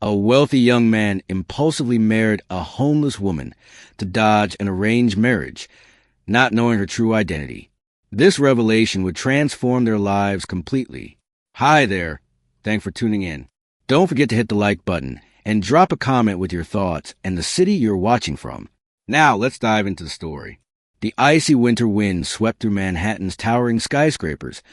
A wealthy young man impulsively married a homeless woman to dodge an arranged marriage, not knowing her true identity. This revelation would transform their lives completely. Hi there. Thanks for tuning in. Don't forget to hit the like button and drop a comment with your thoughts and the city you're watching from. Now let's dive into the story. The icy winter wind swept through Manhattan's towering skyscrapers,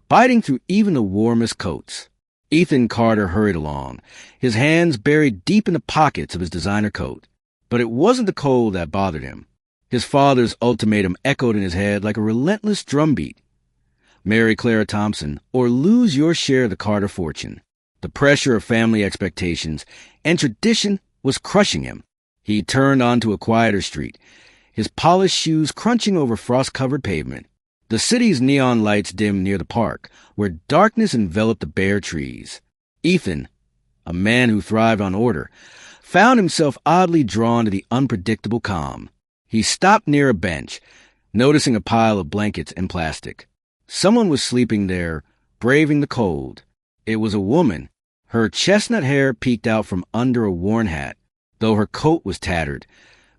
biting through even the warmest coats. Ethan Carter hurried along, his hands buried deep in the pockets of his designer coat. But it wasn't the cold that bothered him. His father's ultimatum echoed in his head like a relentless drumbeat. Marry Clara Thompson, or lose your share of the Carter fortune. The pressure of family expectations and tradition was crushing him. He turned onto a quieter street, his polished shoes crunching over frost-covered pavement. The city's neon lights dimmed near the park, where darkness enveloped the bare trees. Ethan, a man who thrived on order, found himself oddly drawn to the unpredictable calm. He stopped near a bench, noticing a pile of blankets and plastic. Someone was sleeping there, braving the cold. It was a woman. Her chestnut hair peeked out from under a worn hat. Though her coat was tattered,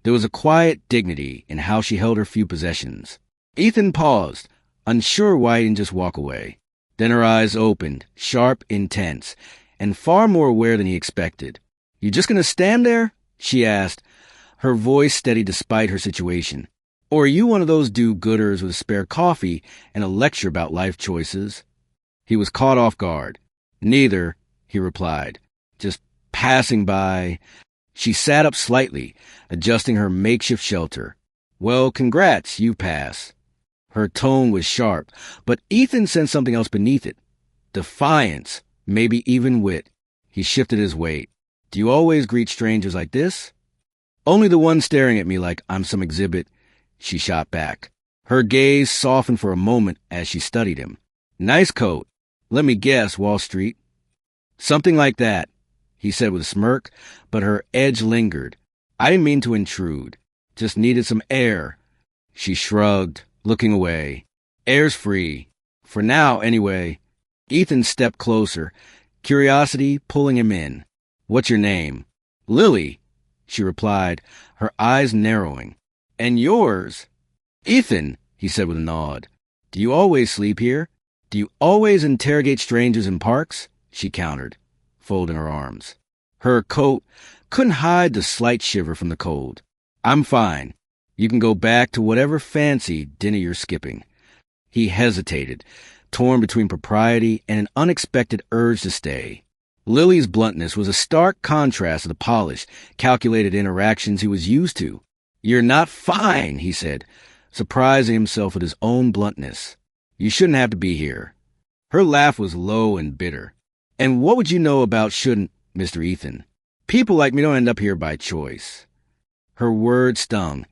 there was a quiet dignity in how she held her few possessions. Ethan paused, unsure why he didn't just walk away. Then her eyes opened, sharp, intense, and far more aware than he expected. "You just gonna stand there?" she asked, her voice steady despite her situation. "Or are you one of those do-gooders with a spare coffee and a lecture about life choices?" He was caught off guard. "Neither," he replied. "Just passing by." She sat up slightly, adjusting her makeshift shelter. "Well, congrats, you pass." Her tone was sharp, but Ethan sensed something else beneath it. Defiance, maybe even wit. He shifted his weight. "Do you always greet strangers like this?" "Only the one staring at me like I'm some exhibit," she shot back. Her gaze softened for a moment as she studied him. "Nice coat. Let me guess, Wall Street." "Something like that," he said with a smirk, but her edge lingered. "I didn't mean to intrude. Just needed some air." She shrugged, looking away. "Air's free. For now, anyway." Ethan stepped closer, curiosity pulling him in. "What's your name?" "Lily," she replied, her eyes narrowing. "And yours?" "Ethan," he said with a nod. "Do you always sleep here? Do you always interrogate strangers in parks?" she countered, folding her arms. Her coat couldn't hide the slight shiver from the cold. "I'm fine. You can go back to whatever fancy dinner you're skipping." He hesitated, torn between propriety and an unexpected urge to stay. Lily's bluntness was a stark contrast to the polished, calculated interactions he was used to. "You're not fine," he said, surprising himself with his own bluntness. "You shouldn't have to be here." Her laugh was low and bitter. "And what would you know about shouldn't, Mr. Ethan? People like me don't end up here by choice." Her words stung,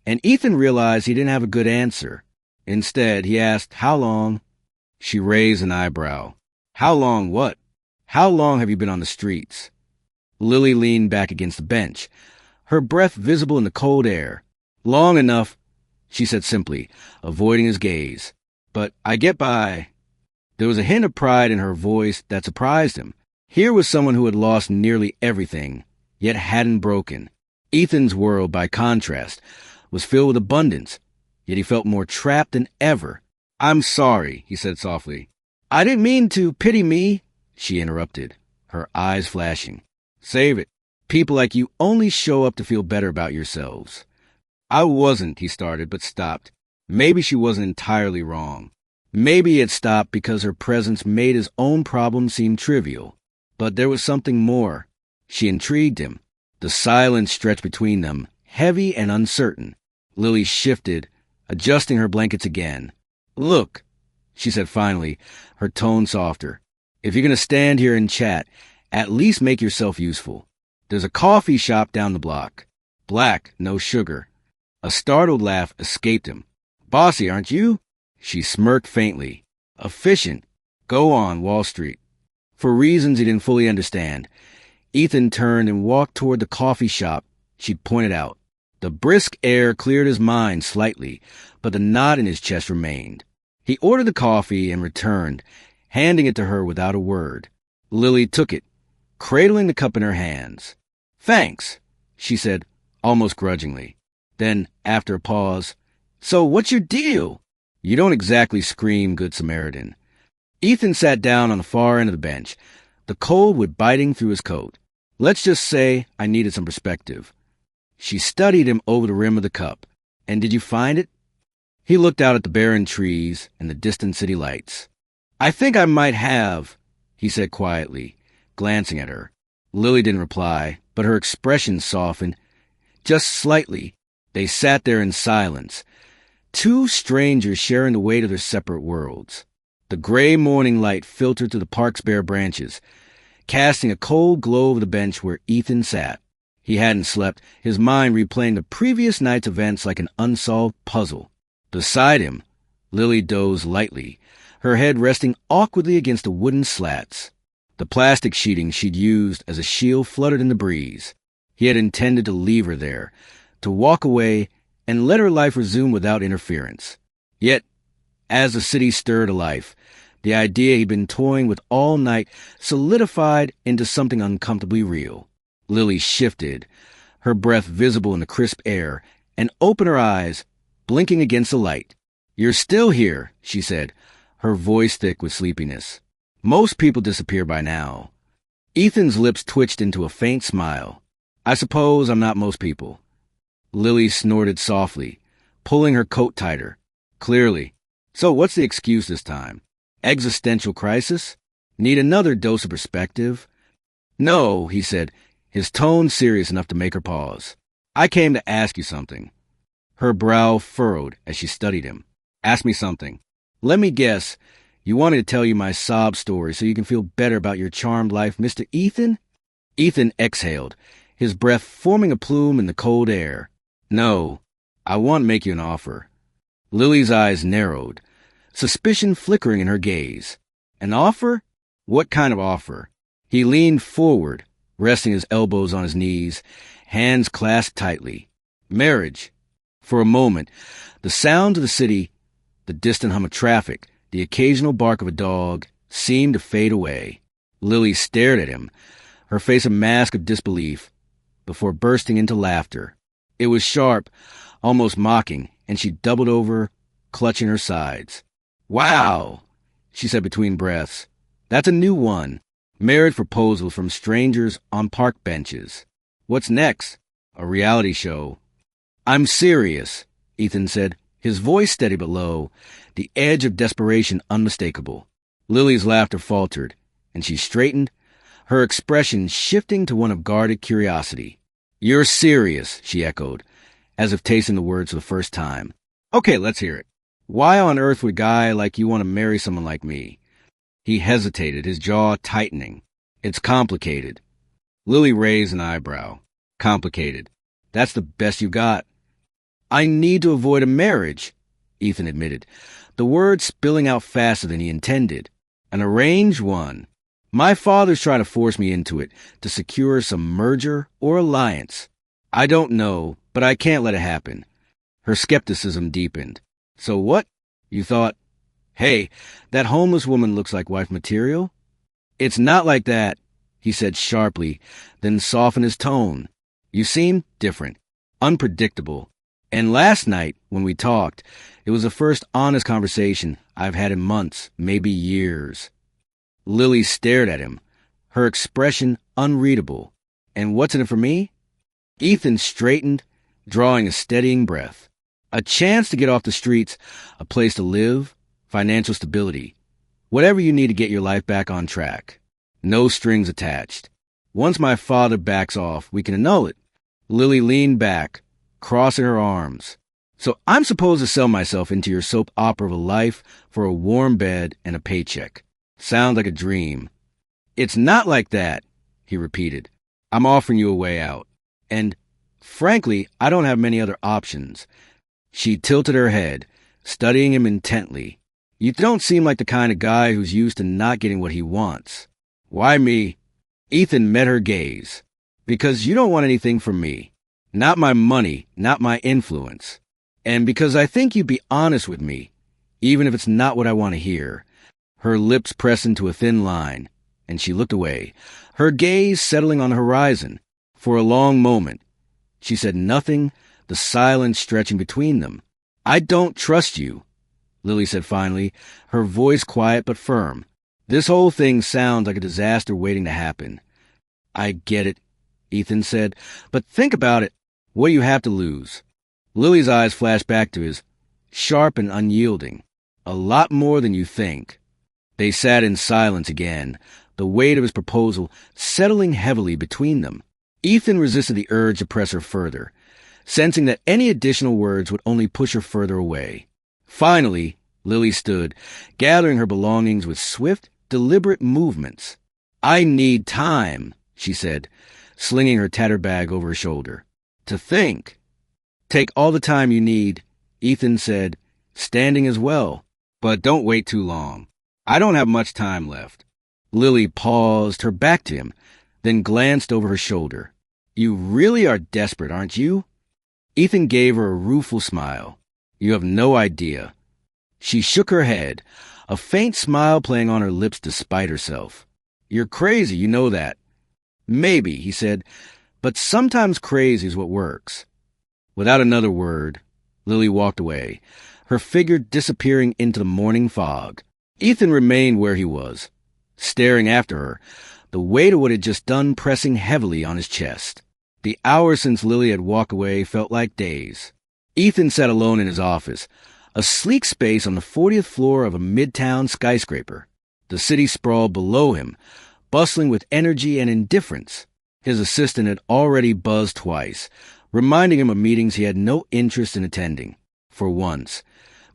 and Ethan realized he didn't have a good answer. Instead, he asked, "How long?" She raised an eyebrow. "How long what? How long have you been on the streets?" Lily leaned back against the bench, her breath visible in the cold air. "Long enough," she said simply, avoiding his gaze. "But I get by." There was a hint of pride in her voice that surprised him. Here was someone who had lost nearly everything, yet hadn't broken. Ethan's world, by contrast, was filled with abundance, yet he felt more trapped than ever. "I'm sorry," he said softly. "I didn't mean to. Pity me," she interrupted, her eyes flashing. "Save it. People like you only show up to feel better about yourselves." "I wasn't," he started, but stopped. Maybe she wasn't entirely wrong. Maybe he had stopped because her presence made his own problems seem trivial. But there was something more. She intrigued him. The silence stretched between them, heavy and uncertain. Lily shifted, adjusting her blankets again. "Look," she said finally, her tone softer. "If you're going to stand here and chat, at least make yourself useful. There's a coffee shop down the block. Black, no sugar." A startled laugh escaped him. "Bossy, aren't you?" She smirked faintly. "Efficient. Go on, Wall Street." For reasons he didn't fully understand, Ethan turned and walked toward the coffee shop she'd pointed out. The brisk air cleared his mind slightly, but the knot in his chest remained. He ordered the coffee and returned, handing it to her without a word. Lily took it, cradling the cup in her hands. "Thanks," she said, almost grudgingly. Then, after a pause, "So what's your deal?" "You don't exactly scream Good Samaritan." Ethan sat down on the far end of the bench. The cold was biting through his coat. "Let's just say I needed some perspective." She studied him over the rim of the cup. "And did you find it?" He looked out at the barren trees and the distant city lights. "I think I might have," he said quietly, glancing at her. Lily didn't reply, but her expression softened, just slightly. They sat there in silence, two strangers sharing the weight of their separate worlds. The gray morning light filtered through the park's bare branches, casting a cold glow over the bench where Ethan sat. He hadn't slept, his mind replaying the previous night's events like an unsolved puzzle. Beside him, Lily dozed lightly, her head resting awkwardly against the wooden slats. The plastic sheeting she'd used as a shield fluttered in the breeze. He had intended to leave her there, to walk away and let her life resume without interference. Yet, as the city stirred to life, the idea he'd been toying with all night solidified into something uncomfortably real. Lily shifted, her breath visible in the crisp air, and opened her eyes, blinking against the light. "You're still here," she said, her voice thick with sleepiness. "Most people disappear by now." Ethan's lips twitched into a faint smile. "I suppose I'm not most people." Lily snorted softly, pulling her coat tighter. "Clearly. So what's the excuse this time? Existential crisis? Need another dose of perspective?" "No," he said, his tone serious enough to make her pause. "I came to ask you something." Her brow furrowed as she studied him. "Ask me something. Let me guess, you want me to tell you my sob story so you can feel better about your charmed life, Mr. Ethan?" Ethan exhaled, his breath forming a plume in the cold air. "No, I want to make you an offer." Lily's eyes narrowed, suspicion flickering in her gaze. "An offer? What kind of offer?" He leaned forward, resting his elbows on his knees, hands clasped tightly. "Marriage." For a moment, the sound of the city, the distant hum of traffic, the occasional bark of a dog, seemed to fade away. Lily stared at him, her face a mask of disbelief, before bursting into laughter. It was sharp, almost mocking, and she doubled over, clutching her sides. "Wow," she said between breaths. "That's a new one. Marriage proposals from strangers on park benches. What's next? A reality show?" "I'm serious," Ethan said, his voice steady but low, the edge of desperation unmistakable. Lily's laughter faltered, and she straightened, her expression shifting to one of guarded curiosity. "You're serious," she echoed, as if tasting the words for the first time. "Okay, let's hear it. Why on earth would a guy like you want to marry someone like me?" He hesitated, his jaw tightening. "It's complicated." Lily raised an eyebrow. "Complicated. That's the best you got." "I need to avoid a marriage," Ethan admitted, the words spilling out faster than he intended. "An arranged one. My father's trying to force me into it to secure some merger or alliance. I don't know, but I can't let it happen." Her skepticism deepened. "So what? You thought, hey, that homeless woman looks like wife material?" "It's not like that," he said sharply, then softened his tone. "You seem different, unpredictable. And last night, when we talked, it was the first honest conversation I've had in months, maybe years." Lily stared at him, her expression unreadable. "And what's in it for me?" Ethan straightened, drawing a steadying breath. "A chance to get off the streets, a place to live, financial stability. Whatever you need to get your life back on track. No strings attached. Once my father backs off, we can annul it." Lily leaned back, crossing her arms. "So I'm supposed to sell myself into your soap opera of a life for a warm bed and a paycheck. Sounds like a dream." "It's not like that," he repeated. "I'm offering you a way out. And, frankly, I don't have many other options." She tilted her head, studying him intently. "You don't seem like the kind of guy who's used to not getting what he wants." "Why me?" Ethan met her gaze. "Because you don't want anything from me. Not my money, not my influence. And because I think you'd be honest with me, even if it's not what I want to hear." Her lips pressed into a thin line. and she looked away, her gaze settling on the horizon. For a long moment, she said nothing, the silence stretching between them. "I don't trust you," Lily said finally, her voice quiet but firm. "This whole thing sounds like a disaster waiting to happen." "I get it," Ethan said, "but think about it. What do you have to lose?" Lily's eyes flashed back to his, sharp and unyielding. "A lot more than you think." They sat in silence again, the weight of his proposal settling heavily between them. Ethan resisted the urge to press her further, sensing that any additional words would only push her further away. Finally, Lily stood, gathering her belongings with swift, deliberate movements. "I need time," she said, slinging her tattered bag over her shoulder. "To think." "Take all the time you need," Ethan said, standing as well. "But don't wait too long. I don't have much time left." Lily paused, her back to him, then glanced over her shoulder. "You really are desperate, aren't you?" Ethan gave her a rueful smile. "You have no idea." She shook her head, a faint smile playing on her lips despite herself. "You're crazy, you know that." "Maybe," he said, "but sometimes crazy is what works." Without another word, Lily walked away, her figure disappearing into the morning fog. Ethan remained where he was, staring after her, the weight of what he had just done pressing heavily on his chest. The hours since Lily had walked away felt like days. Ethan sat alone in his office, a sleek space on the 40th floor of a midtown skyscraper. The city sprawled below him, bustling with energy and indifference. His assistant had already buzzed twice, reminding him of meetings he had no interest in attending. For once,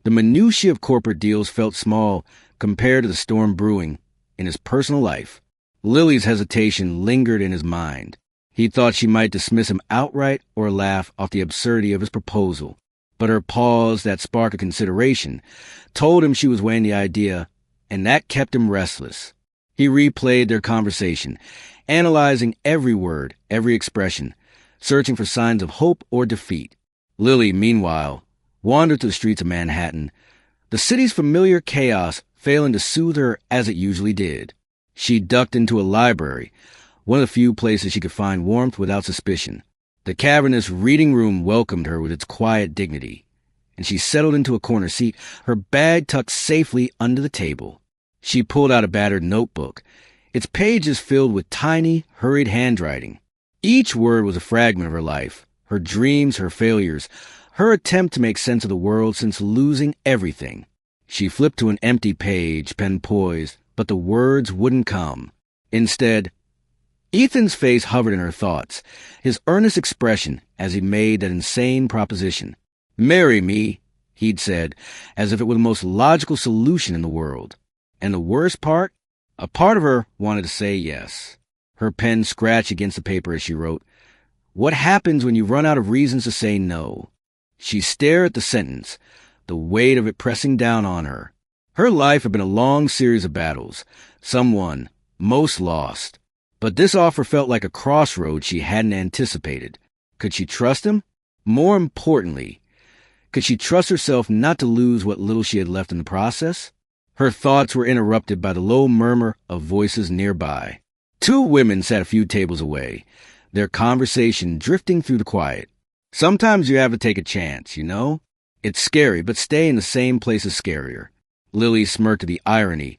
the minutiae of corporate deals felt small compared to the storm brewing in his personal life. Lily's hesitation lingered in his mind. He thought she might dismiss him outright or laugh off the absurdity of his proposal. But her pause, that spark of consideration, told him she was weighing the idea, and that kept him restless. He replayed their conversation, analyzing every word, every expression, searching for signs of hope or defeat. Lily, meanwhile, wandered through the streets of Manhattan, the city's familiar chaos failing to soothe her as it usually did. She ducked into a library, one of the few places she could find warmth without suspicion. The cavernous reading room welcomed her with its quiet dignity, and she settled into a corner seat, her bag tucked safely under the table. She pulled out a battered notebook, its pages filled with tiny, hurried handwriting. Each word was a fragment of her life, her dreams, her failures, her attempt to make sense of the world since losing everything. She flipped to an empty page, pen poised, but the words wouldn't come. Instead, Ethan's face hovered in her thoughts, his earnest expression as he made that insane proposition. "Marry me," he'd said, as if it were the most logical solution in the world. And the worst part? A part of her wanted to say yes. Her pen scratched against the paper as she wrote, "What happens when you run out of reasons to say no?" She stared at the sentence, the weight of it pressing down on her. Her life had been a long series of battles, some won, most lost. But this offer felt like a crossroad she hadn't anticipated. Could she trust him? More importantly, could she trust herself not to lose what little she had left in the process? Her thoughts were interrupted by the low murmur of voices nearby. Two women sat a few tables away, their conversation drifting through the quiet. "Sometimes you have to take a chance, you know? It's scary, but staying in the same place is scarier." Lily smirked at the irony,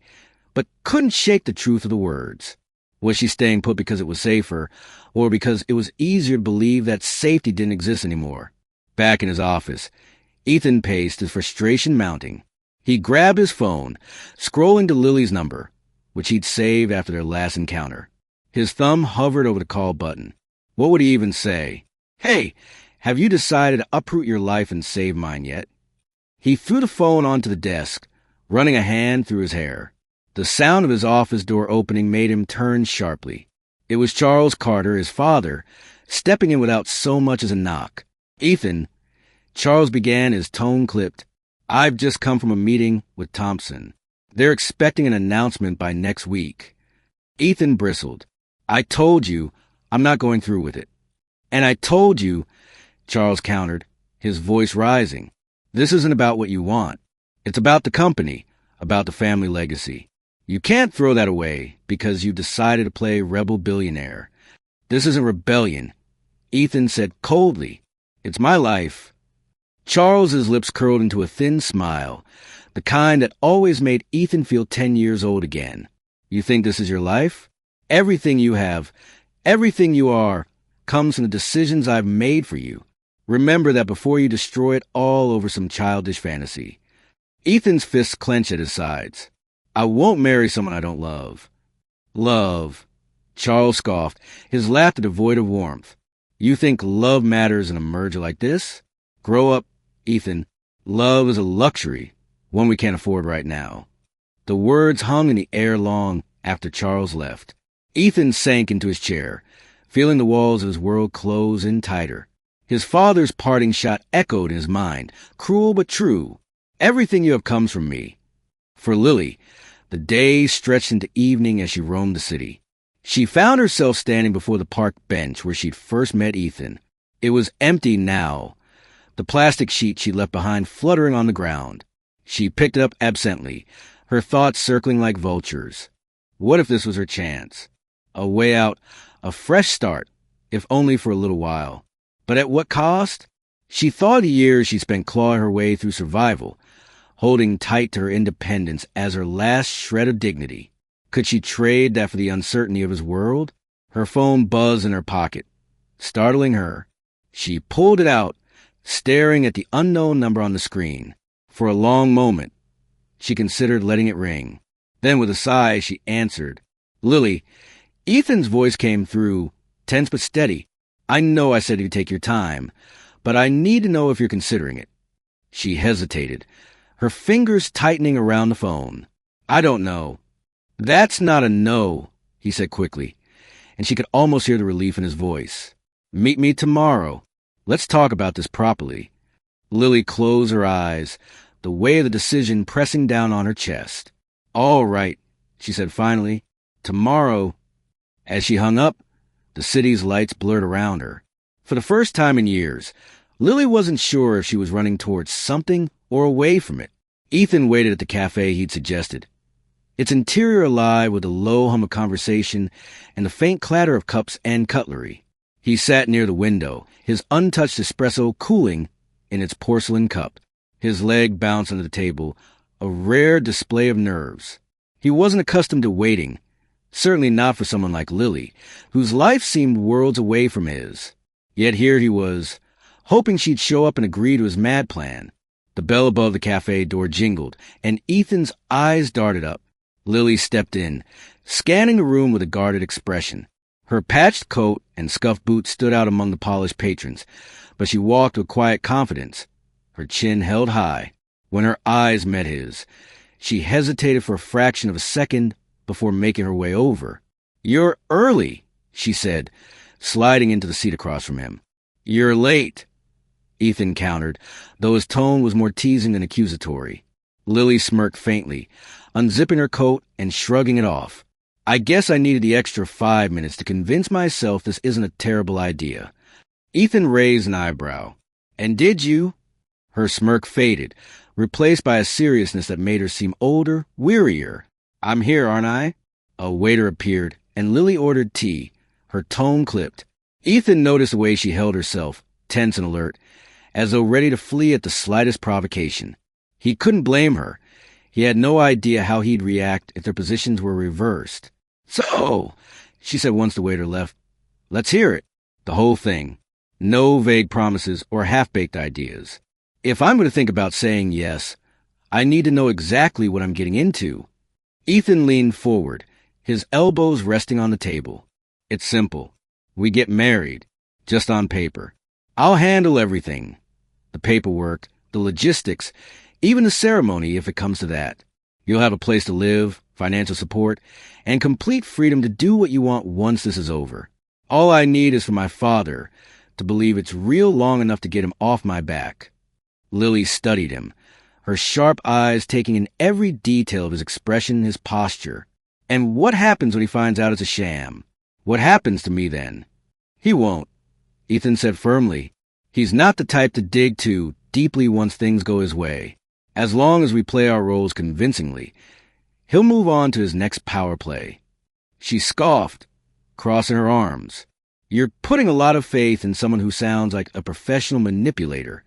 but couldn't shake the truth of the words. Was she staying put because it was safer, or because it was easier to believe that safety didn't exist anymore? Back in his office, Ethan paced, his frustration mounting. He grabbed his phone, scrolling to Lily's number, which he'd saved after their last encounter. His thumb hovered over the call button. What would he even say? "Hey, have you decided to uproot your life and save mine yet?" He threw the phone onto the desk, running a hand through his hair. The sound of his office door opening made him turn sharply. It was Charles Carter, his father, stepping in without so much as a knock. "Ethan," Charles began, his tone clipped, "I've just come from a meeting with Thompson. They're expecting an announcement by next week." Ethan bristled. "I told you I'm not going through with it." "And I told you," Charles countered, his voice rising, "this isn't about what you want. It's about the company, about the family legacy." You can't throw that away because you decided to play rebel billionaire. This isn't rebellion, Ethan said coldly. It's my life. Charles's lips curled into a thin smile, the kind that always made Ethan feel 10 years old again. You think this is your life? Everything you have, everything you are, comes from the decisions I've made for you. Remember that before you destroy it all over some childish fantasy. Ethan's fists clenched at his sides. I won't marry someone I don't love. Love. Charles scoffed, his laughter devoid of warmth. You think love matters in a merger like this? Grow up, Ethan. Love is a luxury, one we can't afford right now. The words hung in the air long after Charles left. Ethan sank into his chair, feeling the walls of his world close in tighter. His father's parting shot echoed in his mind, cruel but true. Everything you have comes from me. For Lily, the days stretched into evening as she roamed the city. She found herself standing before the park bench where she'd first met Ethan. It was empty now, the plastic sheet she left behind fluttering on the ground. She picked it up absently, her thoughts circling like vultures. What if this was her chance? A way out, a fresh start, if only for a little while. But at what cost? She thought of the years she spent clawing her way through survival, holding tight to her independence as her last shred of dignity. Could she trade that for the uncertainty of his world? Her phone buzzed in her pocket, startling her. She pulled it out, staring at the unknown number on the screen. For a long moment, she considered letting it ring. Then with a sigh, she answered. Lily, Ethan's voice came through, tense but steady. I know I said you'd take your time, but I need to know if you're considering it. She hesitated, her fingers tightening around the phone. I don't know. That's not a no, he said quickly, and she could almost hear the relief in his voice. Meet me tomorrow. Let's talk about this properly. Lily closed her eyes, the weight of the decision pressing down on her chest. All right, she said finally. Tomorrow. As she hung up, the city's lights blurred around her. For the first time in years, Lily wasn't sure if she was running towards something or away from it. Ethan waited at the cafe he'd suggested, its interior alive with the low hum of conversation and the faint clatter of cups and cutlery. He sat near the window, his untouched espresso cooling in its porcelain cup. His leg bounced under the table, a rare display of nerves. He wasn't accustomed to waiting, certainly not for someone like Lily, whose life seemed worlds away from his. Yet here he was, hoping she'd show up and agree to his mad plan. The bell above the cafe door jingled, and Ethan's eyes darted up. Lily stepped in, scanning the room with a guarded expression. Her patched coat and scuffed boots stood out among the polished patrons, but she walked with quiet confidence, her chin held high. When her eyes met his, she hesitated for a fraction of a second before making her way over. You're early, she said, sliding into the seat across from him. You're late, Ethan countered, though his tone was more teasing than accusatory. Lily smirked faintly, unzipping her coat and shrugging it off. I guess I needed the extra 5 minutes to convince myself this isn't a terrible idea. Ethan raised an eyebrow. And did you? Her smirk faded, replaced by a seriousness that made her seem older, wearier. I'm here, aren't I? A waiter appeared, and Lily ordered tea, her tone clipped. Ethan noticed the way she held herself, tense and alert, as though ready to flee at the slightest provocation. He couldn't blame her. He had no idea how he'd react if their positions were reversed. So, she said once the waiter left, let's hear it. The whole thing. No vague promises or half-baked ideas. If I'm going to think about saying yes, I need to know exactly what I'm getting into. Ethan leaned forward, his elbows resting on the table. It's simple. We get married, just on paper. I'll handle everything. The paperwork, the logistics, even the ceremony if it comes to that. You'll have a place to live, financial support, and complete freedom to do what you want once this is over. All I need is for my father to believe it's real long enough to get him off my back. Lily studied him, her sharp eyes taking in every detail of his expression, his posture. And what happens when he finds out it's a sham? What happens to me then? He won't, Ethan said firmly. He's not the type to dig too deeply once things go his way. As long as we play our roles convincingly, He'll move on to his next power play. She scoffed, crossing her arms. You're putting a lot of faith in someone who sounds like a professional manipulator.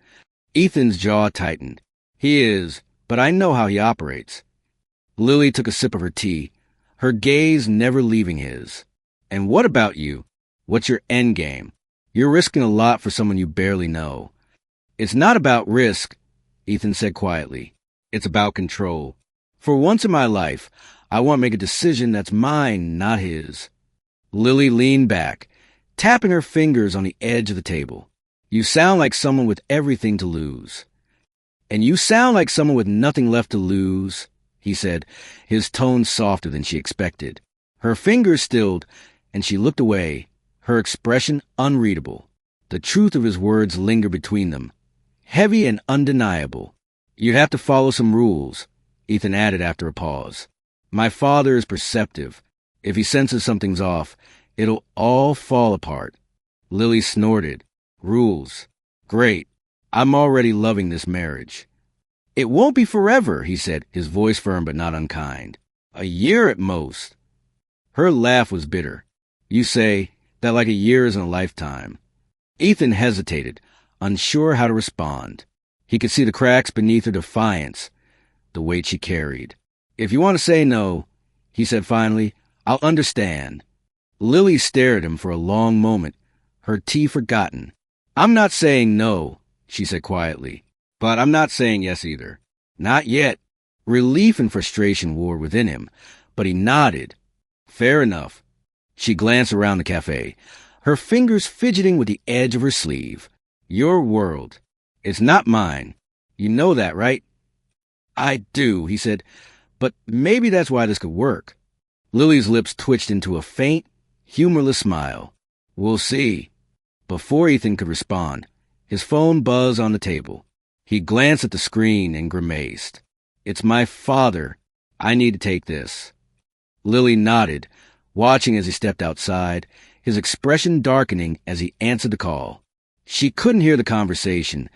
Ethan's jaw tightened. He is, but I know how he operates. Lily took a sip of her tea, her gaze never leaving his. And what about you? What's your end game? You're risking a lot for someone you barely know. It's not about risk, Ethan said quietly. It's about control. For once in my life, I want to make a decision that's mine, not his. Lily leaned back, tapping her fingers on the edge of the table. You sound like someone with everything to lose. And you sound like someone with nothing left to lose, he said, his tone softer than she expected. Her fingers stilled, and she looked away, her expression unreadable. The truth of his words lingered between them, heavy and undeniable. You'd have to follow some rules, Ethan added after a pause. My father is perceptive. If he senses something's off, it'll all fall apart. Lily snorted. Rules. Great. I'm already loving this marriage. It won't be forever, he said, his voice firm but not unkind. A year at most. Her laugh was bitter. You say that like a year isn't a lifetime. Ethan hesitated, unsure how to respond. He could see the cracks beneath her defiance, the weight she carried. If you want to say no, he said finally, I'll understand. Lily stared at him for a long moment, her tea forgotten. I'm not saying no, she said quietly, but I'm not saying yes either. Not yet. Relief and frustration warred within him, but he nodded. Fair enough. She glanced around the cafe, her fingers fidgeting with the edge of her sleeve. Your world. It's not mine. You know that, right? I do, he said, but maybe that's why this could work. Lily's lips twitched into a faint, humorless smile. We'll see. Before Ethan could respond, his phone buzzed on the table. He glanced at the screen and grimaced. It's my father. I need to take this. Lily nodded, watching as he stepped outside, his expression darkening as he answered the call. She couldn't hear the conversation,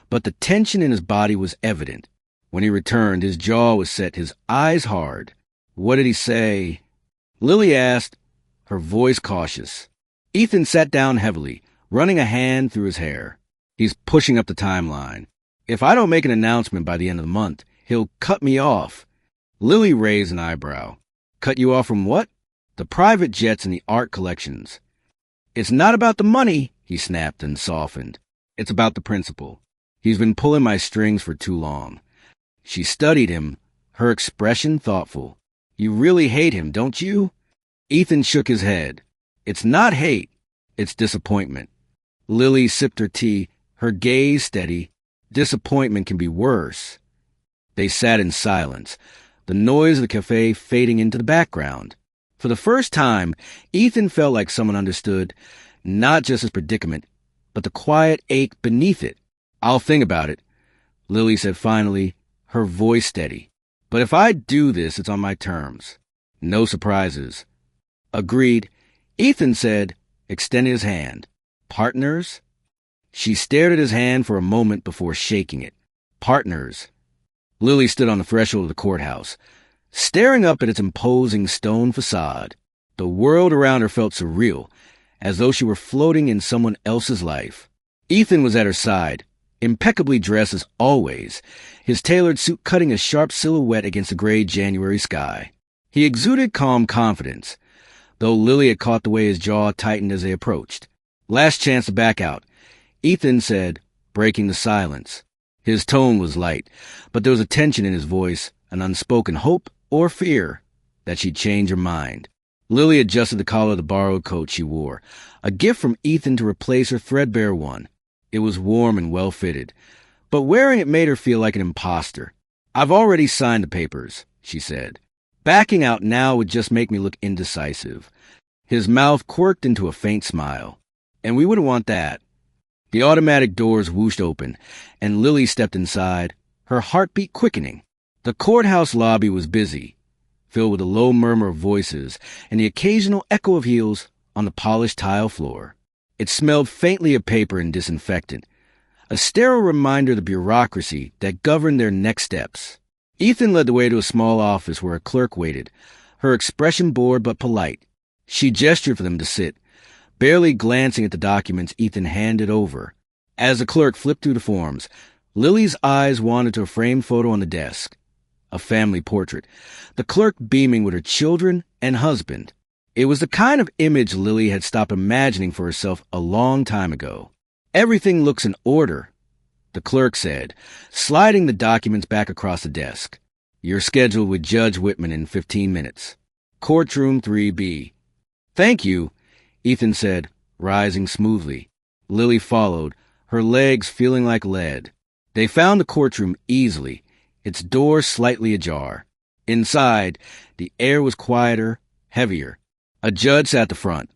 but the tension in his body was evident. When he returned, his jaw was set, his eyes hard. What did he say? Lily asked, her voice cautious. Ethan sat down heavily, running a hand through his hair. He's pushing up the timeline. If I don't make an announcement by the end of the month, he'll cut me off. Lily raised an eyebrow. Cut you off from what? The private jets and the art collections. It's not about the money, he snapped and softened. It's about the principle. He's been pulling my strings for too long. She studied him, her expression thoughtful. You really hate him, don't you? Ethan shook his head. It's not hate, it's disappointment. Lily sipped her tea, her gaze steady. Disappointment can be worse. They sat in silence, the noise of the cafe fading into the background. For the first time, Ethan felt like someone understood, not just his predicament, but the quiet ache beneath it. I'll think about it, Lily said finally, her voice steady. But if I do this, it's on my terms. No surprises. Agreed, Ethan said, extending his hand. Partners? She stared at his hand for a moment before shaking it. Partners. Lily stood on the threshold of the courthouse, staring up at its imposing stone facade. The world around her felt surreal, as though she were floating in someone else's life. Ethan was at her side, impeccably dressed as always, his tailored suit cutting a sharp silhouette against the gray January sky. He exuded calm confidence, though Lily had caught the way his jaw tightened as they approached. Last chance to back out, Ethan said, breaking the silence. His tone was light, but there was a tension in his voice, an unspoken hope or fear that she'd change her mind. Lily adjusted the collar of the borrowed coat she wore, a gift from Ethan to replace her threadbare one. It was warm and well-fitted, but wearing it made her feel like an imposter. I've already signed the papers, she said. Backing out now would just make me look indecisive. His mouth quirked into a faint smile. And we wouldn't want that. The automatic doors whooshed open, and Lily stepped inside, her heartbeat quickening. The courthouse lobby was busy, filled with a low murmur of voices and the occasional echo of heels on the polished tile floor. It smelled faintly of paper and disinfectant, a sterile reminder of the bureaucracy that governed their next steps. Ethan led the way to a small office where a clerk waited, her expression bored but polite. She gestured for them to sit, barely glancing at the documents Ethan handed over. As the clerk flipped through the forms, Lily's eyes wandered to a framed photo on the desk, a family portrait, the clerk beaming with her children and husband. It was the kind of image Lily had stopped imagining for herself a long time ago. "Everything looks in order," the clerk said, sliding the documents back across the desk. "You're scheduled with Judge Whitman in 15 minutes. Courtroom 3B. "Thank you," Ethan said, rising smoothly. Lily followed, her legs feeling like lead. They found the courtroom easily, its door slightly ajar. Inside, the air was quieter, heavier. A judge sat at the front,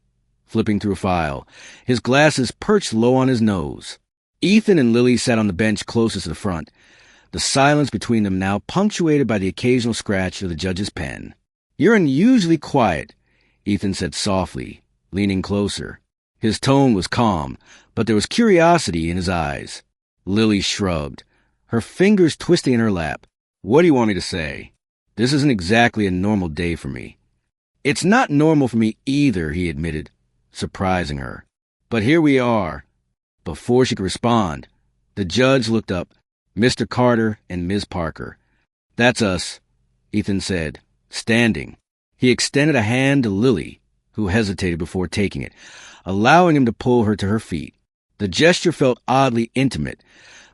flipping through a file, his glasses perched low on his nose. Ethan and Lily sat on the bench closest to the front, the silence between them now punctuated by the occasional scratch of the judge's pen. "You're unusually quiet," Ethan said softly, leaning closer. His tone was calm, but there was curiosity in his eyes. Lily shrugged, her fingers twisting in her lap. "What do you want me to say? This isn't exactly a normal day for me." "It's not normal for me either," he admitted, surprising her. "But here we are." Before she could respond, the judge looked up, "Mr. Carter and Ms. Parker." "That's us," Ethan said, standing. He extended a hand to Lily, who hesitated before taking it, allowing him to pull her to her feet. The gesture felt oddly intimate,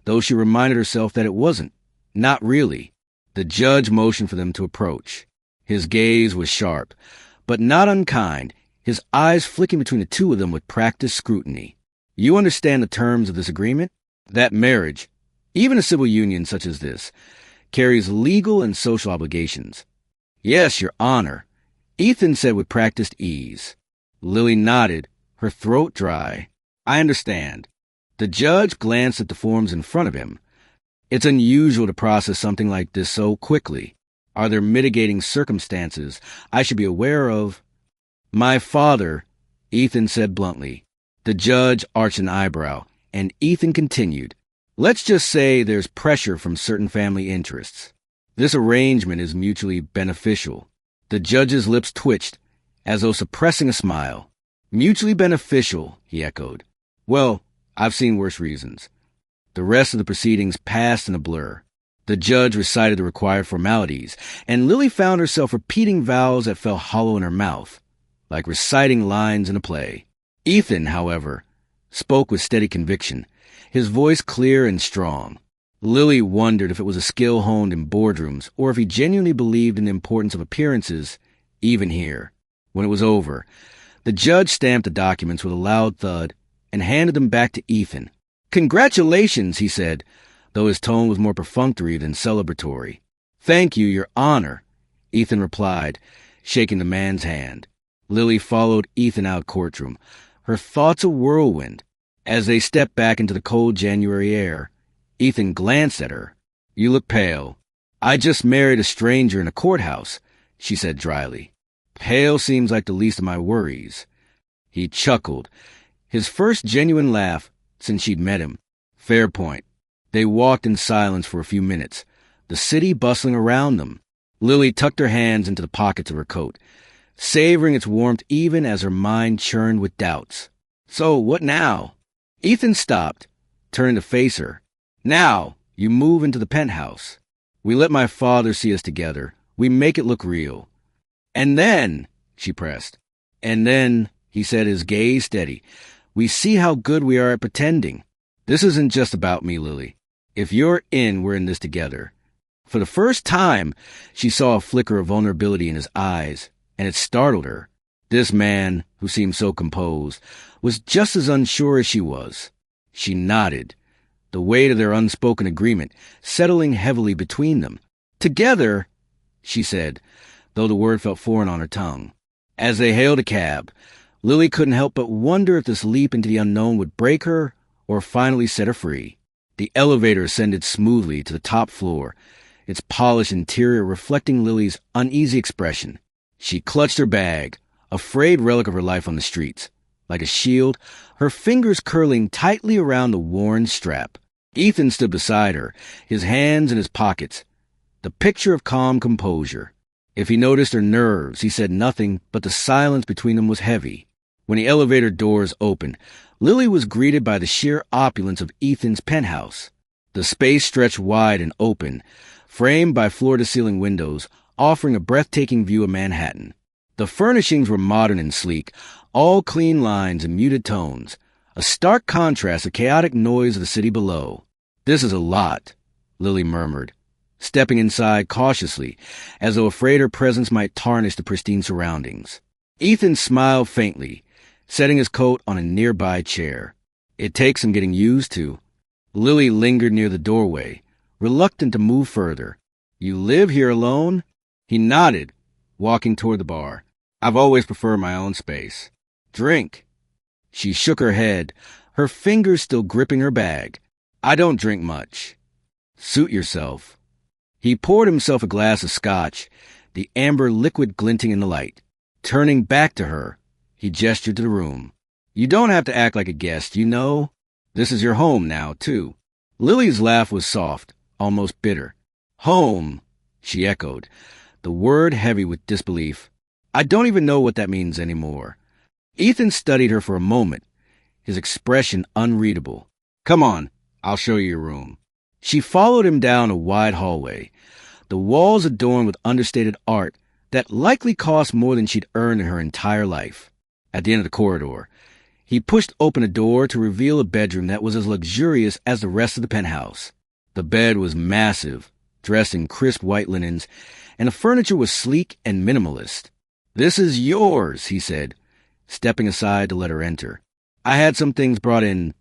though she reminded herself that it wasn't. Not really. The judge motioned for them to approach. His gaze was sharp, but not unkind, his eyes flicking between the two of them with practiced scrutiny. "You understand the terms of this agreement? That marriage, even a civil union such as this, carries legal and social obligations." "Yes, Your Honor," Ethan said with practiced ease. Lily nodded, her throat dry. "I understand." The judge glanced at the forms in front of him. "It's unusual to process something like this so quickly. Are there mitigating circumstances I should be aware of?" "My father," Ethan said bluntly. The judge arched an eyebrow, and Ethan continued. "Let's just say there's pressure from certain family interests. This arrangement is mutually beneficial." The judge's lips twitched, as though suppressing a smile. "Mutually beneficial," he echoed. "Well, I've seen worse reasons." The rest of the proceedings passed in a blur. The judge recited the required formalities, and Lily found herself repeating vowels that fell hollow in her mouth, like reciting lines in a play. Ethan, however, spoke with steady conviction, his voice clear and strong. Lily wondered if it was a skill honed in boardrooms, or if he genuinely believed in the importance of appearances, even here. When it was over, the judge stamped the documents with a loud thud and handed them back to Ethan. "Congratulations," he said, though his tone was more perfunctory than celebratory. "Thank you, Your Honor," Ethan replied, shaking the man's hand. Lily followed Ethan out of the courtroom, her thoughts a whirlwind. As they stepped back into the cold January air, Ethan glanced at her. "You look pale." "I just married a stranger in a courthouse," she said dryly. "Pale seems like the least of my worries." He chuckled, his first genuine laugh since she'd met him. "Fair point." They walked in silence for a few minutes, the city bustling around them. Lily tucked her hands into the pockets of her coat, savoring its warmth even as her mind churned with doubts. "So, what now?" Ethan stopped, turning to face her. "Now, you move into the penthouse. We let my father see us together. We make it look real." "And then," she pressed. "And then," he said, his gaze steady, "we see how good we are at pretending. This isn't just about me, Lily. If you're in, we're in this together." For the first time, she saw a flicker of vulnerability in his eyes, and it startled her. This man, who seemed so composed, was just as unsure as she was. She nodded, the weight of their unspoken agreement settling heavily between them. "Together," she said, though the word felt foreign on her tongue. As they hailed a cab, Lily couldn't help but wonder if this leap into the unknown would break her or finally set her free. The elevator ascended smoothly to the top floor, its polished interior reflecting Lily's uneasy expression. She clutched her bag, a frayed relic of her life on the streets. Like a shield, her fingers curling tightly around the worn strap. Ethan stood beside her, his hands in his pockets, the picture of calm composure. If he noticed her nerves, he said nothing, but the silence between them was heavy. When the elevator doors opened, Lily was greeted by the sheer opulence of Ethan's penthouse. The space stretched wide and open, framed by floor-to-ceiling windows, offering a breathtaking view of Manhattan. The furnishings were modern and sleek, all clean lines and muted tones, a stark contrast to the chaotic noise of the city below. "This is a lot," Lily murmured, stepping inside cautiously, as though afraid her presence might tarnish the pristine surroundings. Ethan smiled faintly, setting his coat on a nearby chair. "It takes some getting used to." Lily lingered near the doorway, reluctant to move further. "You live here alone?" He nodded, walking toward the bar. "I've always preferred my own space." "Drink." She shook her head, her fingers still gripping her bag. "I don't drink much." "Suit yourself." He poured himself a glass of scotch, the amber liquid glinting in the light. Turning back to her, he gestured to the room. "You don't have to act like a guest, you know. This is your home now, too." Lily's laugh was soft, almost bitter. "Home," she echoed, the word heavy with disbelief. "I don't even know what that means anymore." Ethan studied her for a moment, his expression unreadable. "Come on, I'll show you your room." She followed him down a wide hallway, the walls adorned with understated art that likely cost more than she'd earned in her entire life. At the end of the corridor, he pushed open a door to reveal a bedroom that was as luxurious as the rest of the penthouse. The bed was massive, dressed in crisp white linens, and the furniture was sleek and minimalist. "This is yours," he said, stepping aside to let her enter. "I had some things brought in,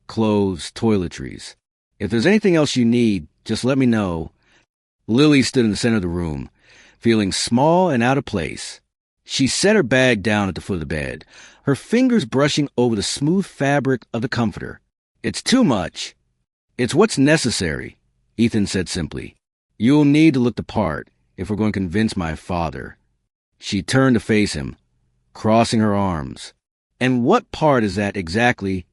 clothes, toiletries. If there's anything else you need, just let me know." Lily stood in the center of the room, feeling small and out of place. She set her bag down at the foot of the bed, her fingers brushing over the smooth fabric of the comforter. "It's too much." "It's what's necessary," Ethan said simply. "You'll need to look the part if we're going to convince my father." She turned to face him, crossing her arms. "And what part is that exactly?"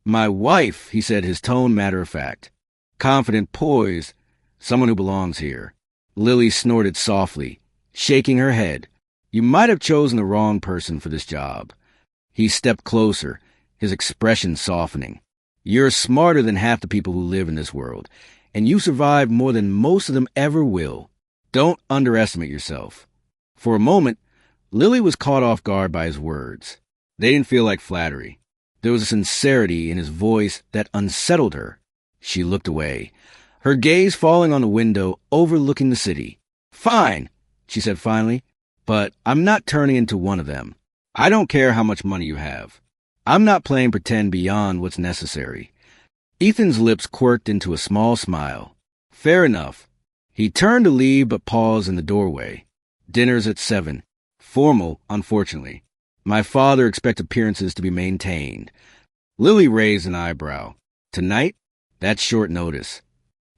"My wife," he said, his tone matter-of-fact. Confident, poised, someone who belongs here. Lily snorted softly, shaking her head. "You might have chosen the wrong person for this job." He stepped closer, his expression softening. "You're smarter than half the people who live in this world, and you survived more than most of them ever will. Don't underestimate yourself." For a moment, Lily was caught off guard by his words. They didn't feel like flattery. There was a sincerity in his voice that unsettled her. She looked away, her gaze falling on the window overlooking the city. "Fine," she said finally, "but I'm not turning into one of them. I don't care how much money you have. I'm not playing pretend beyond what's necessary." Ethan's lips quirked into a small smile. "Fair enough." He turned to leave but paused in the doorway. "Dinner's at 7. Formal, unfortunately. My father expects appearances to be maintained." Lily raised an eyebrow. "Tonight? That's short notice."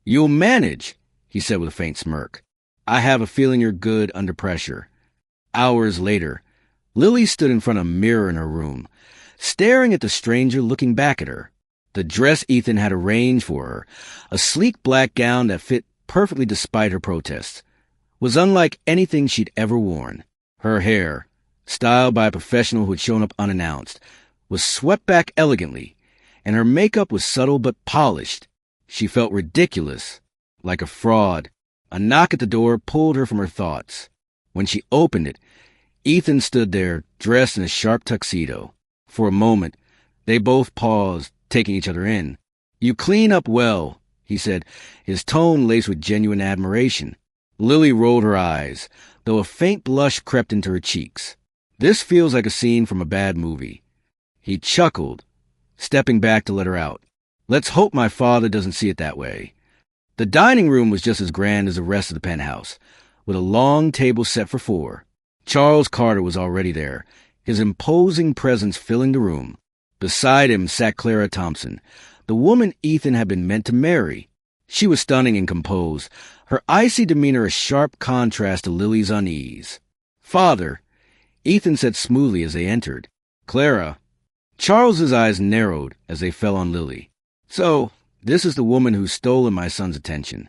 "You'll manage," he said with a faint smirk. "I have a feeling you're good under pressure." Hours later, Lily stood in front of a mirror in her room, staring at the stranger looking back at her. The dress Ethan had arranged for her, a sleek black gown that fit perfectly despite her protests, was unlike anything she'd ever worn. Her hair, styled by a professional who had shown up unannounced, was swept back elegantly, and her makeup was subtle but polished. She felt ridiculous, like a fraud. A knock at the door pulled her from her thoughts. When she opened it, Ethan stood there, dressed in a sharp tuxedo. For a moment, they both paused, taking each other in. "You clean up well," he said, his tone laced with genuine admiration. Lily rolled her eyes, though a faint blush crept into her cheeks. "This feels like a scene from a bad movie." He chuckled, stepping back to let her out. "Let's hope my father doesn't see it that way." The dining room was just as grand as the rest of the penthouse, with a long table set for 4. Charles Carter was already there, his imposing presence filling the room. Beside him sat Clara Thompson, the woman Ethan had been meant to marry. She was stunning and composed, her icy demeanor a sharp contrast to Lily's unease. "Father," Ethan said smoothly as they entered. "Clara." Charles's eyes narrowed as they fell on Lily. "So, this is the woman who's stolen my son's attention."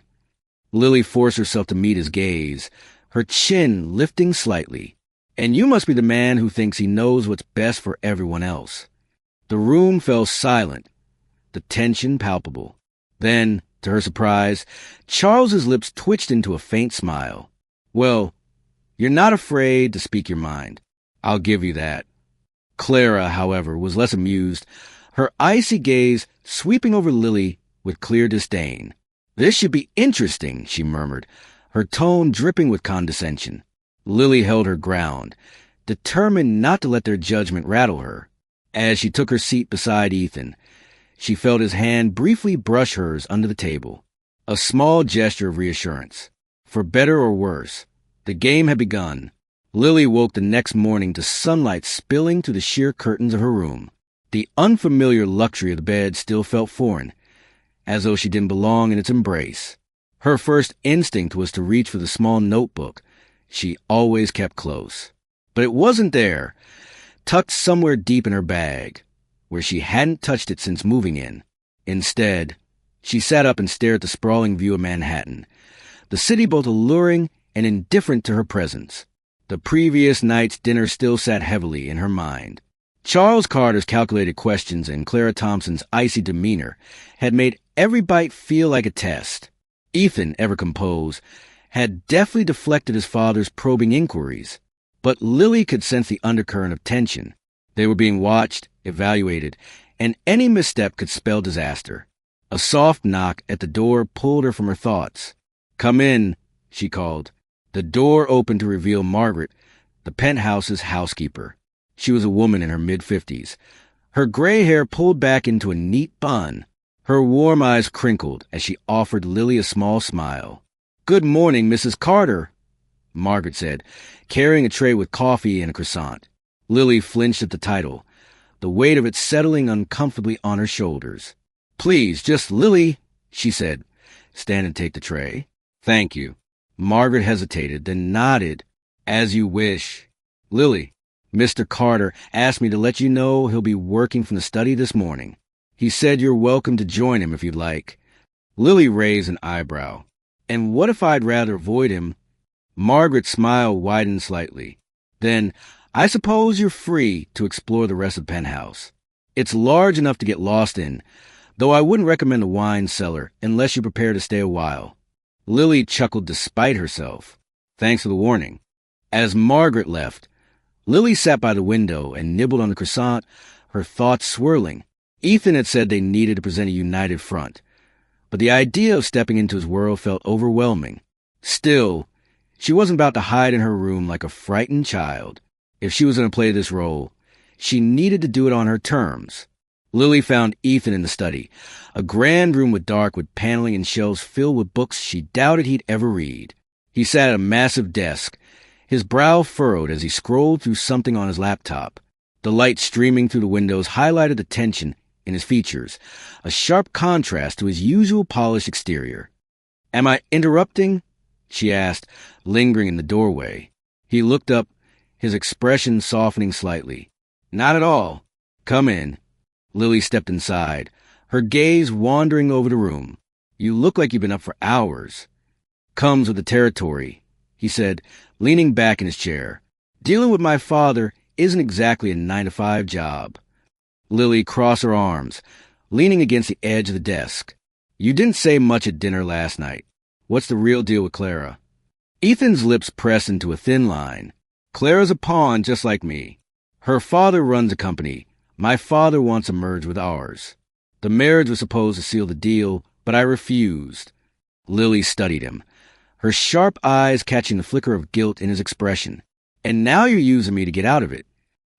Lily forced herself to meet his gaze, her chin lifting slightly. And you must be the man who thinks he knows what's best for everyone else. The room fell silent, the tension palpable. Then, to her surprise, Charles's lips twitched into a faint smile. Well, you're not afraid to speak your mind. I'll give you that. Clara, however, was less amused, her icy gaze sweeping over Lily with clear disdain. This should be interesting, she murmured, her tone dripping with condescension. Lily held her ground, determined not to let their judgment rattle her. As she took her seat beside Ethan, she felt his hand briefly brush hers under the table, a small gesture of reassurance. For better or worse, the game had begun. Lily woke the next morning to sunlight spilling through the sheer curtains of her room. The unfamiliar luxury of the bed still felt foreign, as though she didn't belong in its embrace. Her first instinct was to reach for the small notebook she always kept close. But it wasn't there, tucked somewhere deep in her bag, where she hadn't touched it since moving in. Instead, she sat up and stared at the sprawling view of Manhattan, the city both alluring and indifferent to her presence. The previous night's dinner still sat heavily in her mind. Charles Carter's calculated questions and Clara Thompson's icy demeanor had made every bite feel like a test. Ethan, ever composed, had deftly deflected his father's probing inquiries, but Lily could sense the undercurrent of tension. They were being watched, evaluated, and any misstep could spell disaster. A soft knock at the door pulled her from her thoughts. "Come in," she called. The door opened to reveal Margaret, the penthouse's housekeeper. She was a woman in her mid-50s, her gray hair pulled back into a neat bun. Her warm eyes crinkled as she offered Lily a small smile. "Good morning, Mrs. Carter," Margaret said, carrying a tray with coffee and a croissant. Lily flinched at the title, the weight of it settling uncomfortably on her shoulders. "Please, just Lily," she said. "Stand and take the tray." "Thank you." Margaret hesitated, then nodded. "As you wish." "Lily, Mr. Carter asked me to let you know he'll be working from the study this morning. He said you're welcome to join him if you'd like." Lily raised an eyebrow. "And what if I'd rather avoid him?" Margaret's smile widened slightly. "Then I suppose you're free to explore the rest of the penthouse. It's large enough to get lost in, though I wouldn't recommend the wine cellar unless you're prepared to stay a while." Lily chuckled despite herself. "Thanks for the warning." As Margaret left, Lily sat by the window and nibbled on the croissant, her thoughts swirling. Ethan had said they needed to present a united front, but the idea of stepping into his world felt overwhelming. Still, she wasn't about to hide in her room like a frightened child. If she was going to play this role, she needed to do it on her terms. Lily found Ethan in the study, a grand room with paneling and shelves filled with books she doubted he'd ever read. He sat at a massive desk, his brow furrowed as he scrolled through something on his laptop. The light streaming through the windows highlighted the tension in his features, a sharp contrast to his usual polished exterior. "Am I interrupting?" she asked, lingering in the doorway. He looked up, his expression softening slightly. "Not at all. Come in." Lily stepped inside, her gaze wandering over the room. "You look like you've been up for hours." "Comes with the territory," he said, leaning back in his chair. "Dealing with my father isn't exactly a 9-to-5 job." Lily crossed her arms, leaning against the edge of the desk. "You didn't say much at dinner last night. What's the real deal with Clara?" Ethan's lips pressed into a thin line. "Clara's a pawn just like me. Her father runs a company. My father wants to merge with ours. The marriage was supposed to seal the deal, but I refused." Lily studied him, her sharp eyes catching the flicker of guilt in his expression. "And now you're using me to get out of it."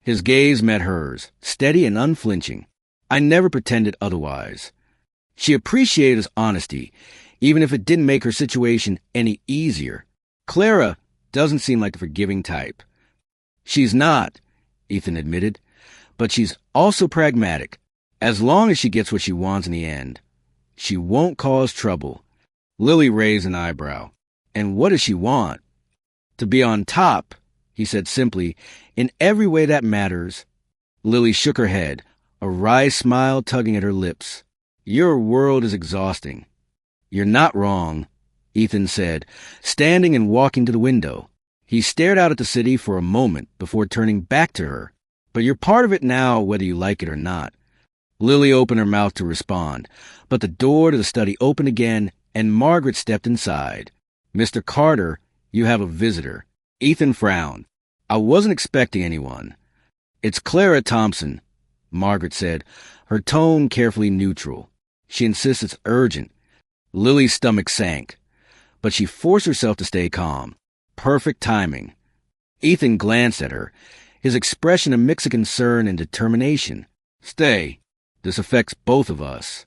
His gaze met hers, steady and unflinching. "I never pretended otherwise." She appreciated his honesty, even if it didn't make her situation any easier. "Clara doesn't seem like the forgiving type." "She's not," Ethan admitted, "but she's also pragmatic. As long as she gets what she wants in the end, she won't cause trouble." Lily raised an eyebrow. "And what does she want?" "To be on top," he said simply, "in every way that matters." Lily shook her head, a wry smile tugging at her lips. "Your world is exhausting." "You're not wrong," Ethan said, standing and walking to the window. He stared out at the city for a moment before turning back to her. But you're part of it now, whether you like it or not. Lily opened her mouth to respond, but the door to the study opened again, and Margaret stepped inside. Mr. Carter, you have a visitor. Ethan frowned. I wasn't expecting anyone. It's Clara Thompson, Margaret said, her tone carefully neutral. She insists it's urgent. Lily's stomach sank, but she forced herself to stay calm. Perfect timing. Ethan glanced at her, his expression a mix of concern and determination. Stay. This affects both of us.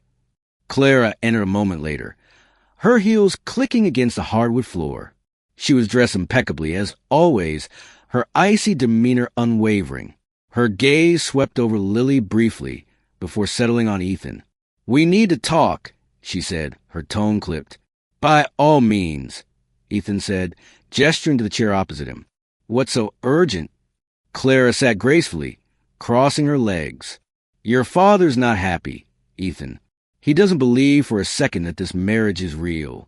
Clara entered a moment later, her heels clicking against the hardwood floor. She was dressed impeccably, as always, her icy demeanor unwavering. Her gaze swept over Lily briefly before settling on Ethan. We need to talk, she said, her tone clipped. By all means, Ethan said, gesturing to the chair opposite him. What's so urgent? Clara sat gracefully, crossing her legs. Your father's not happy, Ethan. He doesn't believe for a second that this marriage is real.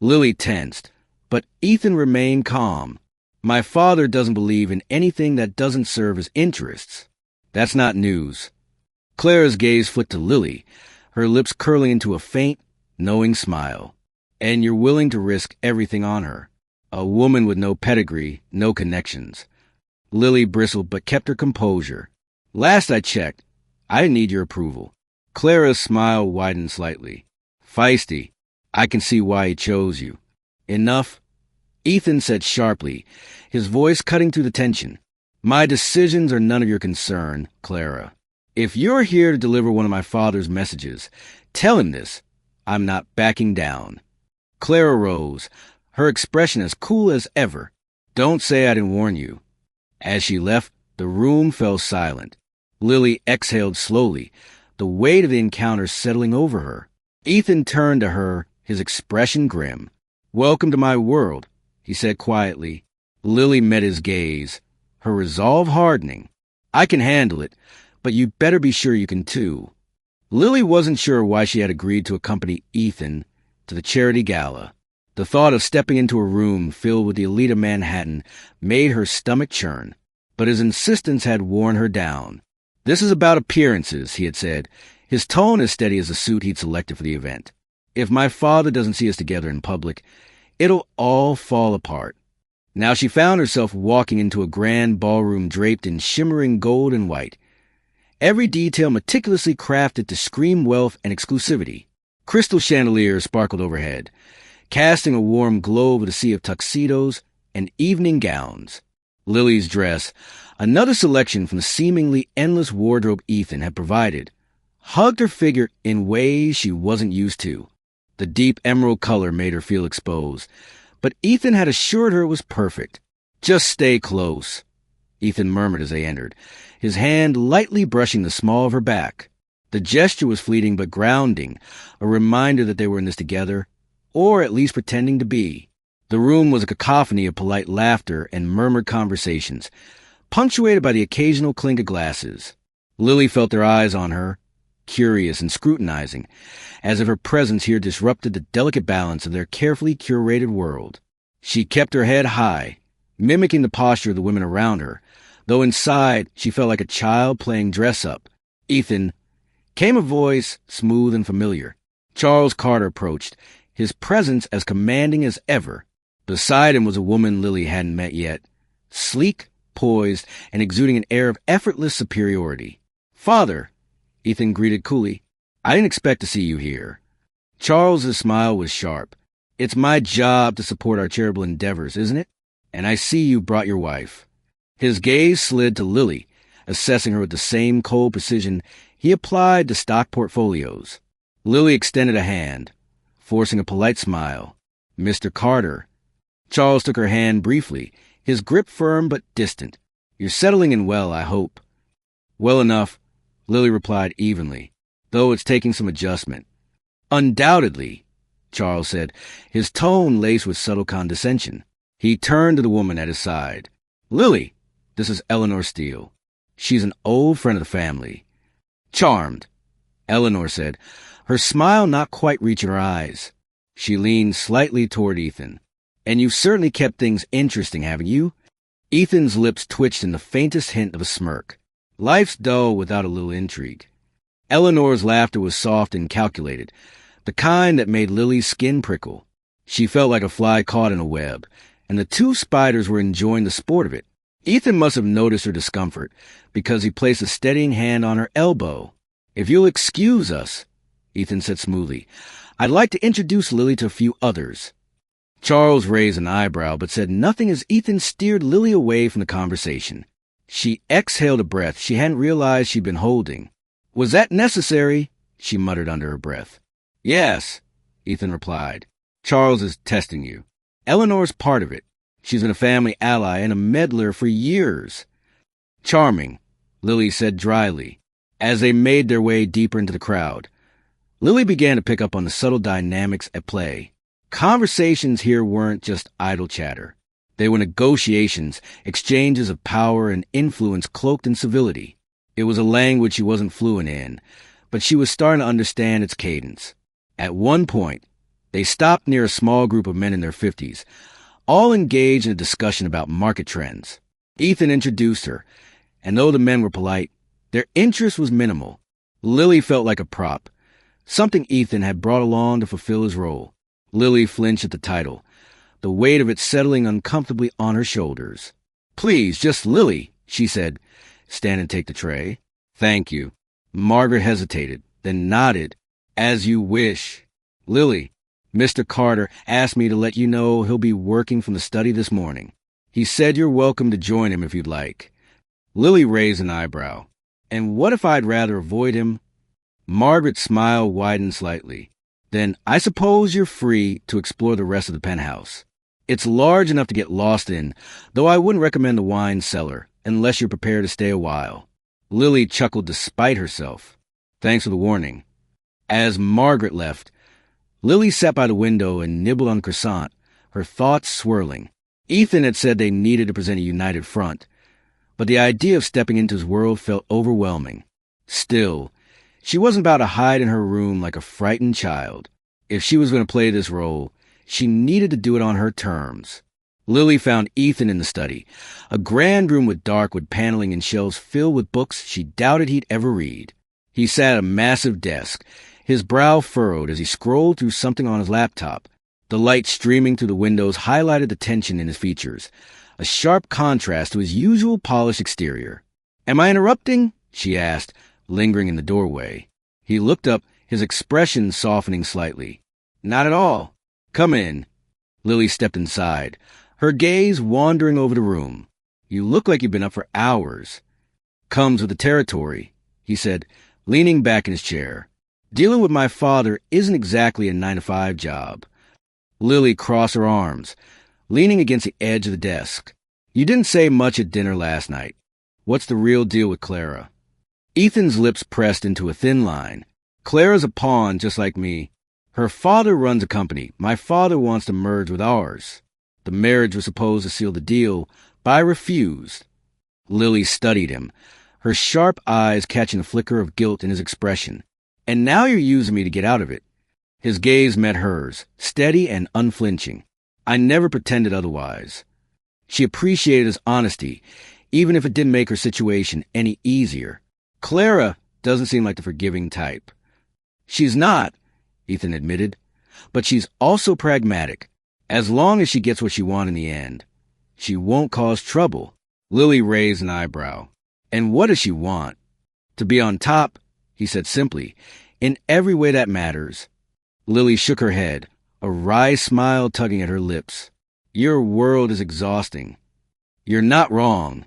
Lily tensed, but Ethan remained calm. My father doesn't believe in anything that doesn't serve his interests. That's not news. Clara's gaze flicked to Lily, her lips curling into a faint, knowing smile. And you're willing to risk everything on her. A woman with no pedigree, no connections. Lily bristled but kept her composure. Last I checked, I didn't need your approval. Clara's smile widened slightly. Feisty. I can see why he chose you. Enough? Ethan said sharply, his voice cutting through the tension. My decisions are none of your concern, Clara. If you're here to deliver one of my father's messages, tell him this. I'm not backing down. Clara rose, her expression as cool as ever. Don't say I didn't warn you. As she left, the room fell silent. Lily exhaled slowly, the weight of the encounter settling over her. Ethan turned to her, his expression grim. Welcome to my world, he said quietly. Lily met his gaze, her resolve hardening. I can handle it, but you'd better be sure you can too. Lily wasn't sure why she had agreed to accompany Ethan to the charity gala. The thought of stepping into a room filled with the elite of Manhattan made her stomach churn, but his insistence had worn her down. This is about appearances, he had said, his tone as steady as the suit he'd selected for the event. If my father doesn't see us together in public, it'll all fall apart. Now she found herself walking into a grand ballroom draped in shimmering gold and white, every detail meticulously crafted to scream wealth and exclusivity. Crystal chandeliers sparkled overhead, casting a warm glow over the sea of tuxedos and evening gowns. Lily's dress, another selection from the seemingly endless wardrobe Ethan had provided, hugged her figure in ways she wasn't used to. The deep emerald color made her feel exposed, but Ethan had assured her it was perfect. Just stay close, Ethan murmured as they entered, his hand lightly brushing the small of her back. The gesture was fleeting but grounding, a reminder that they were in this together, or at least pretending to be. The room was a cacophony of polite laughter and murmured conversations, punctuated by the occasional clink of glasses. Lily felt their eyes on her, curious and scrutinizing, as if her presence here disrupted the delicate balance of their carefully curated world. She kept her head high, mimicking the posture of the women around her, though inside she felt like a child playing dress-up. Ethan, came a voice, smooth and familiar. Charles Carter approached, his presence as commanding as ever. Beside him was a woman Lily hadn't met yet, sleek, poised, and exuding an air of effortless superiority. Father, Ethan greeted coolly, I didn't expect to see you here. Charles's smile was sharp. It's my job to support our charitable endeavors, isn't it? And I see you brought your wife. His gaze slid to Lily, assessing her with the same cold precision he applied to stock portfolios. Lily extended a hand, forcing a polite smile. Mr. Carter. Charles took her hand briefly, his grip firm but distant. You're settling in well, I hope. Well enough, Lily replied evenly, though it's taking some adjustment. Undoubtedly, Charles said, his tone laced with subtle condescension. He turned to the woman at his side. Lily, this is Eleanor Steele. She's an old friend of the family. Charmed, Eleanor said, her smile not quite reaching her eyes. She leaned slightly toward Ethan. And you've certainly kept things interesting, haven't you? Ethan's lips twitched in the faintest hint of a smirk. Life's dull without a little intrigue. Eleanor's laughter was soft and calculated, the kind that made Lily's skin prickle. She felt like a fly caught in a web, and the two spiders were enjoying the sport of it. Ethan must have noticed her discomfort, because he placed a steadying hand on her elbow. "If you'll excuse us," Ethan said smoothly, "I'd like to introduce Lily to a few others." Charles raised an eyebrow, but said nothing as Ethan steered Lily away from the conversation. She exhaled a breath she hadn't realized she'd been holding. "Was that necessary?" she muttered under her breath. "Yes," Ethan replied. "Charles is testing you. Eleanor's part of it. She's been a family ally and a meddler for years." "Charming," Lily said dryly, as they made their way deeper into the crowd. Lily began to pick up on the subtle dynamics at play. Conversations here weren't just idle chatter. They were negotiations, exchanges of power and influence cloaked in civility. It was a language she wasn't fluent in, but she was starting to understand its cadence. At one point, they stopped near a small group of men in their 50s, all engaged in a discussion about market trends. Ethan introduced her, and though the men were polite, their interest was minimal. Lily felt like a prop, something Ethan had brought along to fulfill his role. Lily flinched at the title, the weight of it settling uncomfortably on her shoulders. "Please, just Lily," she said. "Stand and take the tray." "Thank you." Margaret hesitated, then nodded. "As you wish." "Lily, Mr. Carter asked me to let you know he'll be working from the study this morning. He said you're welcome to join him if you'd like." Lily raised an eyebrow. "And what if I'd rather avoid him?" Margaret's smile widened slightly. "Then I suppose you're free to explore the rest of the penthouse. It's large enough to get lost in, though I wouldn't recommend the wine cellar, unless you're prepared to stay a while." Lily chuckled despite herself. "Thanks for the warning." As Margaret left, Lily sat by the window and nibbled on croissant, her thoughts swirling. Ethan had said they needed to present a united front, but the idea of stepping into his world felt overwhelming. Still, she wasn't about to hide in her room like a frightened child. If she was going to play this role, she needed to do it on her terms. Lily found Ethan in the study, a grand room with dark wood paneling and shelves filled with books she doubted he'd ever read. He sat at a massive desk, his brow furrowed as he scrolled through something on his laptop. The light streaming through the windows highlighted the tension in his features, a sharp contrast to his usual polished exterior. "Am I interrupting?" she asked, lingering in the doorway. He looked up, his expression softening slightly. "Not at all. Come in." Lily stepped inside, her gaze wandering over the room. "You look like you've been up for hours." "Comes with the territory," he said, leaning back in his chair. "Dealing with my father isn't exactly a 9-to-5 job." Lily crossed her arms, leaning against the edge of the desk. "You didn't say much at dinner last night. What's the real deal with Clara?" Ethan's lips pressed into a thin line. "Clara's a pawn, just like me. Her father runs a company. My father wants to merge with ours. The marriage was supposed to seal the deal, but I refused." Lily studied him, her sharp eyes catching a flicker of guilt in his expression. "And now you're using me to get out of it." His gaze met hers, steady and unflinching. "I never pretended otherwise." She appreciated his honesty, even if it didn't make her situation any easier. "Clara doesn't seem like the forgiving type." "She's not," Ethan admitted, "but she's also pragmatic. As long as she gets what she wants in the end, she won't cause trouble." Lily raised an eyebrow. "And what does she want?" "To be on top," he said simply, "in every way that matters." Lily shook her head, a wry smile tugging at her lips. "Your world is exhausting." "You're not wrong,"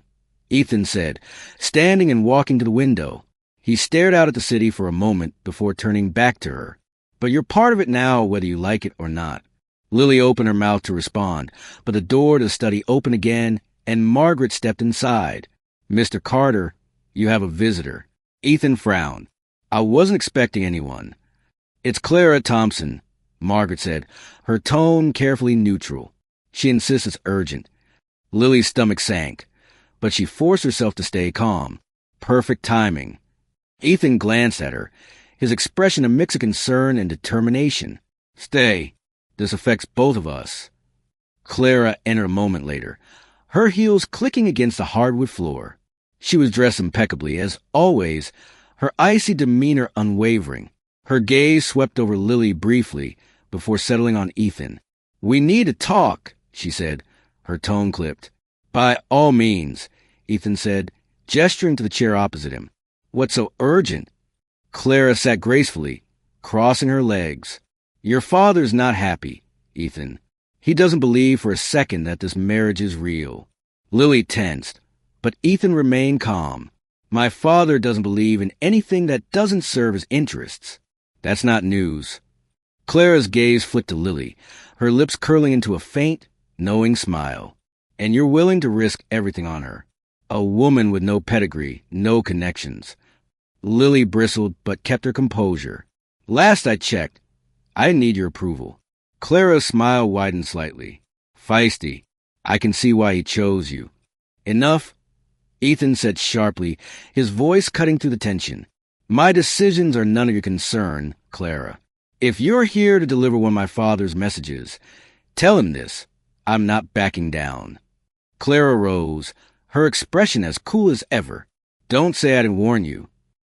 Ethan said, standing and walking to the window. He stared out at the city for a moment before turning back to her. "But you're part of it now, whether you like it or not." Lily opened her mouth to respond, but the door to the study opened again, and Margaret stepped inside. "Mr. Carter, you have a visitor." Ethan frowned. "I wasn't expecting anyone." "It's Clara Thompson," Margaret said, her tone carefully neutral. "She insists it's urgent." Lily's stomach sank, but she forced herself to stay calm. Perfect timing. Ethan glanced at her, his expression a mix of concern and determination. "Stay," This affects both of us. Clara entered a moment later, her heels clicking against the hardwood floor. She was dressed impeccably, as always, her icy demeanor unwavering. Her gaze swept over Lily briefly before settling on Ethan. "We need to talk," she said, her tone clipped. "By all means," Ethan said, gesturing to the chair opposite him. "What's so urgent?" Clara sat gracefully, crossing her legs. "Your father's not happy, Ethan. He doesn't believe for a second that this marriage is real." Lily tensed, but Ethan remained calm. "My father doesn't believe in anything that doesn't serve his interests." "That's not news." Clara's gaze flicked to Lily, her lips curling into a faint, knowing smile. "And you're willing to risk everything on her. A woman with no pedigree, no connections." Lily bristled but kept her composure. "Last I checked, I need your approval." Clara's smile widened slightly. "Feisty. I can see why he chose you." "Enough," Ethan said sharply, his voice cutting through the tension. "My decisions are none of your concern, Clara. If you're here to deliver one of my father's messages, tell him this. I'm not backing down." Clara rose, her expression as cool as ever. "Don't say I didn't warn you."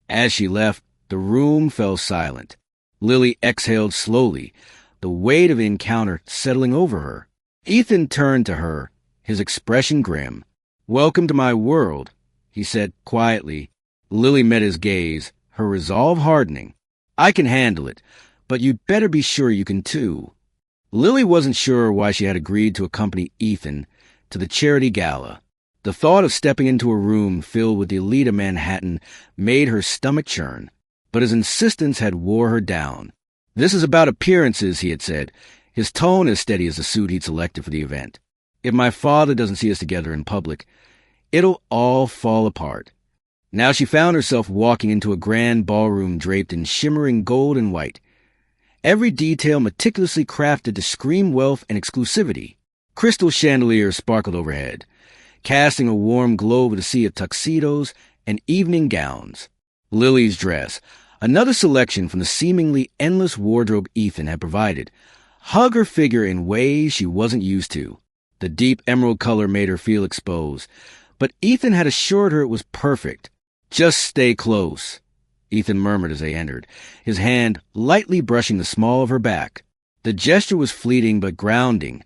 As she left, the room fell silent. Lily exhaled slowly, the weight of the encounter settling over her. Ethan turned to her, his expression grim. "Welcome to my world," he said quietly. Lily met his gaze, her resolve hardening. "I can handle it, but you'd better be sure you can too." Lily wasn't sure why she had agreed to accompany Ethan to the charity gala. The thought of stepping into a room filled with the elite of Manhattan made her stomach churn, but his insistence had wore her down. "This is about appearances," he had said, his tone as steady as the suit he'd selected for the event. "If my father doesn't see us together in public, it'll all fall apart." Now she found herself walking into a grand ballroom draped in shimmering gold and white, every detail meticulously crafted to scream wealth and exclusivity. Crystal chandeliers sparkled overhead, casting a warm glow over the sea of tuxedos and evening gowns. Lily's dress, another selection from the seemingly endless wardrobe Ethan had provided, hugged her figure in ways she wasn't used to. The deep emerald color made her feel exposed, but Ethan had assured her it was perfect. "Just stay close," Ethan murmured as they entered, his hand lightly brushing the small of her back. The gesture was fleeting but grounding,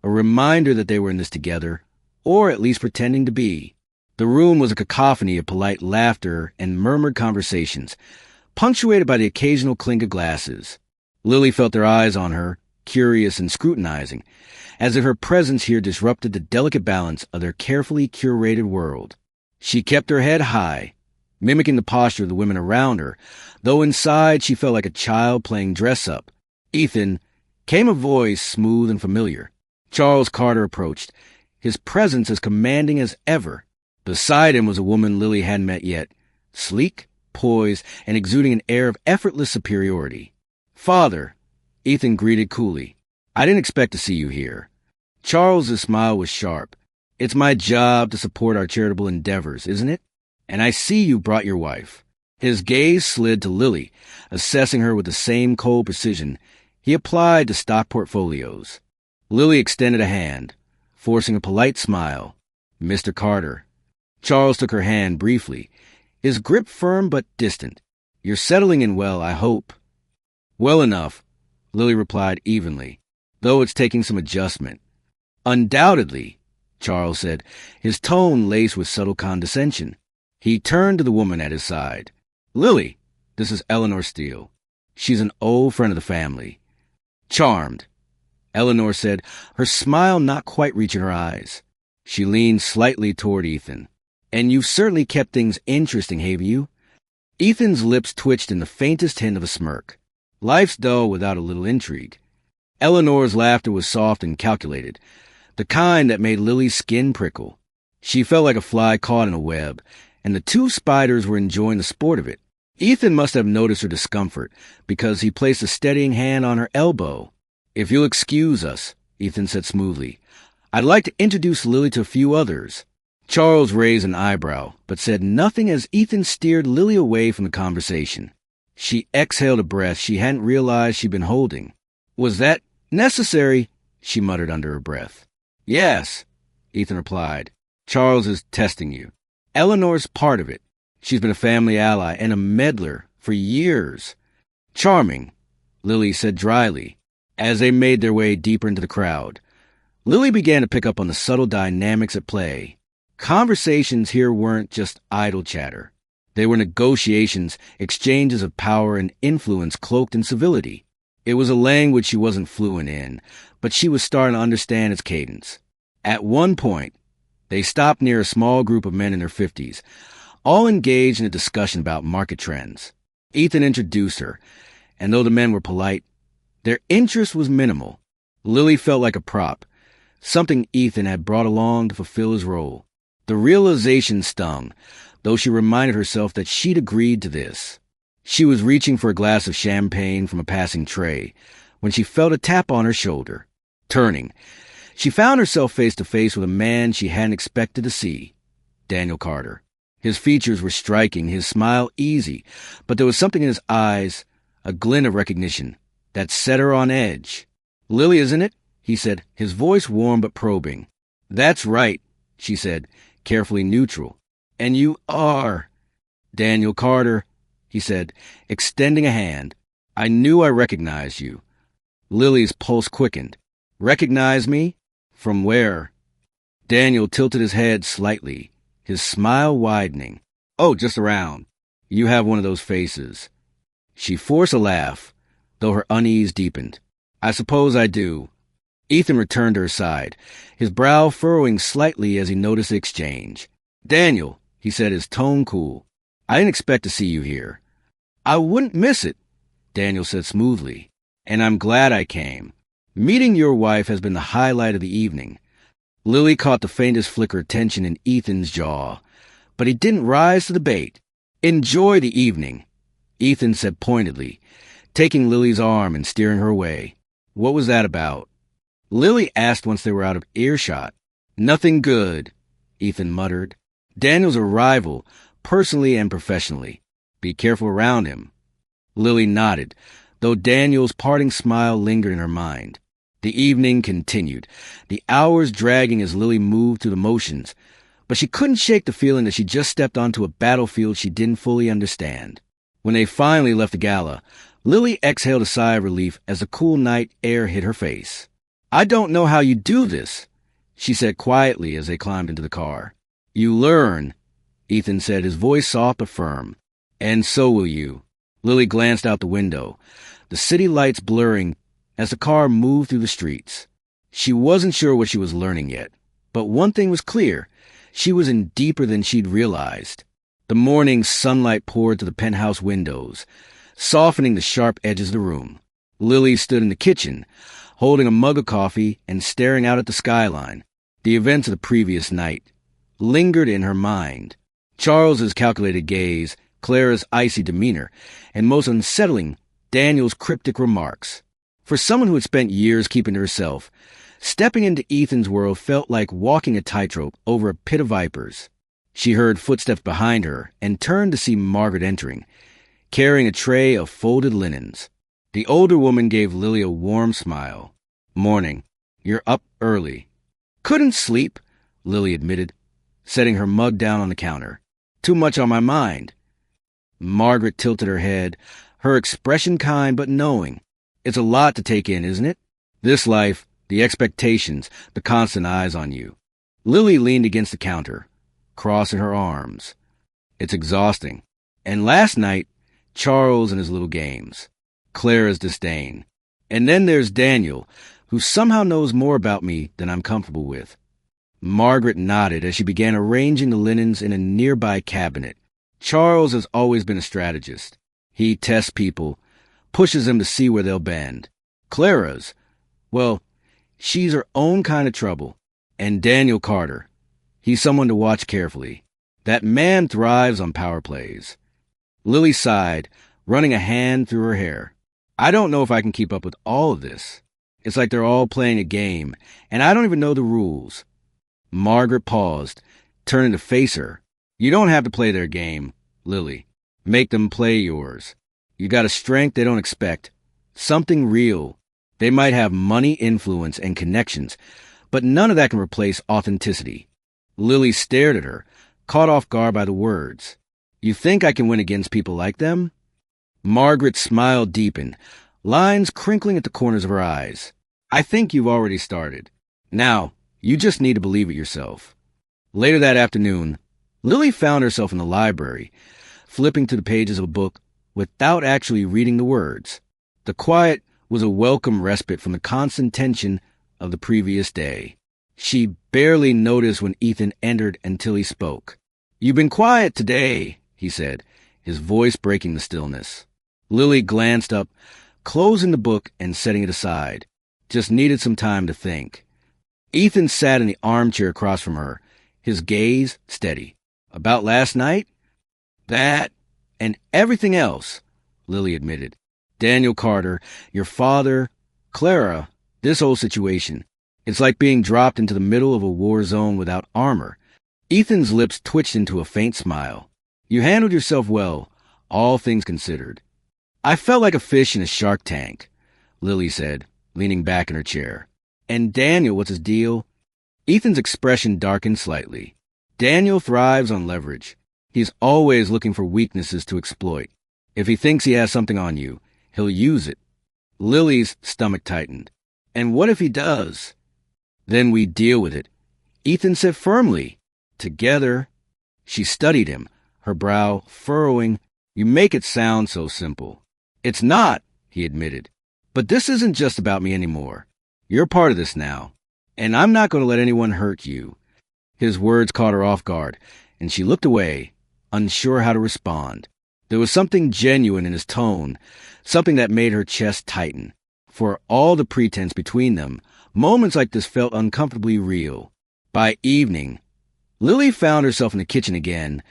a reminder that they were in this together, or at least pretending to be. The room was a cacophony of polite laughter and murmured conversations, punctuated by the occasional clink of glasses. Lily felt their eyes on her, curious and scrutinizing, as if her presence here disrupted the delicate balance of their carefully curated world. She kept her head high, mimicking the posture of the women around her, though inside she felt like a child playing dress-up. "Ethan," came a voice smooth and familiar. Charles Carter approached, his presence as commanding as ever. Beside him was a woman Lily hadn't met yet, sleek, poised, and exuding an air of effortless superiority. "Father," Ethan greeted coolly, "I didn't expect to see you here." Charles's smile was sharp. "It's my job to support our charitable endeavors, isn't it? And I see you brought your wife." His gaze slid to Lily, assessing her with the same cold precision he applied to stock portfolios. Lily extended a hand, forcing a polite smile. "Mr. Carter." Charles took her hand briefly, his grip firm but distant. "You're settling in well, I hope." "Well enough," Lily replied evenly, "though it's taking some adjustment." "Undoubtedly," Charles said, his tone laced with subtle condescension. He turned to the woman at his side. "Lily, this is Eleanor Steele. She's an old friend of the family." "Charmed," Eleanor said, her smile not quite reaching her eyes. She leaned slightly toward Ethan. "And you've certainly kept things interesting, haven't you?" Ethan's lips twitched in the faintest hint of a smirk. Life's dull without a little intrigue. Eleanor's laughter was soft and calculated, the kind that made Lily's skin prickle. She felt like a fly caught in a web, and the two spiders were enjoying the sport of it. Ethan must have noticed her discomfort, because he placed a steadying hand on her elbow. "If you'll excuse us," Ethan said smoothly, "I'd like to introduce Lily to a few others." Charles raised an eyebrow, but said nothing as Ethan steered Lily away from the conversation. She exhaled a breath she hadn't realized she'd been holding. "Was that Necessary, she muttered under her breath. Yes, Ethan replied. Charles is testing you. Eleanor's part of it. She's been a family ally and a meddler for years. Charming, Lily said dryly, as they made their way deeper into the crowd. Lily began to pick up on the subtle dynamics at play. Conversations here weren't just idle chatter. They were negotiations, exchanges of power and influence cloaked in civility. It was a language she wasn't fluent in, but she was starting to understand its cadence. At one point, they stopped near a small group of men in their 50s, all engaged in a discussion about market trends. Ethan introduced her, and though the men were polite, their interest was minimal. Lily felt like a prop, something Ethan had brought along to fulfill his role. The realization stung, though she reminded herself that she'd agreed to this. She was reaching for a glass of champagne from a passing tray when she felt a tap on her shoulder. Turning, she found herself face to face with a man she hadn't expected to see, Daniel Carter. His features were striking, his smile easy, but there was something in his eyes, a glint of recognition, that set her on edge. Lily, isn't it? He said, his voice warm but probing. That's right, she said, carefully neutral. And you are Daniel Carter, he said, extending a hand. I knew I recognized you. Lily's pulse quickened. Recognize me? From where? Daniel tilted his head slightly, his smile widening. Oh, just around. You have one of those faces. She forced a laugh, though her unease deepened. I suppose I do. Ethan returned to her side, his brow furrowing slightly as he noticed the exchange. Daniel, he said, his tone cool. I didn't expect to see you here. I wouldn't miss it, Daniel said smoothly, and I'm glad I came. Meeting your wife has been the highlight of the evening. Lily caught the faintest flicker of tension in Ethan's jaw, but he didn't rise to the bait. Enjoy the evening, Ethan said pointedly, taking Lily's arm and steering her away. What was that about? Lily asked once they were out of earshot. Nothing good, Ethan muttered. Daniel's a rival, personally and professionally. Be careful around him. Lily nodded, though Daniel's parting smile lingered in her mind. The evening continued, the hours dragging as Lily moved through the motions, but she couldn't shake the feeling that she just stepped onto a battlefield she didn't fully understand. When they finally left the gala, Lily exhaled a sigh of relief as the cool night air hit her face. I don't know how you do this, she said quietly as they climbed into the car. You learn, Ethan said, his voice soft but firm. And so will you. Lily glanced out the window, the city lights blurring as the car moved through the streets. She wasn't sure what she was learning yet, but one thing was clear. She was in deeper than she'd realized. The morning sunlight poured through the penthouse windows, softening the sharp edges of the room. Lily stood in the kitchen, holding a mug of coffee and staring out at the skyline. The events of the previous night lingered in her mind. Charles's calculated gaze, Clara's icy demeanor, and most unsettling, Daniel's cryptic remarks. For someone who had spent years keeping to herself, stepping into Ethan's world felt like walking a tightrope over a pit of vipers. She heard footsteps behind her and turned to see Margaret entering, carrying a tray of folded linens. The older woman gave Lily a warm smile. Morning. You're up early. Couldn't sleep, Lily admitted, setting her mug down on the counter. Too much on my mind. Margaret tilted her head, her expression kind but knowing. It's a lot to take in, isn't it? This life, the expectations, the constant eyes on you. Lily leaned against the counter, crossing her arms. It's exhausting. And last night, Charles and his little games. Clara's disdain. And then there's Daniel, who somehow knows more about me than I'm comfortable with. Margaret nodded as she began arranging the linens in a nearby cabinet. Charles has always been a strategist. He tests people, pushes them to see where they'll bend. Clara's, well, she's her own kind of trouble. And Daniel Carter, he's someone to watch carefully. That man thrives on power plays. Lily sighed, running a hand through her hair. I don't know if I can keep up with all of this. It's like they're all playing a game, and I don't even know the rules. Margaret paused, turning to face her. You don't have to play their game, Lily. Make them play yours. You got a strength they don't expect. Something real. They might have money, influence, and connections, but none of that can replace authenticity. Lily stared at her, caught off guard by the words. You think I can win against people like them? Margaret's smile deepened, lines crinkling at the corners of her eyes. I think you've already started. Now, you just need to believe it yourself. Later that afternoon, Lily found herself in the library, flipping through the pages of a book without actually reading the words. The quiet was a welcome respite from the constant tension of the previous day. She barely noticed when Ethan entered until he spoke. You've been quiet today, he said, his voice breaking the stillness. Lily glanced up, closing the book and setting it aside. Just needed some time to think. Ethan sat in the armchair across from her, his gaze steady. About last night? That and everything else, Lily admitted. Daniel Carter, your father, Clara, this whole situation. It's like being dropped into the middle of a war zone without armor. Ethan's lips twitched into a faint smile. You handled yourself well, all things considered. I felt like a fish in a shark tank, Lily said, leaning back in her chair. And Daniel, what's his deal? Ethan's expression darkened slightly. Daniel thrives on leverage. He's always looking for weaknesses to exploit. If he thinks he has something on you, he'll use it. Lily's stomach tightened. And what if he does? Then we deal with it. Ethan said firmly. Together. She studied him, her brow furrowing. You make it sound so simple. It's not, he admitted. But this isn't just about me anymore. You're part of this now. And I'm not going to let anyone hurt you. His words caught her off guard, and she looked away, unsure how to respond. There was something genuine in his tone, something that made her chest tighten. For all the pretense between them, moments like this felt uncomfortably real. By evening, Lily found herself in the kitchen again,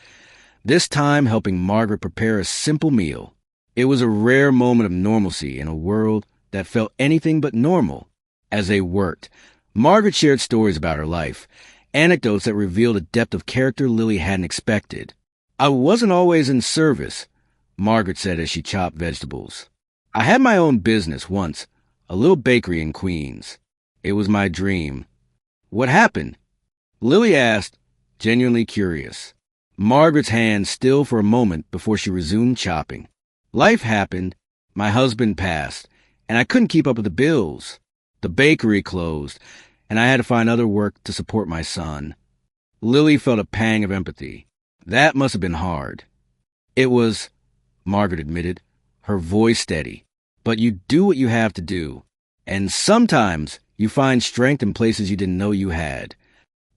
this time helping Margaret prepare a simple meal. It was a rare moment of normalcy in a world that felt anything but normal. As they worked, Margaret shared stories about her life, anecdotes that revealed a depth of character Lily hadn't expected. I wasn't always in service, Margaret said as she chopped vegetables. I had my own business once, a little bakery in Queens. It was my dream. What happened? Lily asked, genuinely curious. Margaret's hand still for a moment before she resumed chopping. Life happened, my husband passed, and I couldn't keep up with the bills. The bakery closed, and I had to find other work to support my son. Lily felt a pang of empathy. That must have been hard. It was, Margaret admitted, her voice steady. But you do what you have to do. And sometimes you find strength in places you didn't know you had.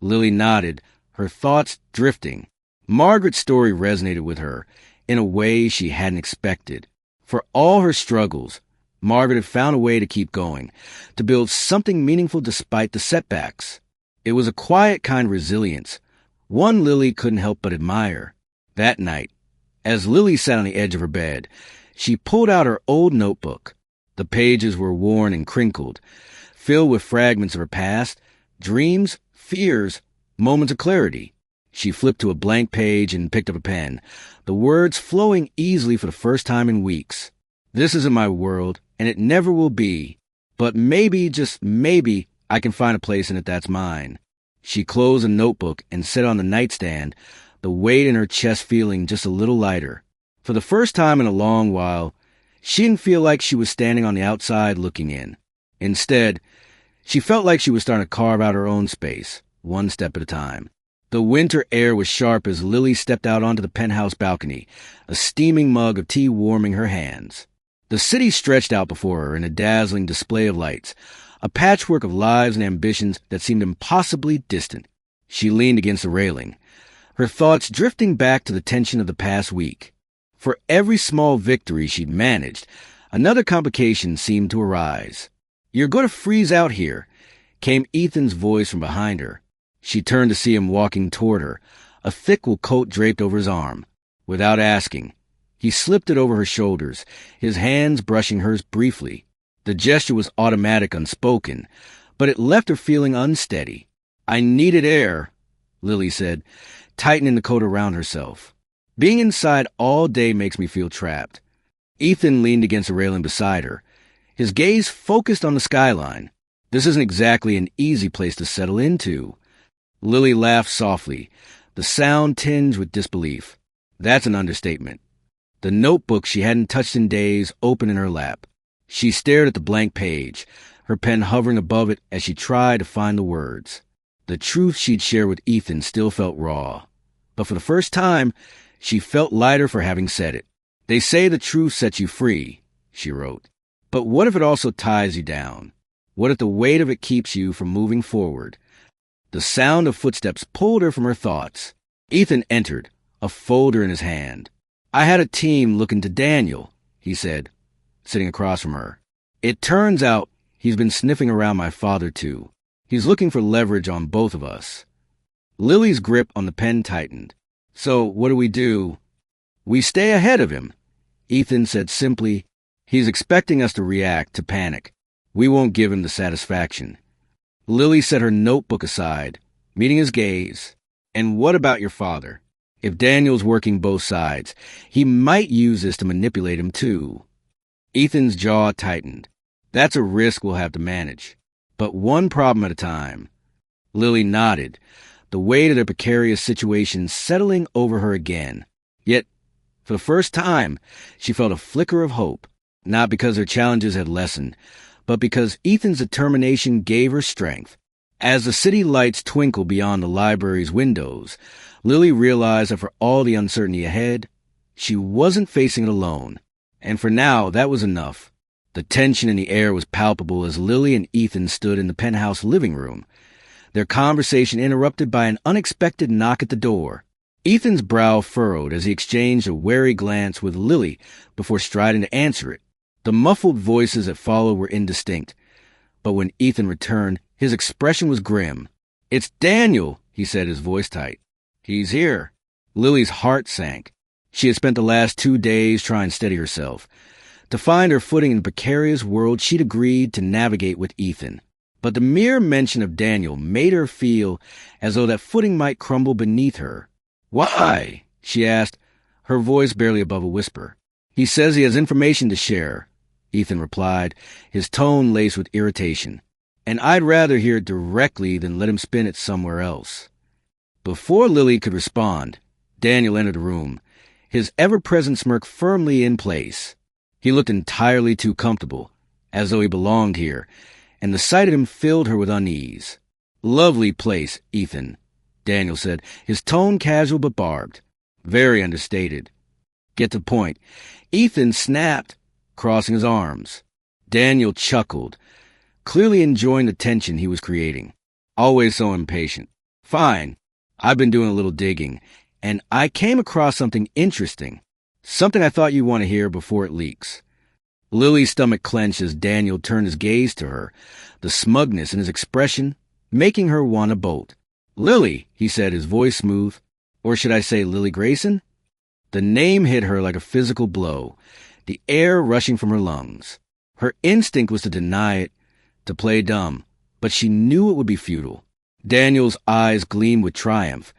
Lily nodded, her thoughts drifting. Margaret's story resonated with her in a way she hadn't expected. For all her struggles, Margaret had found a way to keep going, to build something meaningful despite the setbacks. It was a quiet kind of resilience, one Lily couldn't help but admire. That night, as Lily sat on the edge of her bed, she pulled out her old notebook. The pages were worn and crinkled, filled with fragments of her past, dreams, fears, moments of clarity. She flipped to a blank page and picked up a pen, the words flowing easily for the first time in weeks. This isn't my world, and it never will be. But maybe, just maybe, I can find a place in it that's mine. She closed the notebook and set it on the nightstand, the weight in her chest feeling just a little lighter. For the first time in a long while, she didn't feel like she was standing on the outside looking in. Instead, she felt like she was starting to carve out her own space, one step at a time. The winter air was sharp as Lily stepped out onto the penthouse balcony, a steaming mug of tea warming her hands. The city stretched out before her in a dazzling display of lights, a patchwork of lives and ambitions that seemed impossibly distant. She leaned against the railing, her thoughts drifting back to the tension of the past week. For every small victory she'd managed, another complication seemed to arise. You're going to freeze out here, came Ethan's voice from behind her. She turned to see him walking toward her, a thick wool coat draped over his arm. Without asking, he slipped it over her shoulders, his hands brushing hers briefly. The gesture was automatic, unspoken, but it left her feeling unsteady. I needed air, Lily said, tightening the coat around herself. Being inside all day makes me feel trapped. Ethan leaned against the railing beside her, His gaze focused on the skyline. This isn't exactly an easy place to settle into. Lily laughed softly, the sound tinged with disbelief. That's an understatement. The notebook she hadn't touched in days opened in her lap. She stared at the blank page, her pen hovering above it as she tried to find the words. The truth she'd shared with Ethan still felt raw. But for the first time, she felt lighter for having said it. They say the truth sets you free, she wrote. But what if it also ties you down? What if the weight of it keeps you from moving forward? The sound of footsteps pulled her from her thoughts. Ethan entered, a folder in his hand. I had a team look into Daniel, he said, sitting across from her. It turns out he's been sniffing around my father, too. He's looking for leverage on both of us. Lily's grip on the pen tightened. So what do? We stay ahead of him, Ethan said simply. He's expecting us to react, to panic. We won't give him the satisfaction. Lily set her notebook aside, meeting his gaze. And what about your father? If Daniel's working both sides, he might use this to manipulate him too. Ethan's jaw tightened. That's a risk we'll have to manage. But one problem at a time. Lily nodded, the weight of their precarious situation settling over her again. Yet, for the first time, she felt a flicker of hope, not because her challenges had lessened, but because Ethan's determination gave her strength. As the city lights twinkled beyond the library's windows, Lily realized that for all the uncertainty ahead, she wasn't facing it alone. And for now, that was enough. The tension in the air was palpable as Lily and Ethan stood in the penthouse living room, their conversation interrupted by an unexpected knock at the door. Ethan's brow furrowed as he exchanged a wary glance with Lily before striding to answer it. The muffled voices that followed were indistinct, but when Ethan returned, his expression was grim. It's Daniel, he said, his voice tight. He's here. Lily's heart sank. She had spent the last 2 days trying to steady herself, to find her footing in the precarious world she'd agreed to navigate with Ethan. But the mere mention of Daniel made her feel as though that footing might crumble beneath her. Why? She asked, her voice barely above a whisper. He says he has information to share, Ethan replied, his tone laced with irritation. And I'd rather hear it directly than let him spin it somewhere else. Before Lily could respond, Daniel entered the room, his ever-present smirk firmly in place. He looked entirely too comfortable, as though he belonged here, and the sight of him filled her with unease. Lovely place, Ethan, Daniel said, his tone casual but barbed. Very understated. Get to the point. Ethan snapped, crossing his arms. Daniel chuckled, clearly enjoying the tension he was creating. Always so impatient. Fine. I've been doing a little digging, and I came across something interesting. Something I thought you'd want to hear before it leaks. Lily's stomach clenched as Daniel turned his gaze to her, the smugness in his expression making her want to bolt. Lily, he said, his voice smooth. Or should I say Lily Grayson? The name hit her like a physical blow, the air rushing from her lungs. Her instinct was to deny it, to play dumb, but she knew it would be futile. Daniel's eyes gleamed with triumph,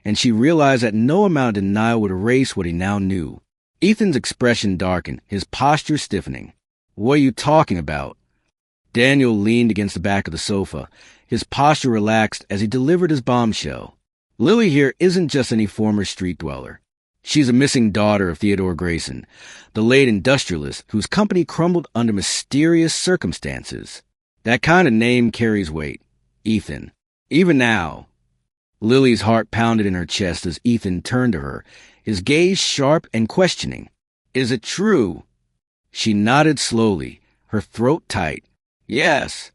and she realized that no amount of denial would erase what he now knew. Ethan's expression darkened, his posture stiffening. What are you talking about? Daniel leaned against the back of the sofa, his posture relaxed as he delivered his bombshell. Lily here isn't just any former street dweller. She's a missing daughter of Theodore Grayson, the late industrialist whose company crumbled under mysterious circumstances. That kind of name carries weight. Ethan. Even now. Lily's heart pounded in her chest as Ethan turned to her, his gaze sharp and questioning. Is it true? She nodded slowly, her throat tight. Yes.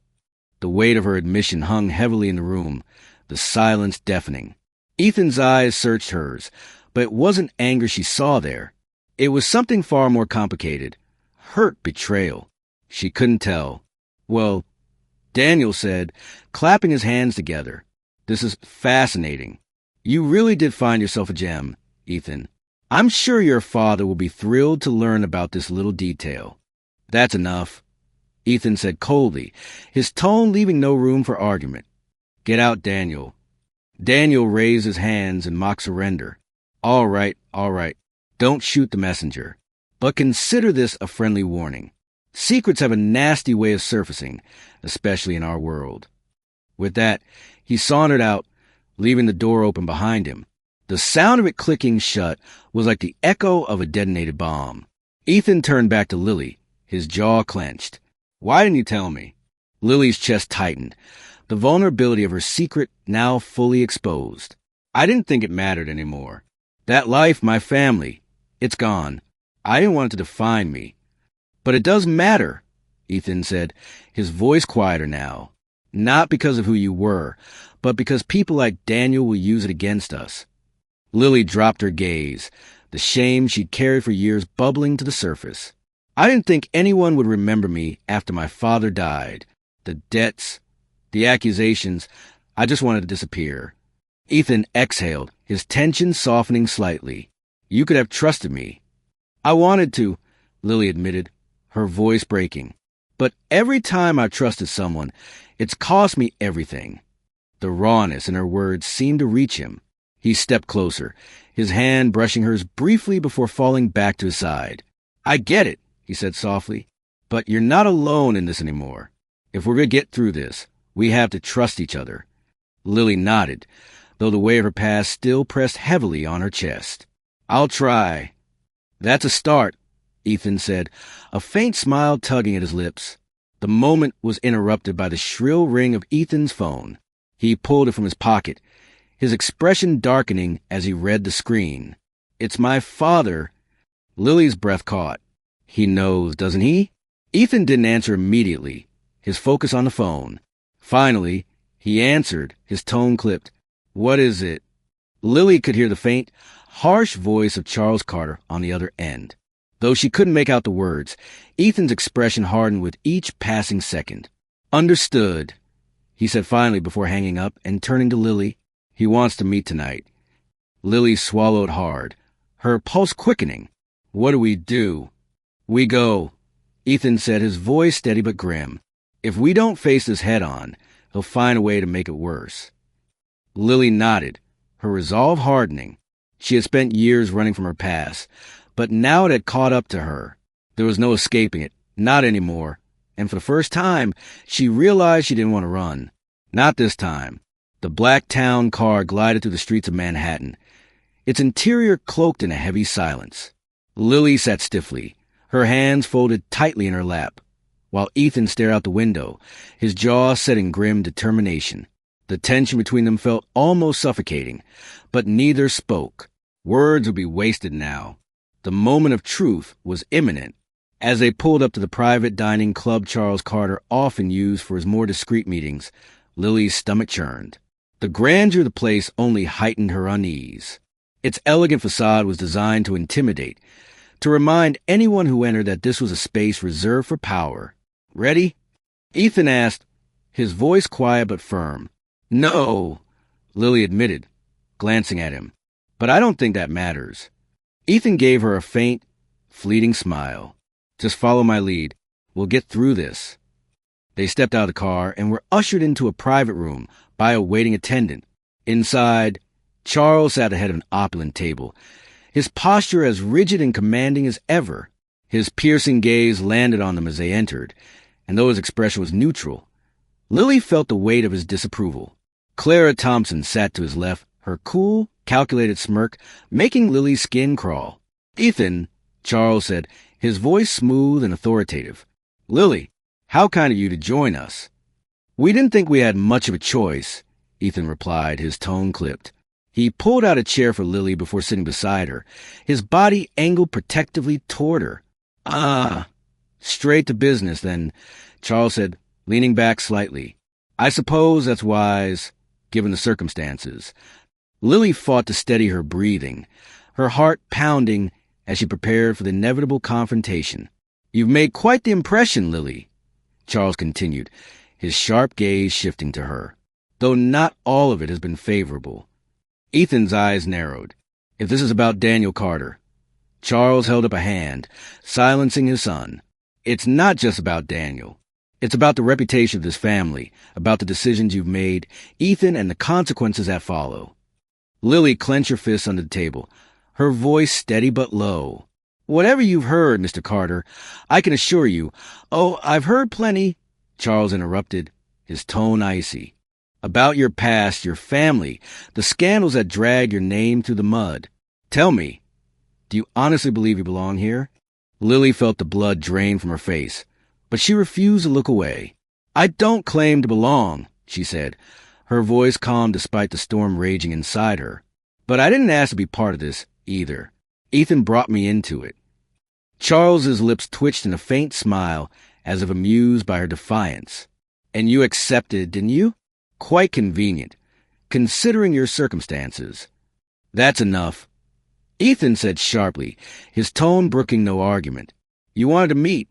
The weight of her admission hung heavily in the room, the silence deafening. Ethan's eyes searched hers, but it wasn't anger she saw there. It was something far more complicated. Hurt betrayal. She couldn't tell. Well, Daniel said, clapping his hands together. This is fascinating. You really did find yourself a gem, Ethan. I'm sure your father will be thrilled to learn about this little detail. That's enough, Ethan said coldly, his tone leaving no room for argument. Get out, Daniel. Daniel raised his hands in mock surrender. All right. Don't shoot the messenger. But consider this a friendly warning. Secrets have a nasty way of surfacing, especially in our world. With that, he sauntered out, leaving the door open behind him. The sound of it clicking shut was like the echo of a detonated bomb. Ethan turned back to Lily, his jaw clenched. "Why didn't you tell me?" Lily's chest tightened, the vulnerability of her secret now fully exposed. "I didn't think it mattered anymore. That life, my family, it's gone. I didn't want it to define me." "But it does matter," Ethan said, his voice quieter now. "Not because of who you were, but because people like Daniel will use it against us." Lily dropped her gaze, the shame she'd carried for years bubbling to the surface. "I didn't think anyone would remember me after my father died. The debts, the accusations, I just wanted to disappear." Ethan exhaled, his tension softening slightly. "You could have trusted me." "I wanted to," Lily admitted, her voice breaking. "But every time I trusted someone, it's cost me everything." The rawness in her words seemed to reach him. He stepped closer, his hand brushing hers briefly before falling back to his side. "I get it," he said softly, "but you're not alone in this anymore. If we're going to get through this, we have to trust each other." Lily nodded, though the weight of her past still pressed heavily on her chest. "I'll try." "That's a start," Ethan said, a faint smile tugging at his lips. The moment was interrupted by the shrill ring of Ethan's phone. He pulled it from his pocket, his expression darkening as he read the screen. "It's my father." Lily's breath caught. "He knows, doesn't he?" Ethan didn't answer immediately, his focus on the phone. Finally, he answered, his tone clipped. "What is it?" Lily could hear the faint, harsh voice of Charles Carter on the other end. Though she couldn't make out the words, Ethan's expression hardened with each passing second. "Understood," he said finally before hanging up and turning to Lily. "He wants to meet tonight." Lily swallowed hard, her pulse quickening. "What do we do?" "We go," Ethan said, his voice steady but grim. "If we don't face this head-on, he'll find a way to make it worse." Lily nodded, her resolve hardening. She had spent years running from her past, but now it had caught up to her. There was no escaping it, not anymore, and for the first time, she realized she didn't want to run. Not this time. The black town car glided through the streets of Manhattan, its interior cloaked in a heavy silence. Lily sat stiffly, her hands folded tightly in her lap, while Ethan stared out the window, his jaw set in grim determination. The tension between them felt almost suffocating, but neither spoke. Words would be wasted now. The moment of truth was imminent. As they pulled up to the private dining club Charles Carter often used for his more discreet meetings, Lily's stomach churned. The grandeur of the place only heightened her unease. Its elegant facade was designed to intimidate, to remind anyone who entered that this was a space reserved for power. "Ready?" Ethan asked, his voice quiet but firm. "No," Lily admitted, glancing at him. "But I don't think that matters." Ethan gave her a faint, fleeting smile. "Just follow my lead. We'll get through this." They stepped out of the car and were ushered into a private room by a waiting attendant. Inside, Charles sat ahead of an opulent table, his posture as rigid and commanding as ever. His piercing gaze landed on them as they entered, and though his expression was neutral, Lily felt the weight of his disapproval. Clara Thompson sat to his left, her cool, calculated smirk making Lily's skin crawl. "Ethan," Charles said, his voice smooth and authoritative. "Lily, how kind of you to join us." "We didn't think we had much of a choice," Ethan replied, his tone clipped. He pulled out a chair for Lily before sitting beside her, his body angled protectively toward her. Straight to business, then," Charles said, leaning back slightly. "I suppose that's wise, given the circumstances." Lily fought to steady her breathing, her heart pounding as she prepared for the inevitable confrontation. "You've made quite the impression, Lily," Charles continued, his sharp gaze shifting to her, "though not all of it has been favorable." Ethan's eyes narrowed. "If this is about Daniel Carter," Charles held up a hand, silencing his son. "It's not just about Daniel. It's about the reputation of this family, about the decisions you've made, Ethan, and the consequences that follow." Lily clenched her fists under the table, her voice steady but low. Whatever you've heard, Mr. Carter, I can assure you. Oh, I've heard plenty, Charles interrupted, his tone icy. About your past, your family, the scandals that drag your name through the mud. Tell me, do you honestly believe you belong here? Lily felt the blood drain from her face, but she refused to look away. I don't claim to belong, she said, her voice calm despite the storm raging inside her. But I didn't ask to be part of this, either. Ethan brought me into it. Charles's lips twitched in a faint smile, as if amused by her defiance. And you accepted, didn't you? Quite convenient, considering your circumstances. That's enough, Ethan said sharply, his tone brooking no argument. You wanted to meet,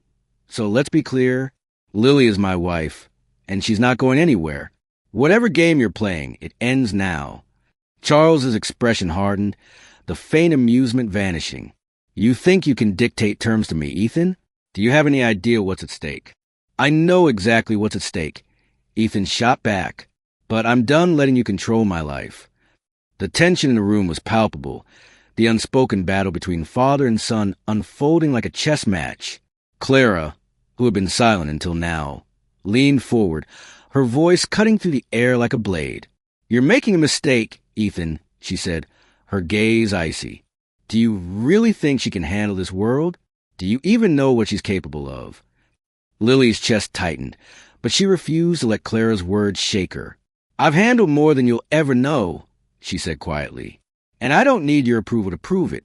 so let's be clear. Lily is my wife, and she's not going anywhere. Whatever game you're playing, it ends now. Charles's expression hardened, the faint amusement vanishing. You think you can dictate terms to me, Ethan? Do you have any idea what's at stake? I know exactly what's at stake, Ethan shot back, but I'm done letting you control my life. The tension in the room was palpable, the unspoken battle between father and son unfolding like a chess match. Clara, who had been silent until now, leaned forward, her voice cutting through the air like a blade. You're making a mistake, Ethan, she said, her gaze icy. Do you really think she can handle this world? Do you even know what she's capable of? Lily's chest tightened, but she refused to let Clara's words shake her. I've handled more than you'll ever know, she said quietly, and I don't need your approval to prove it.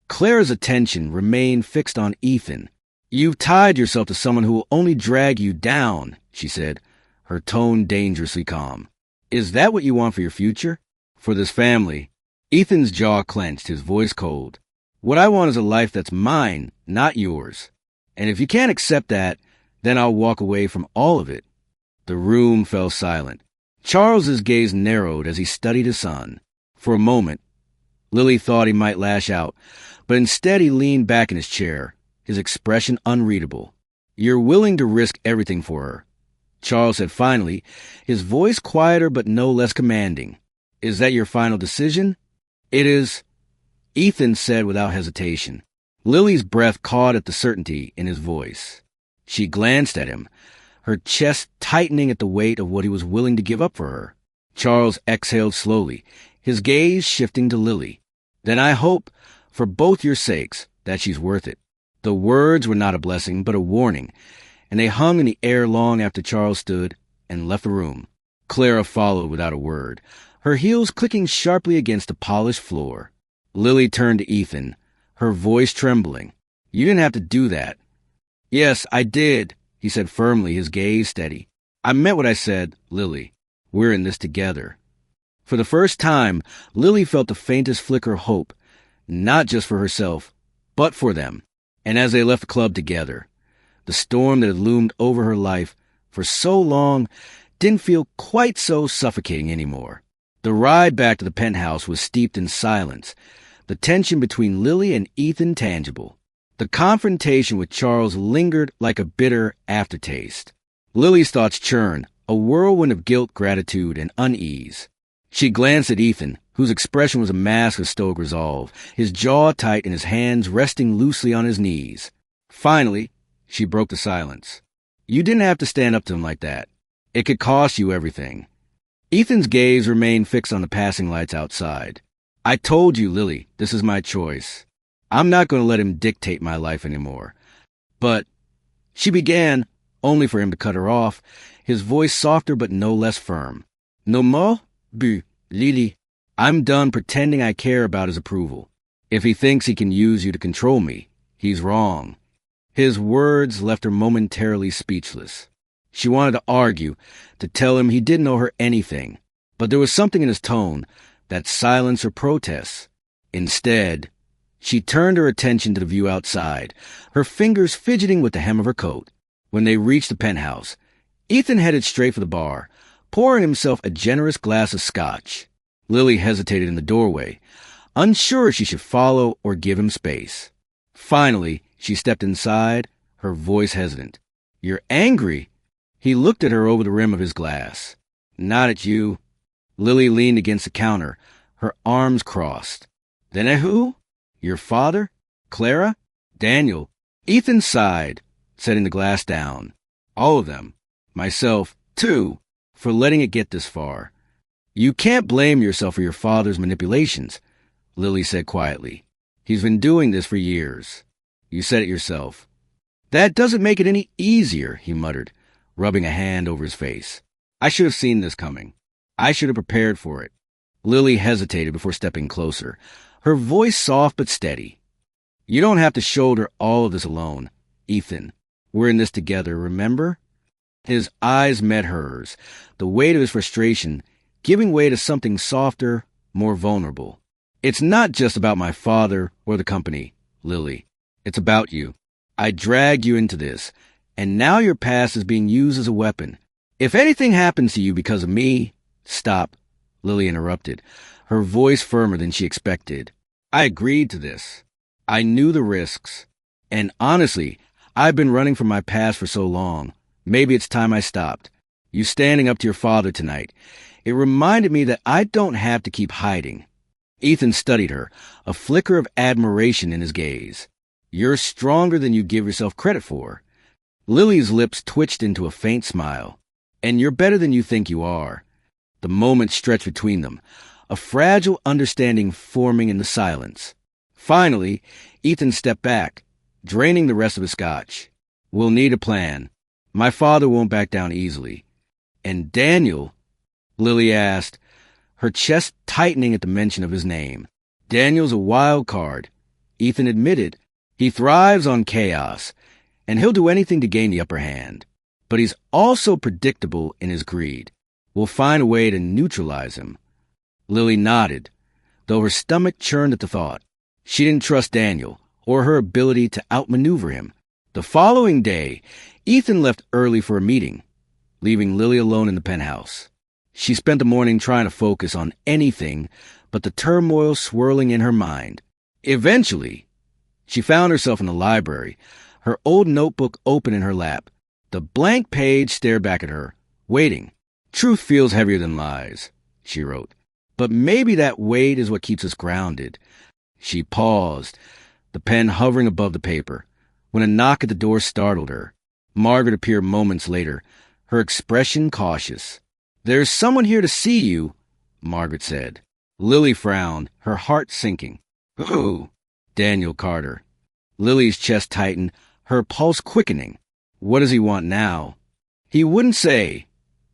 Clara's attention remained fixed on Ethan. You've tied yourself to someone who will only drag you down, she said, her tone dangerously calm. Is that what you want for your future? For this family? Ethan's jaw clenched, his voice cold. What I want is a life that's mine, not yours. And if you can't accept that, then I'll walk away from all of it. The room fell silent. Charles's gaze narrowed as he studied his son. For a moment, Lily thought he might lash out, but instead he leaned back in his chair, his expression unreadable. You're willing to risk everything for her, Charles said finally, his voice quieter but no less commanding. Is that your final decision? It is, Ethan said without hesitation. Lily's breath caught at the certainty in his voice. She glanced at him, her chest tightening at the weight of what he was willing to give up for her. Charles exhaled slowly, his gaze shifting to Lily. Then I hope, for both your sakes, that she's worth it. The words were not a blessing, but a warning, and they hung in the air long after Charles stood and left the room. Clara followed without a word, her heels clicking sharply against the polished floor. Lily turned to Ethan, her voice trembling. You didn't have to do that. Yes, I did, he said firmly, his gaze steady. I meant what I said, Lily. We're in this together. For the first time, Lily felt the faintest flicker of hope, not just for herself, but for them. And as they left the club together, the storm that had loomed over her life for so long didn't feel quite so suffocating anymore. The ride back to the penthouse was steeped in silence, the tension between Lily and Ethan tangible. The confrontation with Charles lingered like a bitter aftertaste. Lily's thoughts churned, a whirlwind of guilt, gratitude, and unease. She glanced at Ethan, whose expression was a mask of stoic resolve, his jaw tight and his hands resting loosely on his knees. Finally, she broke the silence. You didn't have to stand up to him like that. It could cost you everything. Ethan's gaze remained fixed on the passing lights outside. I told you, Lily, this is my choice. I'm not going to let him dictate my life anymore. But, she began, only for him to cut her off, his voice softer but no less firm. No more, bu, Lily. I'm done pretending I care about his approval. If he thinks he can use you to control me, he's wrong. His words left her momentarily speechless. She wanted to argue, to tell him he didn't owe her anything, but there was something in his tone that silenced her protests. Instead, she turned her attention to the view outside, her fingers fidgeting with the hem of her coat. When they reached the penthouse, Ethan headed straight for the bar, pouring himself a generous glass of scotch. Lily hesitated in the doorway, unsure if she should follow or give him space. Finally, she stepped inside, her voice hesitant. You're angry? He looked at her over the rim of his glass. Not at you. Lily leaned against the counter, her arms crossed. Then at who? Your father? Clara? Daniel. Ethan sighed, setting the glass down. All of them. Myself, too, for letting it get this far. You can't blame yourself for your father's manipulations, Lily said quietly. He's been doing this for years. You said it yourself. That doesn't make it any easier, he muttered, rubbing a hand over his face. I should have seen this coming. I should have prepared for it. Lily hesitated before stepping closer, her voice soft but steady. You don't have to shoulder all of this alone, Ethan. We're in this together, remember? His eyes met hers, the weight of his frustration giving way to something softer, more vulnerable. It's not just about my father or the company, Lily. It's about you. I dragged you into this, and now your past is being used as a weapon. If anything happens to you because of me— Stop, Lily interrupted, her voice firmer than she expected. I agreed to this. I knew the risks. And honestly, I've been running from my past for so long. Maybe it's time I stopped. You standing up to your father tonight, it reminded me that I don't have to keep hiding. Ethan studied her, a flicker of admiration in his gaze. You're stronger than you give yourself credit for. Lily's lips twitched into a faint smile. And you're better than you think you are. The moment stretched between them, a fragile understanding forming in the silence. Finally, Ethan stepped back, draining the rest of his scotch. We'll need a plan. My father won't back down easily. And Daniel, Lily asked, her chest tightening at the mention of his name. Daniel's a wild card. Ethan admitted. He thrives on chaos, and he'll do anything to gain the upper hand. But he's also predictable in his greed. We'll find a way to neutralize him. Lily nodded, though her stomach churned at the thought. She didn't trust Daniel or her ability to outmaneuver him. The following day, Ethan left early for a meeting, leaving Lily alone in the penthouse. She spent the morning trying to focus on anything but the turmoil swirling in her mind. Eventually, she found herself in the library, her old notebook open in her lap. The blank page stared back at her, waiting. Truth feels heavier than lies, she wrote. But maybe that weight is what keeps us grounded. She paused, the pen hovering above the paper, when a knock at the door startled her. Margaret appeared moments later, her expression cautious. There's someone here to see you, Margaret said. Lily frowned, her heart sinking. Who? Daniel Carter. Lily's chest tightened, her pulse quickening. What does he want now? He wouldn't say,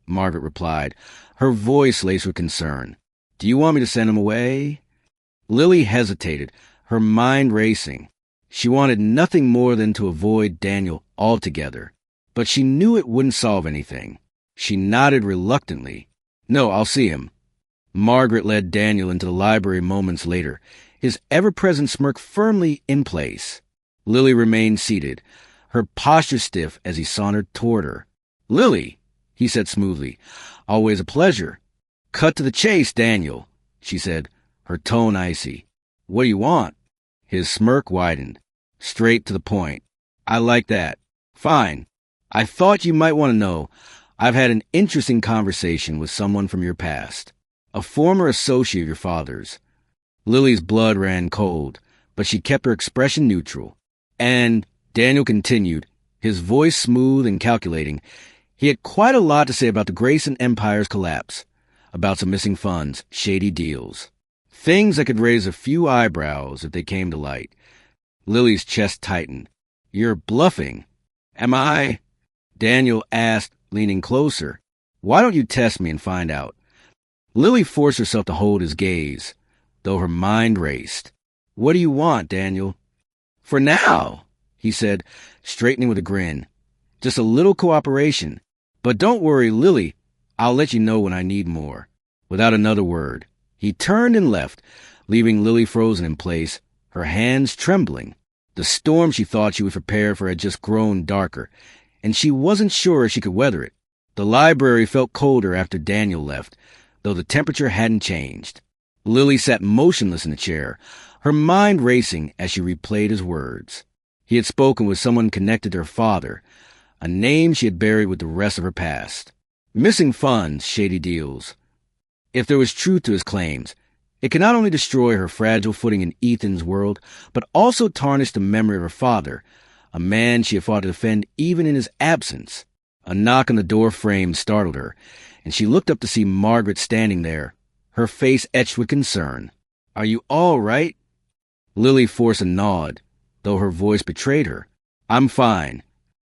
Margaret replied, her voice laced with concern. Do you want me to send him away? Lily hesitated, her mind racing. She wanted nothing more than to avoid Daniel altogether, but she knew it wouldn't solve anything. She nodded reluctantly. No, I'll see him. Margaret led Daniel into the library moments later, his ever-present smirk firmly in place. Lily remained seated, her posture stiff as he sauntered toward her. Lily, he said smoothly, always a pleasure. Cut to the chase, Daniel, she said, her tone icy. What do you want? His smirk widened. Straight to the point. I like that. Fine. I thought you might want to know. I've had an interesting conversation with someone from your past. A former associate of your father's. Lily's blood ran cold, but she kept her expression neutral. And, Daniel continued, his voice smooth and calculating, he had quite a lot to say about the Grayson Empire's collapse, about some missing funds, shady deals. Things that could raise a few eyebrows if they came to light. Lily's chest tightened. You're bluffing. Am I? Daniel asked, leaning closer. Why don't you test me and find out? Lily forced herself to hold his gaze, though her mind raced. What do you want, Daniel? For now, he said, straightening with a grin. Just a little cooperation. But don't worry, Lily. I'll let you know when I need more. Without another word, he turned and left, leaving Lily frozen in place, her hands trembling. The storm she thought she was prepared for had just grown darker, and she wasn't sure she could weather it. The library felt colder after Daniel left, though the temperature hadn't changed. Lily sat motionless in the chair, her mind racing as she replayed his words. He had spoken with someone connected to her father, a name she had buried with the rest of her past. Missing funds, shady deals. If there was truth to his claims, It could not only destroy her fragile footing in Ethan's world, but also tarnish the memory of her father, a man she had fought to defend even in his absence. A knock on the door frame startled her, and she looked up to see Margaret standing there, her face etched with concern. "Are you all right?" Lily forced a nod, though her voice betrayed her. "I'm fine."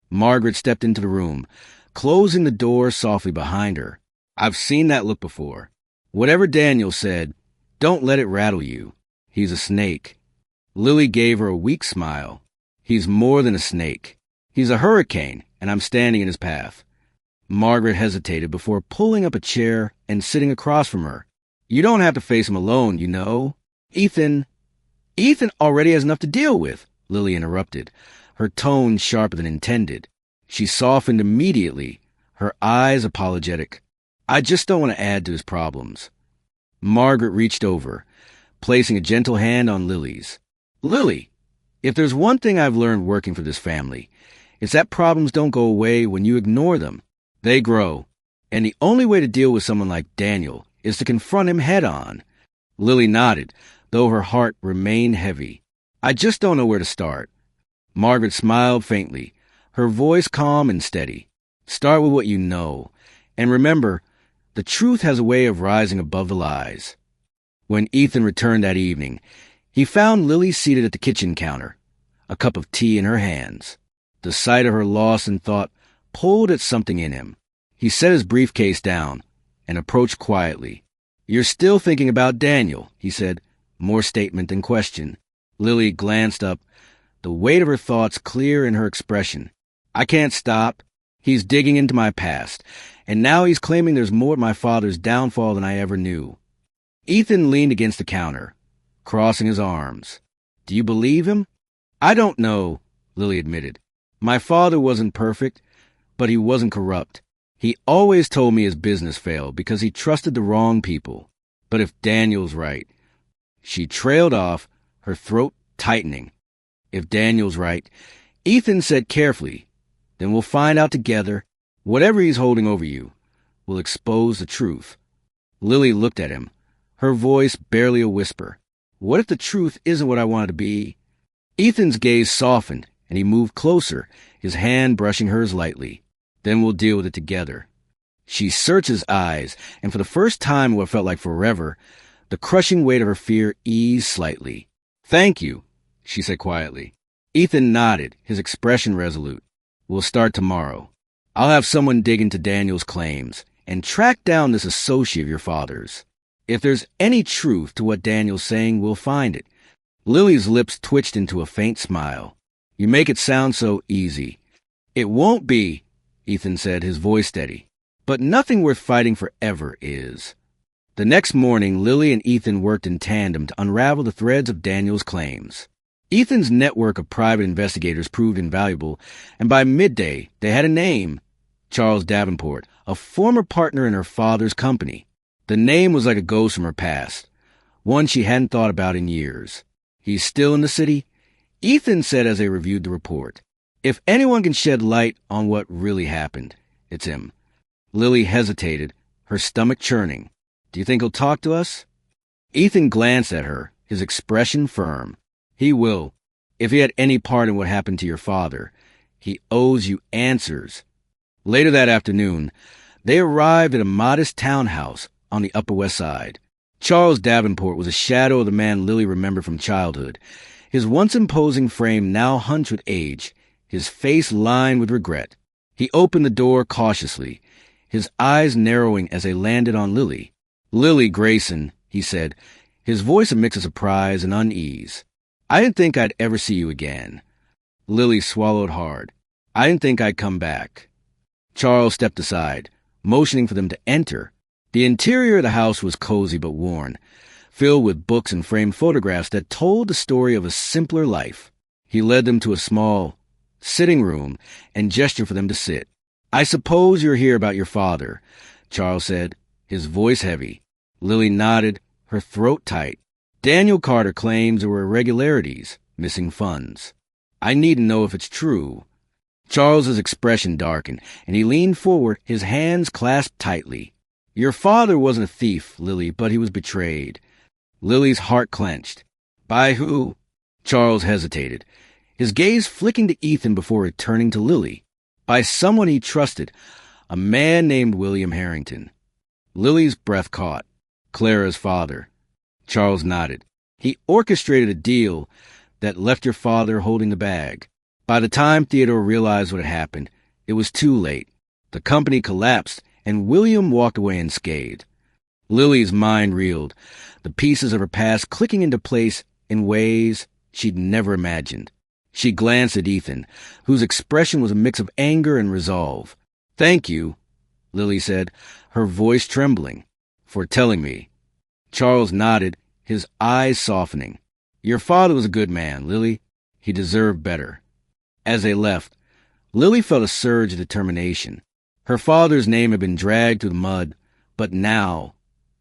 Margaret stepped into the room, closing the door softly behind her. "I've seen that look before. Whatever Daniel said, don't let it rattle you. He's a snake." Lily gave her a weak smile. "He's more than a snake. He's a hurricane, and I'm standing in his path." Margaret hesitated before pulling up a chair and sitting across from her. "You don't have to face him alone, you know. Ethan already has enough to deal with," Lily interrupted, her tone sharper than intended. She softened immediately, her eyes apologetic. "I just don't want to add to his problems." Margaret reached over, placing a gentle hand on Lily's. "Lily, if there's one thing I've learned working for this family, it's that problems don't go away when you ignore them. They grow. And the only way to deal with someone like Daniel is to confront him head on." Lily nodded, though her heart remained heavy. "I just don't know where to start." Margaret smiled faintly, her voice calm and steady. "Start with what you know. And remember, the truth has a way of rising above the lies." When Ethan returned that evening, he found Lily seated at the kitchen counter, a cup of tea in her hands. The sight of her lost in thought pulled at something in him. He set his briefcase down and approached quietly. "You're still thinking about Daniel," he said, more statement than question. Lily glanced up, the weight of her thoughts clear in her expression. "I can't stop. He's digging into my past, and now he's claiming there's more to my father's downfall than I ever knew." Ethan leaned against the counter, crossing his arms. "Do you believe him?" "I don't know," Lily admitted. "My father wasn't perfect, but he wasn't corrupt. He always told me his business failed because he trusted the wrong people. But if Daniel's right..." She trailed off, her throat tightening. "If Daniel's right," Ethan said carefully, "then we'll find out together. Whatever he's holding over you will expose the truth." Lily looked at him, her voice barely a whisper. "What if the truth isn't what I want it to be?" Ethan's gaze softened, and he moved closer, his hand brushing hers lightly. "Then we'll deal with it together." She searched his eyes, and for the first time in what felt like forever, the crushing weight of her fear eased slightly. "Thank you," she said quietly. Ethan nodded, his expression resolute. "We'll start tomorrow. I'll have someone dig into Daniel's claims and track down this associate of your father's. If there's any truth to what Daniel's saying, we'll find it." Lily's lips twitched into a faint smile. "You make it sound so easy." "It won't be," Ethan said, his voice steady. "But nothing worth fighting for ever is." The next morning, Lily and Ethan worked in tandem to unravel the threads of Daniel's claims. Ethan's network of private investigators proved invaluable, and by midday they had a name: Charles Davenport, a former partner in her father's company. The name was like a ghost from her past, one she hadn't thought about in years. "He's still in the city?" Ethan said as they reviewed the report. "If anyone can shed light on what really happened, it's him." Lily hesitated, her stomach churning. "Do you think he'll talk to us?" Ethan glanced at her, his expression firm. "He will. If he had any part in what happened to your father, he owes you answers." Later that afternoon, they arrived at a modest townhouse on the Upper West Side. Charles Davenport was a shadow of the man Lily remembered from childhood, his once imposing frame now hunched with age, his face lined with regret. He opened the door cautiously, his eyes narrowing as they landed on Lily. "Lily Grayson," he said, his voice a mix of surprise and unease. "I didn't think I'd ever see you again." Lily swallowed hard. "I didn't think I'd come back." Charles stepped aside, motioning for them to enter. The interior of the house was cozy but worn, filled with books and framed photographs that told the story of a simpler life. He led them to a small sitting room and gestured for them to sit. "I suppose you're here about your father," Charles said, his voice heavy. Lily nodded, her throat tight. "Daniel Carter claims there were irregularities, missing funds. I need to know if it's true." Charles's expression darkened, and he leaned forward, his hands clasped tightly. "Your father wasn't a thief, Lily, but he was betrayed." Lily's heart clenched. By who? Charles hesitated, his gaze flicking to Ethan before returning to Lily. By someone he trusted, a man named William Harrington. Lily's breath caught. Clara's father. Charles nodded. He orchestrated a deal that left your father holding the bag. By the time Theodore realized what had happened, it was too late. The company collapsed, and William walked away unscathed. Lily's mind reeled, the pieces of her past clicking into place in ways she'd never imagined. She glanced at Ethan, whose expression was a mix of anger and resolve. Thank you, Lily said, her voice trembling, for telling me. Charles nodded, his eyes softening. Your father was a good man, Lily. He deserved better. As they left, Lily felt a surge of determination. Her father's name had been dragged through the mud, but now,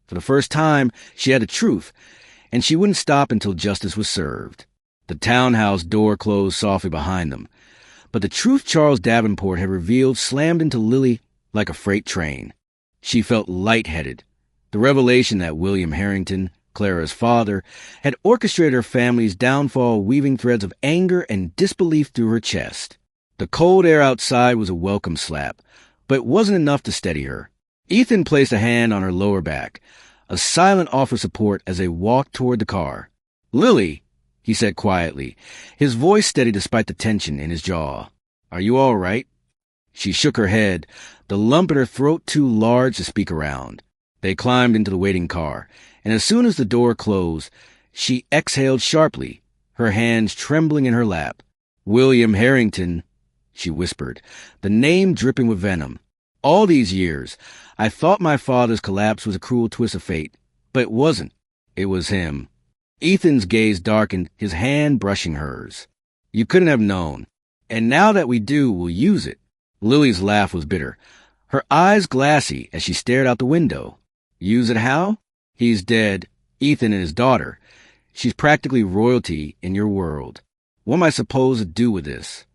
for the first time, she had the truth, and she wouldn't stop until justice was served. The townhouse door closed softly behind them, but the truth Charles Davenport had revealed slammed into Lily like a freight train. She felt lightheaded. The revelation that William Harrington, Clara's father, had orchestrated her family's downfall, weaving threads of anger and disbelief through her chest. The cold air outside was a welcome slap, but it wasn't enough to steady her. Ethan placed a hand on her lower back, a silent offer of support as they walked toward the car. Lily, he said quietly, his voice steady despite the tension in his jaw. Are you all right? She shook her head, the lump in her throat too large to speak around. They climbed into the waiting car, and as soon as the door closed, she exhaled sharply, her hands trembling in her lap. William Harrington, she whispered, the name dripping with venom. All these years, I thought my father's collapse was a cruel twist of fate, but it wasn't. It was him. Ethan's gaze darkened, his hand brushing hers. You couldn't have known. And now that we do, we'll use it. Lily's laugh was bitter, her eyes glassy as she stared out the window. Use it how? He's dead, Ethan and his daughter. She's practically royalty in your world. What am I supposed to do with this?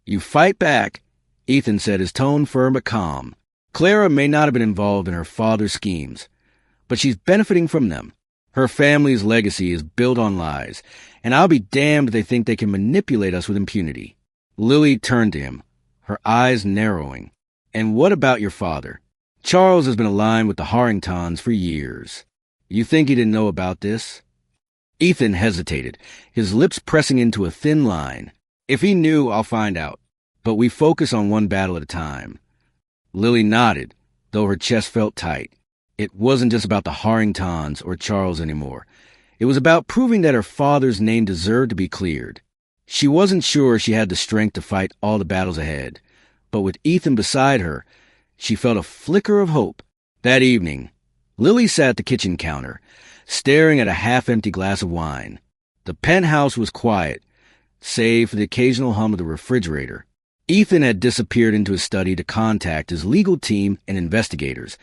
You fight back, Ethan said, his tone firm but calm. Clara may not have been involved in her father's schemes, but she's benefiting from them. Her family's legacy is built on lies, and I'll be damned if they think they can manipulate us with impunity. Lily turned to him, her eyes narrowing. And what about your father? Charles has been aligned with the Harringtons for years. You think he didn't know about this? Ethan hesitated, his lips pressing into a thin line. If he knew, I'll find out. But we focus on one battle at a time. Lily nodded, though her chest felt tight. It wasn't just about the Harringtons or Charles anymore. It was about proving that her father's name deserved to be cleared. She wasn't sure she had the strength to fight all the battles ahead, but with Ethan beside her, she felt a flicker of hope. That evening, Lily sat at the kitchen counter, staring at a half-empty glass of wine. The penthouse was quiet, save for the occasional hum of the refrigerator. Ethan had disappeared into his study to contact his legal team and investigators,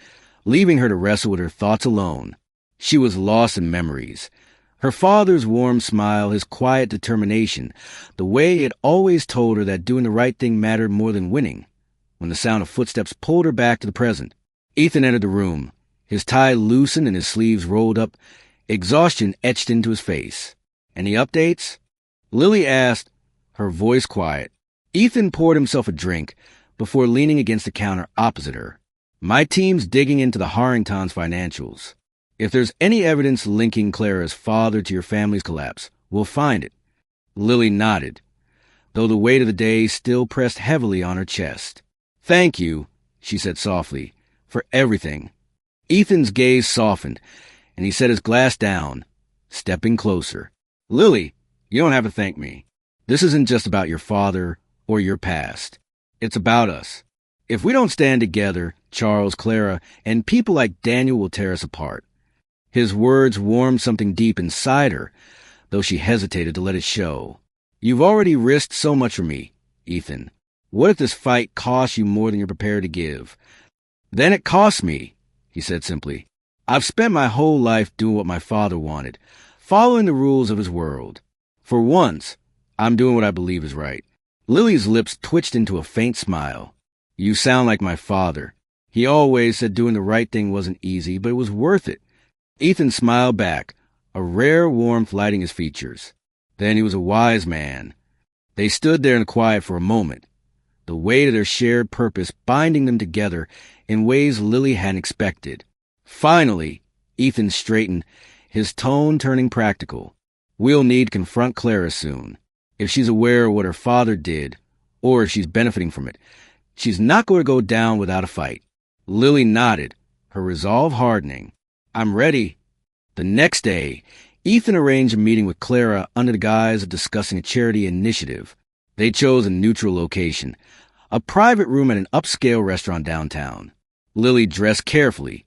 leaving her to wrestle with her thoughts alone. She was lost in memories. Her father's warm smile, his quiet determination, the way he had always told her that doing the right thing mattered more than winning. When the sound of footsteps pulled her back to the present, Ethan entered the room, his tie loosened and his sleeves rolled up, exhaustion etched into his face. Any updates? Lily asked, her voice quiet. Ethan poured himself a drink before leaning against the counter opposite her. My team's digging into the Harringtons' financials. If there's any evidence linking Clara's father to your family's collapse, we'll find it. Lily nodded, though the weight of the day still pressed heavily on her chest. Thank you, she said softly, for everything. Ethan's gaze softened, and he set his glass down, stepping closer. Lily, you don't have to thank me. This isn't just about your father or your past. It's about us. If we don't stand together, Charles, Clara, and people like Daniel will tear us apart. His words warmed something deep inside her, though she hesitated to let it show. You've already risked so much for me, Ethan. What if this fight costs you more than you're prepared to give? Then it costs me, he said simply. I've spent my whole life doing what my father wanted, following the rules of his world. For once, I'm doing what I believe is right. Lily's lips twitched into a faint smile. You sound like my father. He always said doing the right thing wasn't easy, but it was worth it. Ethan smiled back, a rare warmth lighting his features. Then he was a wise man. They stood there in the quiet for a moment, the weight of their shared purpose binding them together in ways Lily hadn't expected. Finally, Ethan straightened, his tone turning practical. We'll need to confront Clara soon. If she's aware of what her father did, or if she's benefiting from it, she's not going to go down without a fight. Lily nodded, her resolve hardening. I'm ready. The next day, Ethan arranged a meeting with Clara under the guise of discussing a charity initiative. They chose a neutral location, a private room at an upscale restaurant downtown. Lily dressed carefully,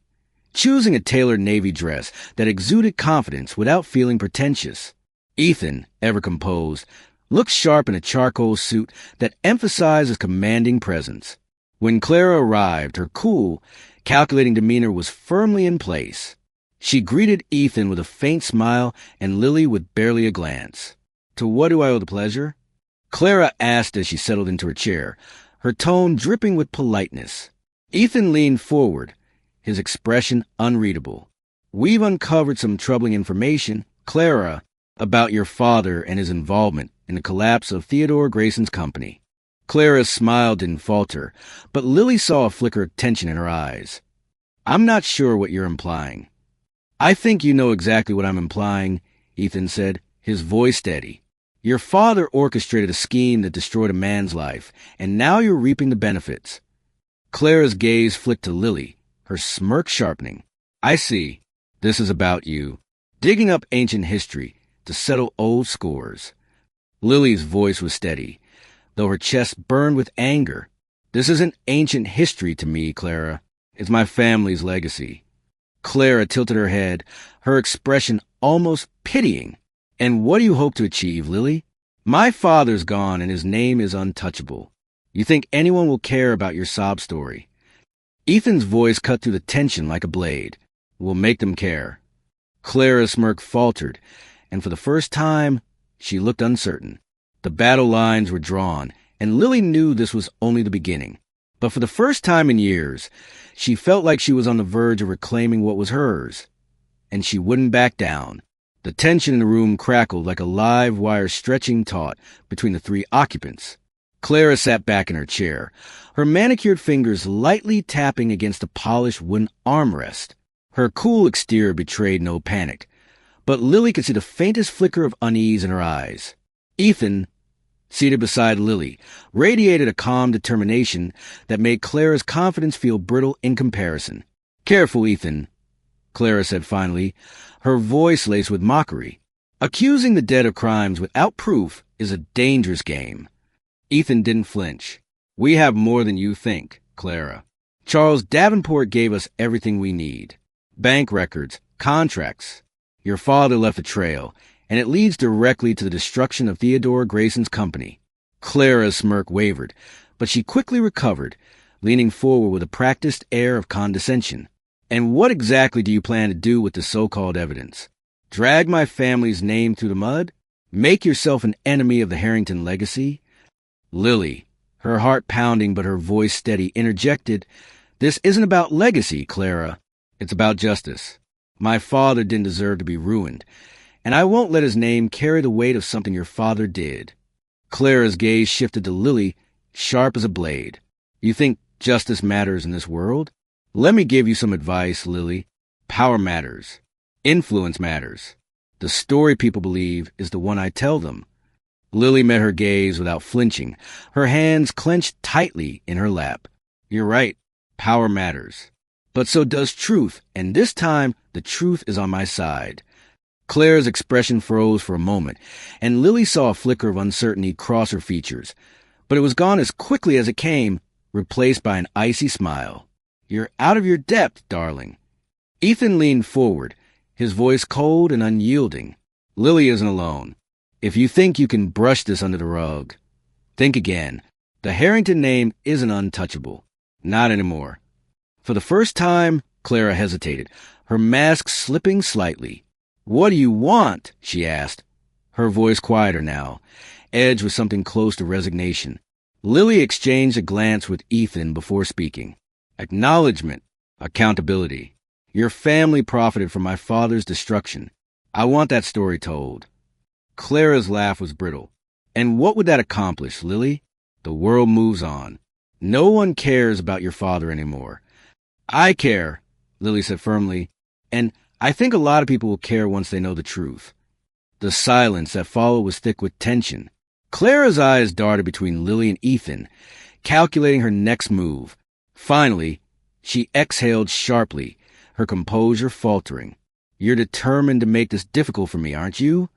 choosing a tailored navy dress that exuded confidence without feeling pretentious. Ethan, ever composed, looked sharp in a charcoal suit that emphasized his commanding presence. When Clara arrived, her cool, calculating demeanor was firmly in place. She greeted Ethan with a faint smile and Lily with barely a glance. To what do I owe the pleasure? Clara asked as she settled into her chair, her tone dripping with politeness. Ethan leaned forward, his expression unreadable. We've uncovered some troubling information, Clara, about your father and his involvement in the collapse of Theodore Grayson's company. Clara's smile didn't falter, but Lily saw a flicker of tension in her eyes. I'm not sure what you're implying. I think you know exactly what I'm implying, Ethan said, his voice steady. Your father orchestrated a scheme that destroyed a man's life, and now you're reaping the benefits. Clara's gaze flicked to Lily, her smirk sharpening. I see. This is about you. Digging up ancient history to settle old scores. Lily's voice was steady, though her chest burned with anger. This isn't ancient history to me, Clara. It's my family's legacy. Clara tilted her head, her expression almost pitying. And what do you hope to achieve, Lily? My father's gone and his name is untouchable. You think anyone will care about your sob story? Ethan's voice cut through the tension like a blade. We'll make them care. Clara's smirk faltered, and for the first time, she looked uncertain. The battle lines were drawn, and Lily knew this was only the beginning. But for the first time in years, she felt like she was on the verge of reclaiming what was hers. And she wouldn't back down. The tension in the room crackled like a live wire stretching taut between the three occupants. Clara sat back in her chair, her manicured fingers lightly tapping against the polished wooden armrest. Her cool exterior betrayed no panic, but Lily could see the faintest flicker of unease in her eyes. Ethan, seated beside Lily, radiated a calm determination that made Clara's confidence feel brittle in comparison. Careful, Ethan, Clara said finally, her voice laced with mockery. Accusing the dead of crimes without proof is a dangerous game. Ethan didn't flinch. We have more than you think, Clara. Charles Davenport gave us everything we need. Bank records, contracts. Your father left a trail, and it leads directly to the destruction of Theodore Grayson's company. Clara's smirk wavered, but she quickly recovered, leaning forward with a practiced air of condescension. And what exactly do you plan to do with the so-called evidence? Drag my family's name through the mud? Make yourself an enemy of the Harrington legacy? Lily, her heart pounding but her voice steady, interjected, This isn't about legacy, Clara. It's about justice. My father didn't deserve to be ruined, and I won't let his name carry the weight of something your father did. Clara's gaze shifted to Lily, sharp as a blade. You think justice matters in this world? Let me give you some advice, Lily. Power matters. Influence matters. The story people believe is the one I tell them. Lily met her gaze without flinching, her hands clenched tightly in her lap. You're right. Power matters. But so does truth, and this time the truth is on my side. Clara's expression froze for a moment, and Lily saw a flicker of uncertainty cross her features, but it was gone as quickly as it came, replaced by an icy smile. You're out of your depth, darling. Ethan leaned forward, his voice cold and unyielding. Lily isn't alone. If you think you can brush this under the rug, think again. The Harrington name isn't untouchable. Not anymore. For the first time, Clara hesitated, her mask slipping slightly. What do you want? She asked, her voice quieter now, edged with something close to resignation. Lily exchanged a glance with Ethan before speaking. Acknowledgement, accountability. Your family profited from my father's destruction. I want that story told. Clara's laugh was brittle. And what would that accomplish, Lily? The world moves on. No one cares about your father anymore. I care, Lily said firmly, and I think a lot of people will care once they know the truth. The silence that followed was thick with tension. Clara's eyes darted between Lily and Ethan, calculating her next move. Finally, she exhaled sharply, her composure faltering. You're determined to make this difficult for me, aren't you?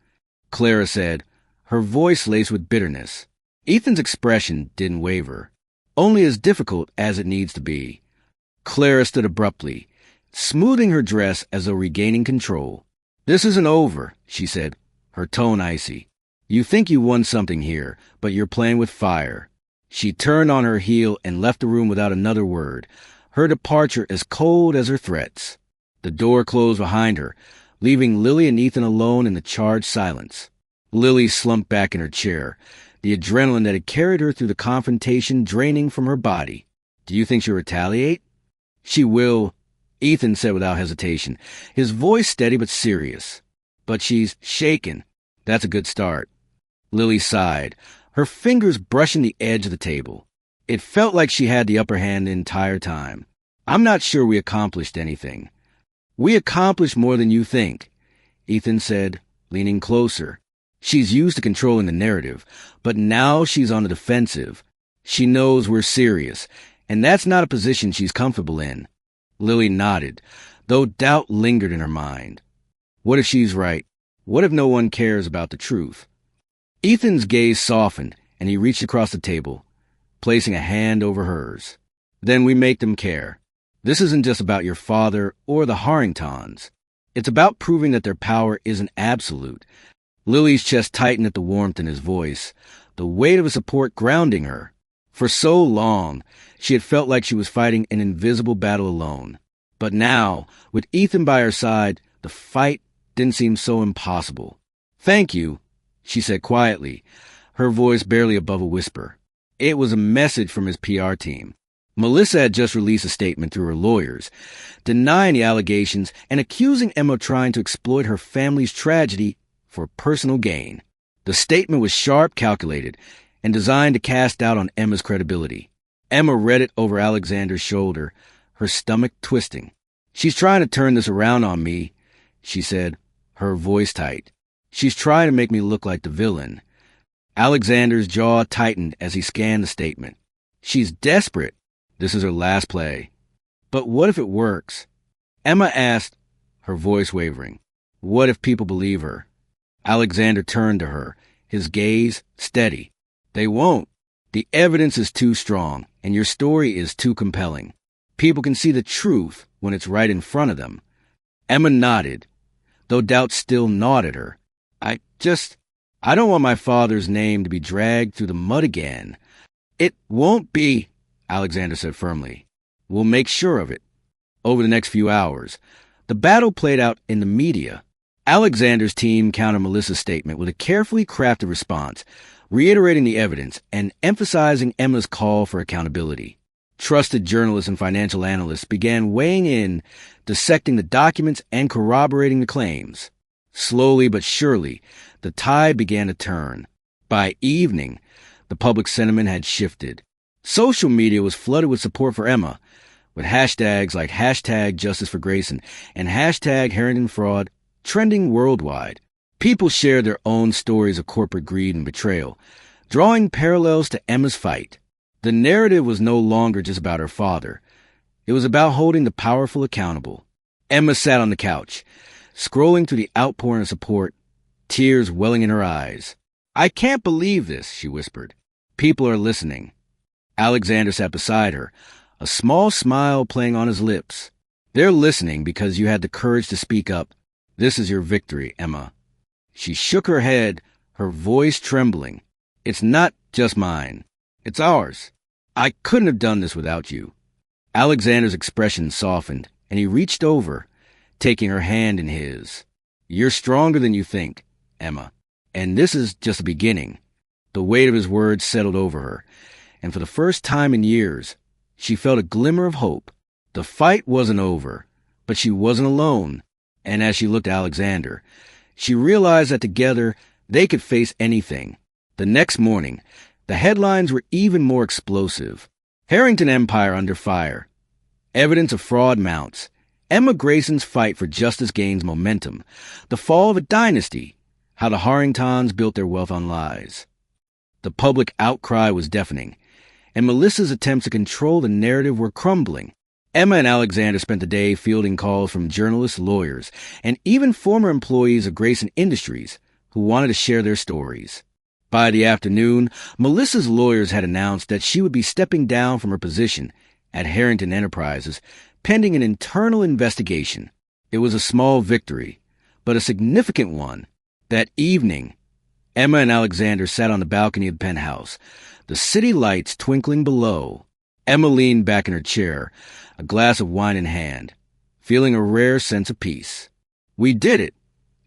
Clara said, her voice laced with bitterness. Ethan's expression didn't waver. Only as difficult as it needs to be. Clara stood abruptly, smoothing her dress as though regaining control. This isn't over, she said, her tone icy. You think you won something here, but you're playing with fire. She turned on her heel and left the room without another word, her departure as cold as her threats. The door closed behind her, leaving Lily and Ethan alone in the charged silence. Lily slumped back in her chair, the adrenaline that had carried her through the confrontation draining from her body. Do you think she'll retaliate? She will, Ethan said without hesitation, his voice steady but serious. But she's shaken. That's a good start. Lily sighed, her fingers brushing the edge of the table. It felt like she had the upper hand the entire time. I'm not sure we accomplished anything. We accomplished more than you think, Ethan said, leaning closer. She's used to controlling the narrative, but now she's on the defensive. She knows we're serious, and that's not a position she's comfortable in. Lily nodded, though doubt lingered in her mind. What if she's right? What if no one cares about the truth? Ethan's gaze softened, and he reached across the table, placing a hand over hers. Then we make them care. This isn't just about your father or the Harringtons. It's about proving that their power isn't absolute. Lily's chest tightened at the warmth in his voice, the weight of his support grounding her. For so long, she had felt like she was fighting an invisible battle alone. But now, with Ethan by her side, the fight didn't seem so impossible. Thank you, she said quietly, her voice barely above a whisper. It was a message from his PR team. Melissa had just released a statement through her lawyers, denying the allegations and accusing Emma of trying to exploit her family's tragedy for personal gain. The statement was sharp, calculated, and designed to cast doubt on Emma's credibility. Emma read it over Alexander's shoulder, her stomach twisting. She's trying to turn this around on me, she said, her voice tight. She's trying to make me look like the villain. Alexander's jaw tightened as he scanned the statement. She's desperate. This is her last play. But what if it works? Emma asked, her voice wavering. What if people believe her? Alexander turned to her, his gaze steady. They won't. The evidence is too strong, and your story is too compelling. People can see the truth when it's right in front of them. Emma nodded, though doubt still gnawed at her. I don't want my father's name to be dragged through the mud again. It won't be, Alexander said firmly. We'll make sure of it. Over the next few hours, the battle played out in the media. Alexander's team countered Melissa's statement with a carefully crafted response, reiterating the evidence and emphasizing Emma's call for accountability. Trusted journalists and financial analysts began weighing in, dissecting the documents and corroborating the claims. Slowly but surely, the tide began to turn. By evening, the public sentiment had shifted. Social media was flooded with support for Emma, with hashtags like hashtag Justice for Grayson and hashtag Harrington Fraud trending worldwide. People shared their own stories of corporate greed and betrayal, drawing parallels to Emma's fight. The narrative was no longer just about her father. It was about holding the powerful accountable. Emma sat on the couch, scrolling through the outpouring of support, tears welling in her eyes. I can't believe this, she whispered. People are listening. Alexander sat beside her, a small smile playing on his lips. They're listening because you had the courage to speak up. This is your victory, Emma. She shook her head, her voice trembling. It's not just mine. It's ours. I couldn't have done this without you. Alexander's expression softened, and he reached over, taking her hand in his. You're stronger than you think, Emma. And this is just the beginning. The weight of his words settled over her, and for the first time in years, she felt a glimmer of hope. The fight wasn't over, but she wasn't alone. And as she looked at Alexander, She realized that together they could face anything. The next morning, the headlines were even more explosive. Harrington Empire under fire. Evidence of fraud mounts. Emma Grayson's fight for justice gains momentum. The fall of a dynasty. How the Harringtons built their wealth on lies. The public outcry was deafening, and Melissa's attempts to control the narrative were crumbling. Emma and Alexander spent the day fielding calls from journalists, lawyers, and even former employees of Grayson Industries who wanted to share their stories. By the afternoon, Melissa's lawyers had announced that she would be stepping down from her position at Harrington Enterprises pending an internal investigation. It was a small victory, but a significant one. That evening, Emma and Alexander sat on the balcony of the penthouse, the city lights twinkling below. Emma leaned back in her chair, a glass of wine in hand, feeling a rare sense of peace. "We did it,"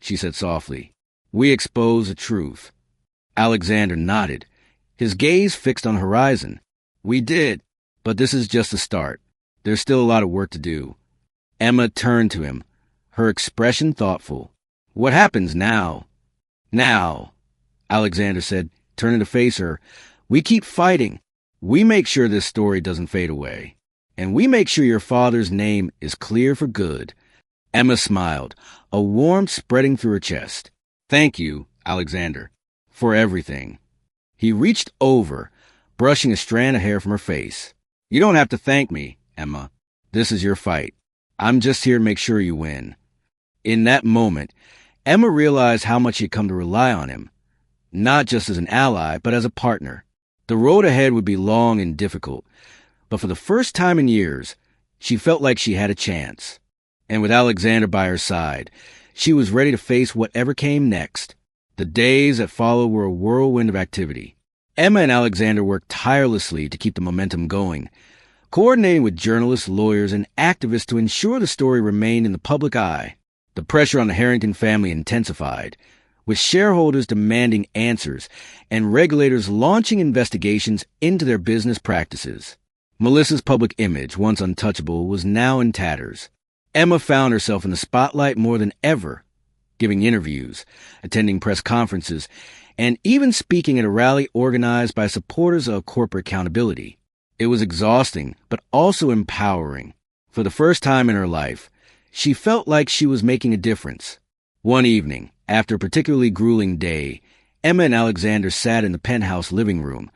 she said softly. "We exposed the truth." Alexander nodded, his gaze fixed on the horizon. "We did, but this is just the start. There's still a lot of work to do." Emma turned to him, her expression thoughtful. "What happens now?" "Now," Alexander said, turning to face her, "we keep fighting. We make sure this story doesn't fade away. And we make sure your father's name is clear for good." Emma smiled, a warmth spreading through her chest. "Thank you, Alexander, for everything." He reached over, brushing a strand of hair from her face. "You don't have to thank me, Emma. This is your fight. I'm just here to make sure you win." In that moment, Emma realized how much she had come to rely on him, not just as an ally, but as a partner. The road ahead would be long and difficult, but for the first time in years, she felt like she had a chance. And with Alexander by her side, she was ready to face whatever came next. The days that followed were a whirlwind of activity. Emma and Alexander worked tirelessly to keep the momentum going, coordinating with journalists, lawyers, and activists to ensure the story remained in the public eye. The pressure on the Harrington family intensified, with shareholders demanding answers and regulators launching investigations into their business practices. Melissa's public image, once untouchable, was now in tatters. Emma found herself in the spotlight more than ever, giving interviews, attending press conferences, and even speaking at a rally organized by supporters of corporate accountability. It was exhausting, but also empowering. For the first time in her life, she felt like she was making a difference. One evening, after a particularly grueling day, Emma and Alexander sat in the penthouse living room,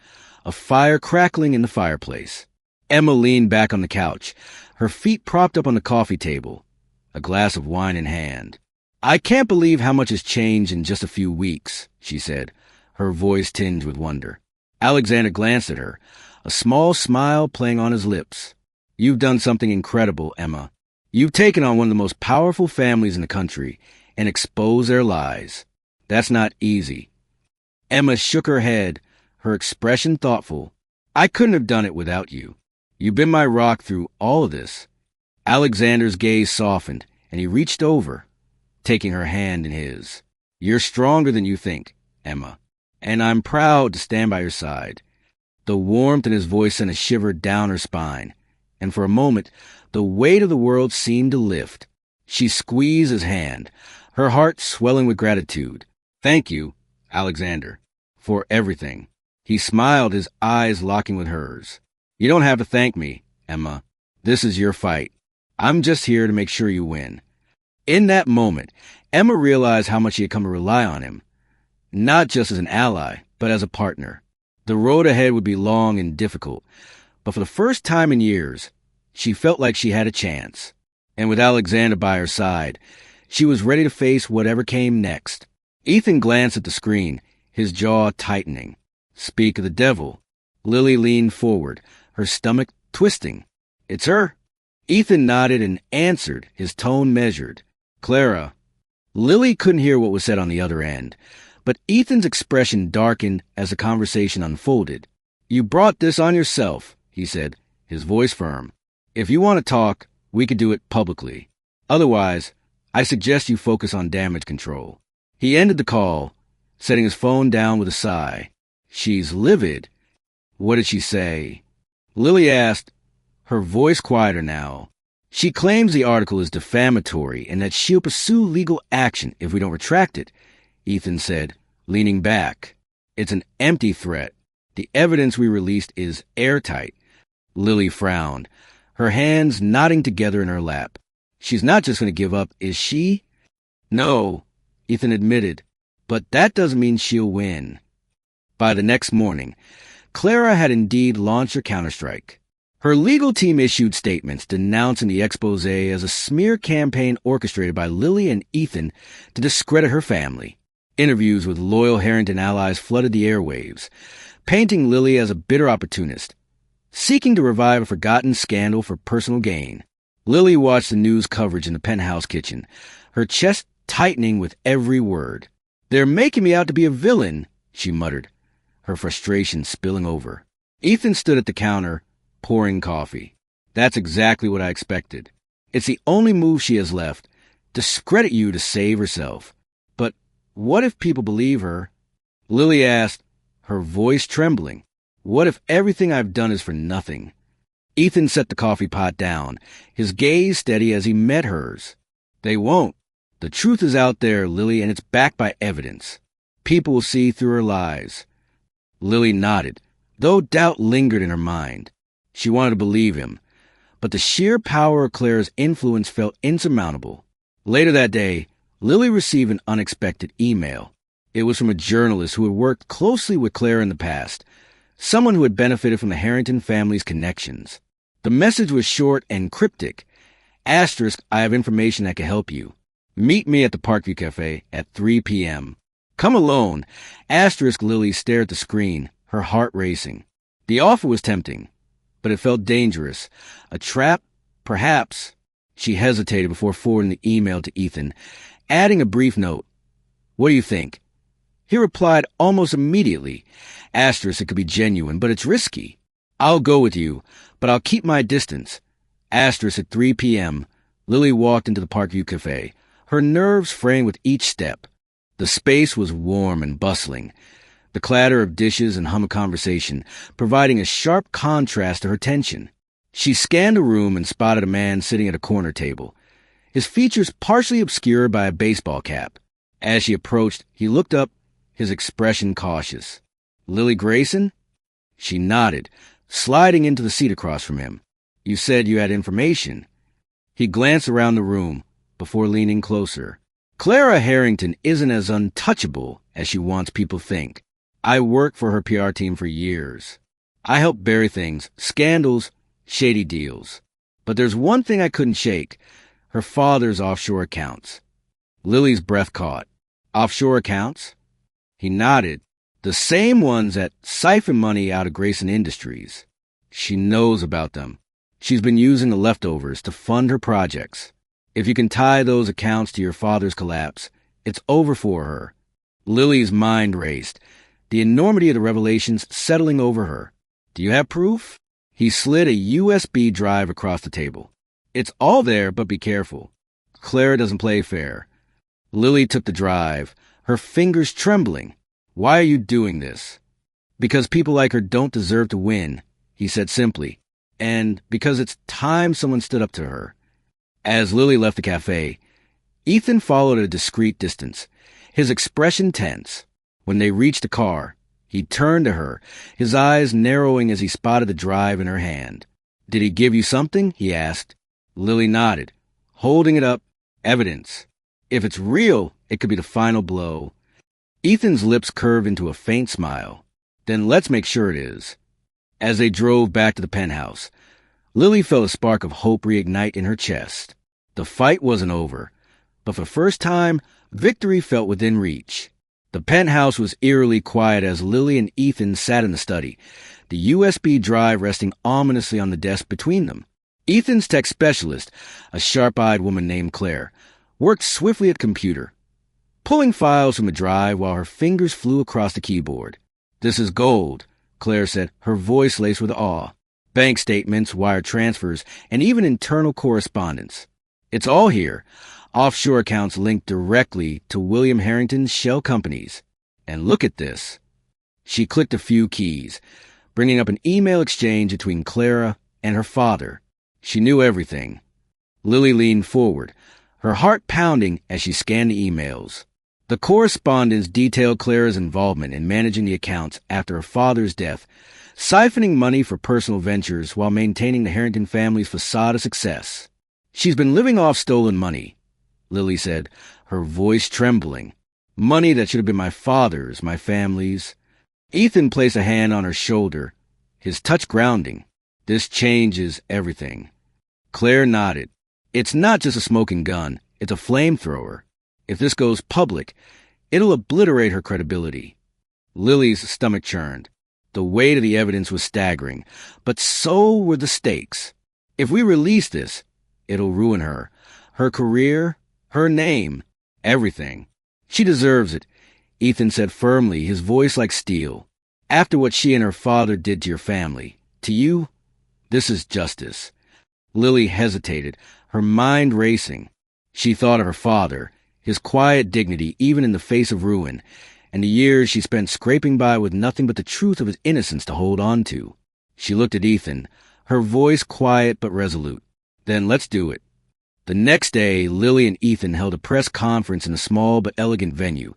a fire crackling in the fireplace. Emma leaned back on the couch, her feet propped up on the coffee table, a glass of wine in hand. "I can't believe how much has changed in just a few weeks," she said, her voice tinged with wonder. Alexander glanced at her, a small smile playing on his lips. "You've done something incredible, Emma. You've taken on one of the most powerful families in the country and exposed their lies. That's not easy." Emma shook her head, her expression thoughtful. "I couldn't have done it without you. You've been my rock through all of this." Alexander's gaze softened, and he reached over, taking her hand in his. "You're stronger than you think, Emma, and I'm proud to stand by your side." The warmth in his voice sent a shiver down her spine, and for a moment, the weight of the world seemed to lift. She squeezed his hand, her heart swelling with gratitude. "Thank you, Alexander, for everything." He smiled, his eyes locking with hers. "You don't have to thank me, Emma. This is your fight. I'm just here to make sure you win." In that moment, Emma realized how much she had come to rely on him, not just as an ally, but as a partner. The road ahead would be long and difficult, but for the first time in years, she felt like she had a chance. And with Alexander by her side, she was ready to face whatever came next. Ethan glanced at the screen, his jaw tightening. "Speak of the devil." Lily leaned forward, her stomach twisting. "It's her." Ethan nodded and answered, his tone measured. "Clara." Lily couldn't hear what was said on the other end, but Ethan's expression darkened as the conversation unfolded. "You brought this on yourself," he said, his voice firm. "If you want to talk, we could do it publicly. Otherwise, I suggest you focus on damage control." He ended the call, setting his phone down with a sigh. "She's livid." "What did she say?" Lily asked, her voice quieter now. She claims the article is defamatory and that she'll pursue legal action if we don't retract it, Ethan said, leaning back. It's an empty threat. The evidence we released is airtight. Lily frowned, her hands knotting together in her lap. She's not just going to give up, is she? No, Ethan admitted, but that doesn't mean she'll win. By the next morning, Clara had indeed launched her counterstrike. Her legal team issued statements denouncing the expose as a smear campaign orchestrated by Lily and Ethan to discredit her family. Interviews with loyal Harrington allies flooded the airwaves, painting Lily as a bitter opportunist, seeking to revive a forgotten scandal for personal gain. Lily watched the news coverage in the penthouse kitchen, her chest tightening with every word. "They're making me out to be a villain," she muttered, her frustration spilling over. Ethan stood at the counter, pouring coffee. "That's exactly what I expected. It's the only move she has left, discredit you to save herself. But what if people believe her?" Lily asked, her voice trembling. "What if everything I've done is for nothing?" Ethan set the coffee pot down, his gaze steady as he met hers. "They won't. The truth is out there, Lily, and it's backed by evidence. People will see through her lies." Lily nodded, though doubt lingered in her mind. She wanted to believe him, but the sheer power of Claire's influence felt insurmountable. Later that day, Lily received an unexpected email. It was from a journalist who had worked closely with Claire in the past, someone who had benefited from the Harrington family's connections. The message was short and cryptic. Asterisk, "I have information that can help you. Meet me at the Parkview Cafe at 3 p.m. Come alone." Asterisk, Lily stared at the screen, her heart racing. The offer was tempting, but it felt dangerous. A trap? Perhaps. She hesitated before forwarding the email to Ethan, adding a brief note. "What do you think?" He replied almost immediately. Asterisk, "It could be genuine, but it's risky. I'll go with you, but I'll keep my distance." Asterisk, at 3 p.m., Lily walked into the Parkview Cafe, her nerves fraying with each step. The space was warm and bustling, the clatter of dishes and hum of conversation providing a sharp contrast to her tension. She scanned the room and spotted a man sitting at a corner table, his features partially obscured by a baseball cap. As she approached, he looked up, his expression cautious. "Lily Grayson?" She nodded, sliding into the seat across from him. "You said you had information." He glanced around the room before leaning closer. "Clara Harrington isn't as untouchable as she wants people think. I worked for her PR team for years. I helped bury things, scandals, shady deals. But there's one thing I couldn't shake, her father's offshore accounts." Lily's breath caught. "Offshore accounts?" He nodded. "The same ones that siphon money out of Grayson Industries. She knows about them. She's been using the leftovers to fund her projects. If you can tie those accounts to your father's collapse, it's over for her." Lily's mind raced, the enormity of the revelations settling over her. "Do you have proof?" He slid a USB drive across the table. "It's all there, but be careful. Clara doesn't play fair." Lily took the drive, her fingers trembling. "Why are you doing this?" "Because people like her don't deserve to win," he said simply. "And because it's time someone stood up to her." As Lily left the cafe, Ethan followed at a discreet distance, his expression tense. When they reached the car, he turned to her, his eyes narrowing as he spotted the drive in her hand. "Did he give you something?" he asked. Lily nodded, holding it up. "Evidence. If it's real, it could be the final blow." Ethan's lips curved into a faint smile. "Then let's make sure it is." As they drove back to the penthouse, Lily felt a spark of hope reignite in her chest. The fight wasn't over, but for the first time, victory felt within reach. The penthouse was eerily quiet as Lily and Ethan sat in the study, the USB drive resting ominously on the desk between them. Ethan's tech specialist, a sharp-eyed woman named Claire, worked swiftly at the computer, pulling files from a drive while her fingers flew across the keyboard. "This is gold," Claire said, her voice laced with awe. "Bank statements, wire transfers, and even internal correspondence. It's all here. Offshore accounts linked directly to William Harrington's shell companies. And look at this." She clicked a few keys, bringing up an email exchange between Clara and her father. She knew everything. Lily leaned forward, her heart pounding as she scanned the emails. The correspondence detailed Clara's involvement in managing the accounts after her father's death, siphoning money for personal ventures while maintaining the Harrington family's facade of success. "She's been living off stolen money," Lily said, her voice trembling. "Money that should have been my father's, my family's." Ethan placed a hand on her shoulder, his touch grounding. "This changes everything." Claire nodded. "It's not just a smoking gun, it's a flamethrower. If this goes public, it'll obliterate her credibility." Lily's stomach churned. The weight of the evidence was staggering, but so were the stakes. If we release this, it'll ruin her. Her career, her name, everything. "She deserves it," Ethan said firmly, his voice like steel. "After what she and her father did to your family, to you, this is justice." Lily hesitated, her mind racing. She thought of her father, his quiet dignity even in the face of ruin, and the years she spent scraping by with nothing but the truth of his innocence to hold on to. She looked at Ethan, her voice quiet but resolute. "Then let's do it." The next day, Lily and Ethan held a press conference in a small but elegant venue,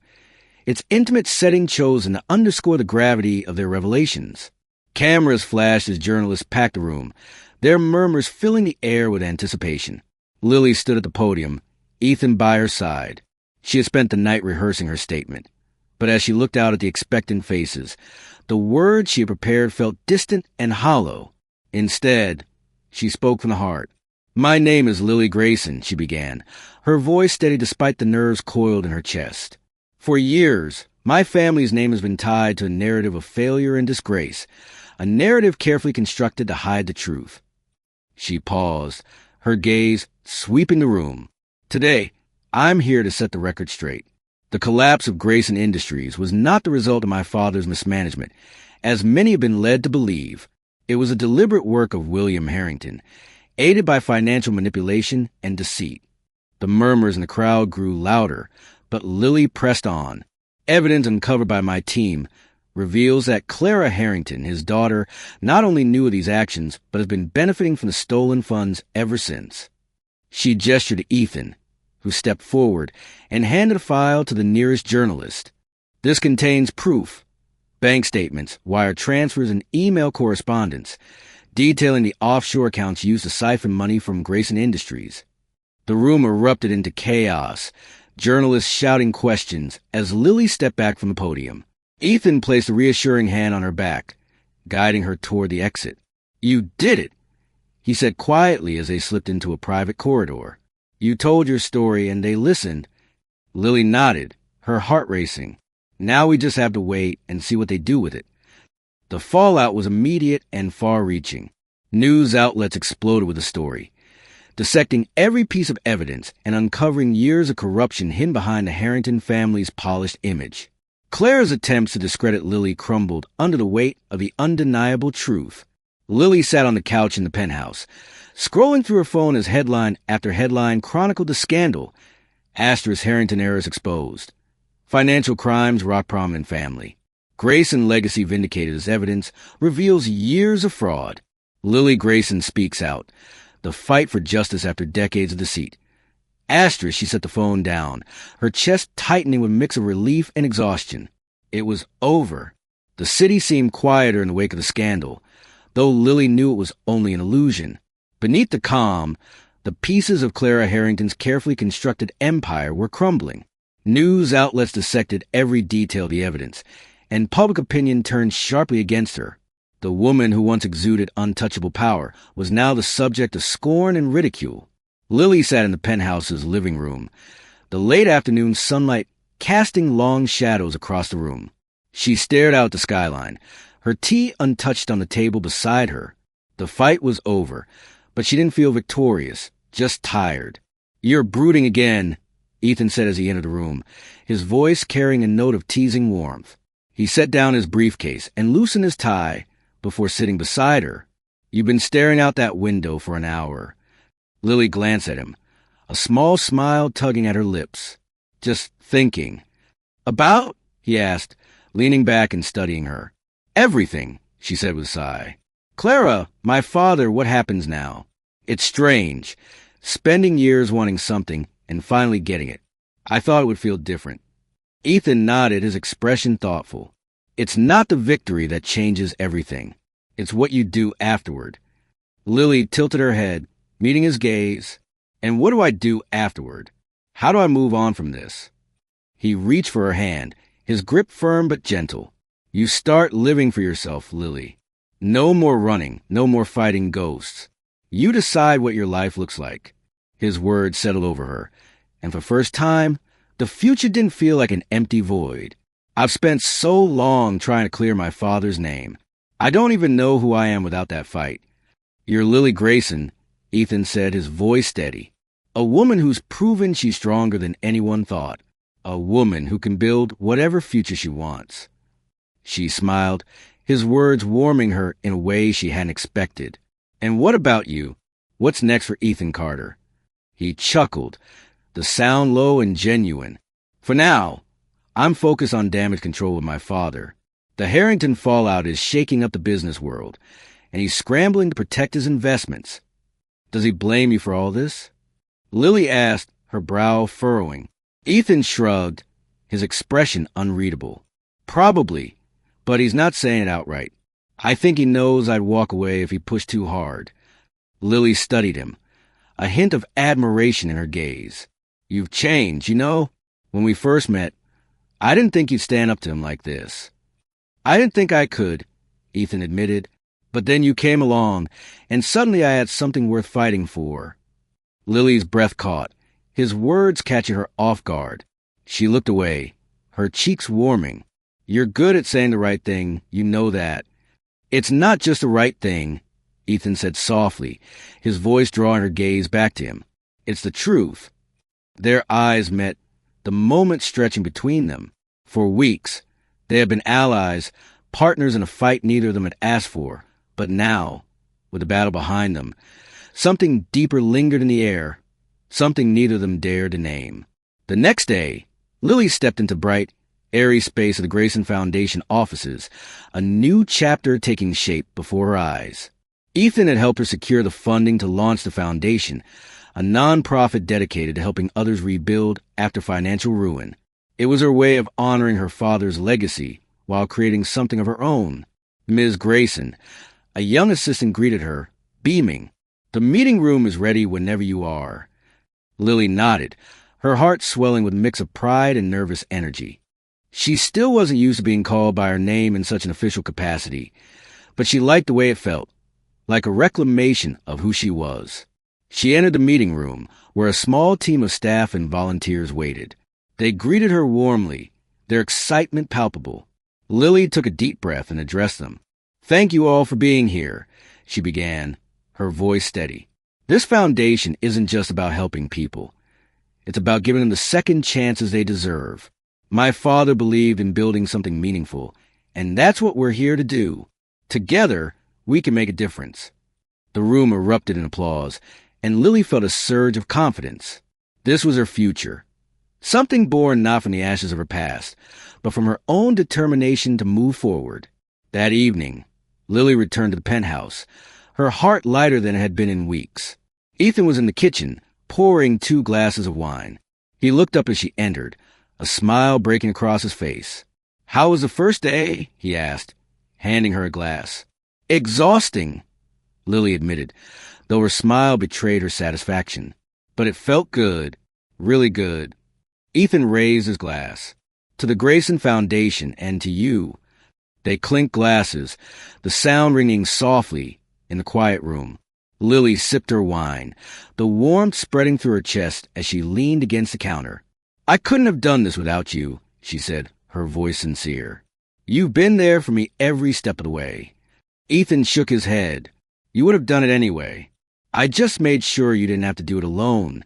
its intimate setting chosen to underscore the gravity of their revelations. Cameras flashed as journalists packed the room, their murmurs filling the air with anticipation. Lily stood at the podium, Ethan by her side. She had spent the night rehearsing her statement, but as she looked out at the expectant faces, the words she had prepared felt distant and hollow. Instead, she spoke from the heart. "My name is Lily Grayson," she began, her voice steady despite the nerves coiled in her chest. "For years, my family's name has been tied to a narrative of failure and disgrace, a narrative carefully constructed to hide the truth." She paused, her gaze sweeping the room. "Today, I'm here to set the record straight. The collapse of Grayson Industries was not the result of my father's mismanagement, as many have been led to believe. It was a deliberate work of William Harrington, aided by financial manipulation and deceit." The murmurs in the crowd grew louder, but Lily pressed on. "Evidence uncovered by my team reveals that Clara Harrington, his daughter, not only knew of these actions, but has been benefiting from the stolen funds ever since." She gestured to Ethan, who stepped forward and handed a file to the nearest journalist. "This contains proof, bank statements, wire transfers, and email correspondence, detailing the offshore accounts used to siphon money from Grayson Industries." The room erupted into chaos, journalists shouting questions as Lily stepped back from the podium. Ethan placed a reassuring hand on her back, guiding her toward the exit. "You did it," he said quietly as they slipped into a private corridor. "You told your story and they listened." Lily nodded, her heart racing. "Now we just have to wait and see what they do with it." The fallout was immediate and far-reaching. News outlets exploded with the story, dissecting every piece of evidence and uncovering years of corruption hidden behind the Harrington family's polished image. Clara's attempts to discredit Lily crumbled under the weight of the undeniable truth. Lily sat on the couch in the penthouse, scrolling through her phone as headline after headline chronicled the scandal. Asterisk Harrington errors exposed. Financial crimes rock prominent family. Grayson legacy vindicated as evidence reveals years of fraud. Lily Grayson speaks out. The fight for justice after decades of deceit. Asterisk, she set the phone down, her chest tightening with a mix of relief and exhaustion. It was over. The city seemed quieter in the wake of the scandal, though Lily knew it was only an illusion. Beneath the calm, the pieces of Clara Harrington's carefully constructed empire were crumbling. News outlets dissected every detail of the evidence, and public opinion turned sharply against her. The woman who once exuded untouchable power was now the subject of scorn and ridicule. Lily sat in the penthouse's living room, the late afternoon sunlight casting long shadows across the room. She stared out at the skyline, her tea untouched on the table beside her. The fight was over, but she didn't feel victorious, just tired. "You're brooding again," Ethan said as he entered the room, his voice carrying a note of teasing warmth. He set down his briefcase and loosened his tie before sitting beside her. "You've been staring out that window for an hour." Lily glanced at him, a small smile tugging at her lips. "Just thinking." "About?" he asked, leaning back and studying her. "Everything," she said with a sigh. "Clara, my father, what happens now?" "It's strange. spending years wanting something and finally getting it. I thought it would feel different. Ethan nodded, his expression thoughtful. It's not the victory that changes everything. It's what you do afterward. Lily tilted her head, meeting his gaze. And what do I do afterward? How do I move on from this? He reached for her hand, his grip firm but gentle. You start living for yourself, Lily. No more running, no more fighting ghosts. You decide what your life looks like. His words settled over her, and for the first time, the future didn't feel like an empty void. I've spent so long trying to clear my father's name. I don't even know who I am without that fight. You're Lily Grayson, Ethan said, his voice steady. A woman who's proven she's stronger than anyone thought. A woman who can build whatever future she wants. She smiled, his words warming her in a way she hadn't expected. And what about you? What's next for Ethan Carter? He chuckled, the sound low and genuine. For now, I'm focused on damage control with my father. The Harrington fallout is shaking up the business world, and he's scrambling to protect his investments. Does he blame you for all this? Lily asked, her brow furrowing. Ethan shrugged, his expression unreadable. Probably, but he's not saying it outright. I think he knows I'd walk away if he pushed too hard. Lily studied him, a hint of admiration in her gaze. You've changed, you know? When we first met, I didn't think you'd stand up to him like this. I didn't think I could, Ethan admitted, but then you came along, and suddenly I had something worth fighting for. Lily's breath caught, his words catching her off guard. She looked away, her cheeks warming. You're good at saying the right thing, you know that. It's not just the right thing, Ethan said softly, his voice drawing her gaze back to him. It's the truth. Their eyes met, the moment stretching between them. For weeks, they had been allies, partners in a fight neither of them had asked for. But now, with the battle behind them, something deeper lingered in the air, something neither of them dared to name. The next day, Lily stepped into bright, airy space of the Grayson Foundation offices, a new chapter taking shape before her eyes. Ethan had helped her secure the funding to launch the foundation, a non-profit dedicated to helping others rebuild after financial ruin. It was her way of honoring her father's legacy while creating something of her own. Ms. Grayson, a young assistant, greeted her, beaming. The meeting room is ready whenever you are. Lily nodded, her heart swelling with a mix of pride and nervous energy. She still wasn't used to being called by her name in such an official capacity, but she liked the way it felt, like a reclamation of who she was. She entered the meeting room, where a small team of staff and volunteers waited. They greeted her warmly, their excitement palpable. Lily took a deep breath and addressed them. Thank you all for being here, she began, her voice steady. This foundation isn't just about helping people. It's about giving them the second chances they deserve. My father believed in building something meaningful, and that's what we're here to do. Together, we can make a difference. The room erupted in applause, and Lily felt a surge of confidence. This was her future. Something born not from the ashes of her past, but from her own determination to move forward. That evening, Lily returned to the penthouse, her heart lighter than it had been in weeks. Ethan was in the kitchen, pouring 2 glasses of wine. He looked up as she entered, a smile breaking across his face. How was the first day? He asked, handing her a glass. Exhausting, Lily admitted, though her smile betrayed her satisfaction. But it felt good, really good. Ethan raised his glass. To the Grayson Foundation and to you. They clinked glasses, the sound ringing softly in the quiet room. Lily sipped her wine, the warmth spreading through her chest as she leaned against the counter. I couldn't have done this without you, she said, her voice sincere. You've been there for me every step of the way. Ethan shook his head. You would have done it anyway. I just made sure you didn't have to do it alone.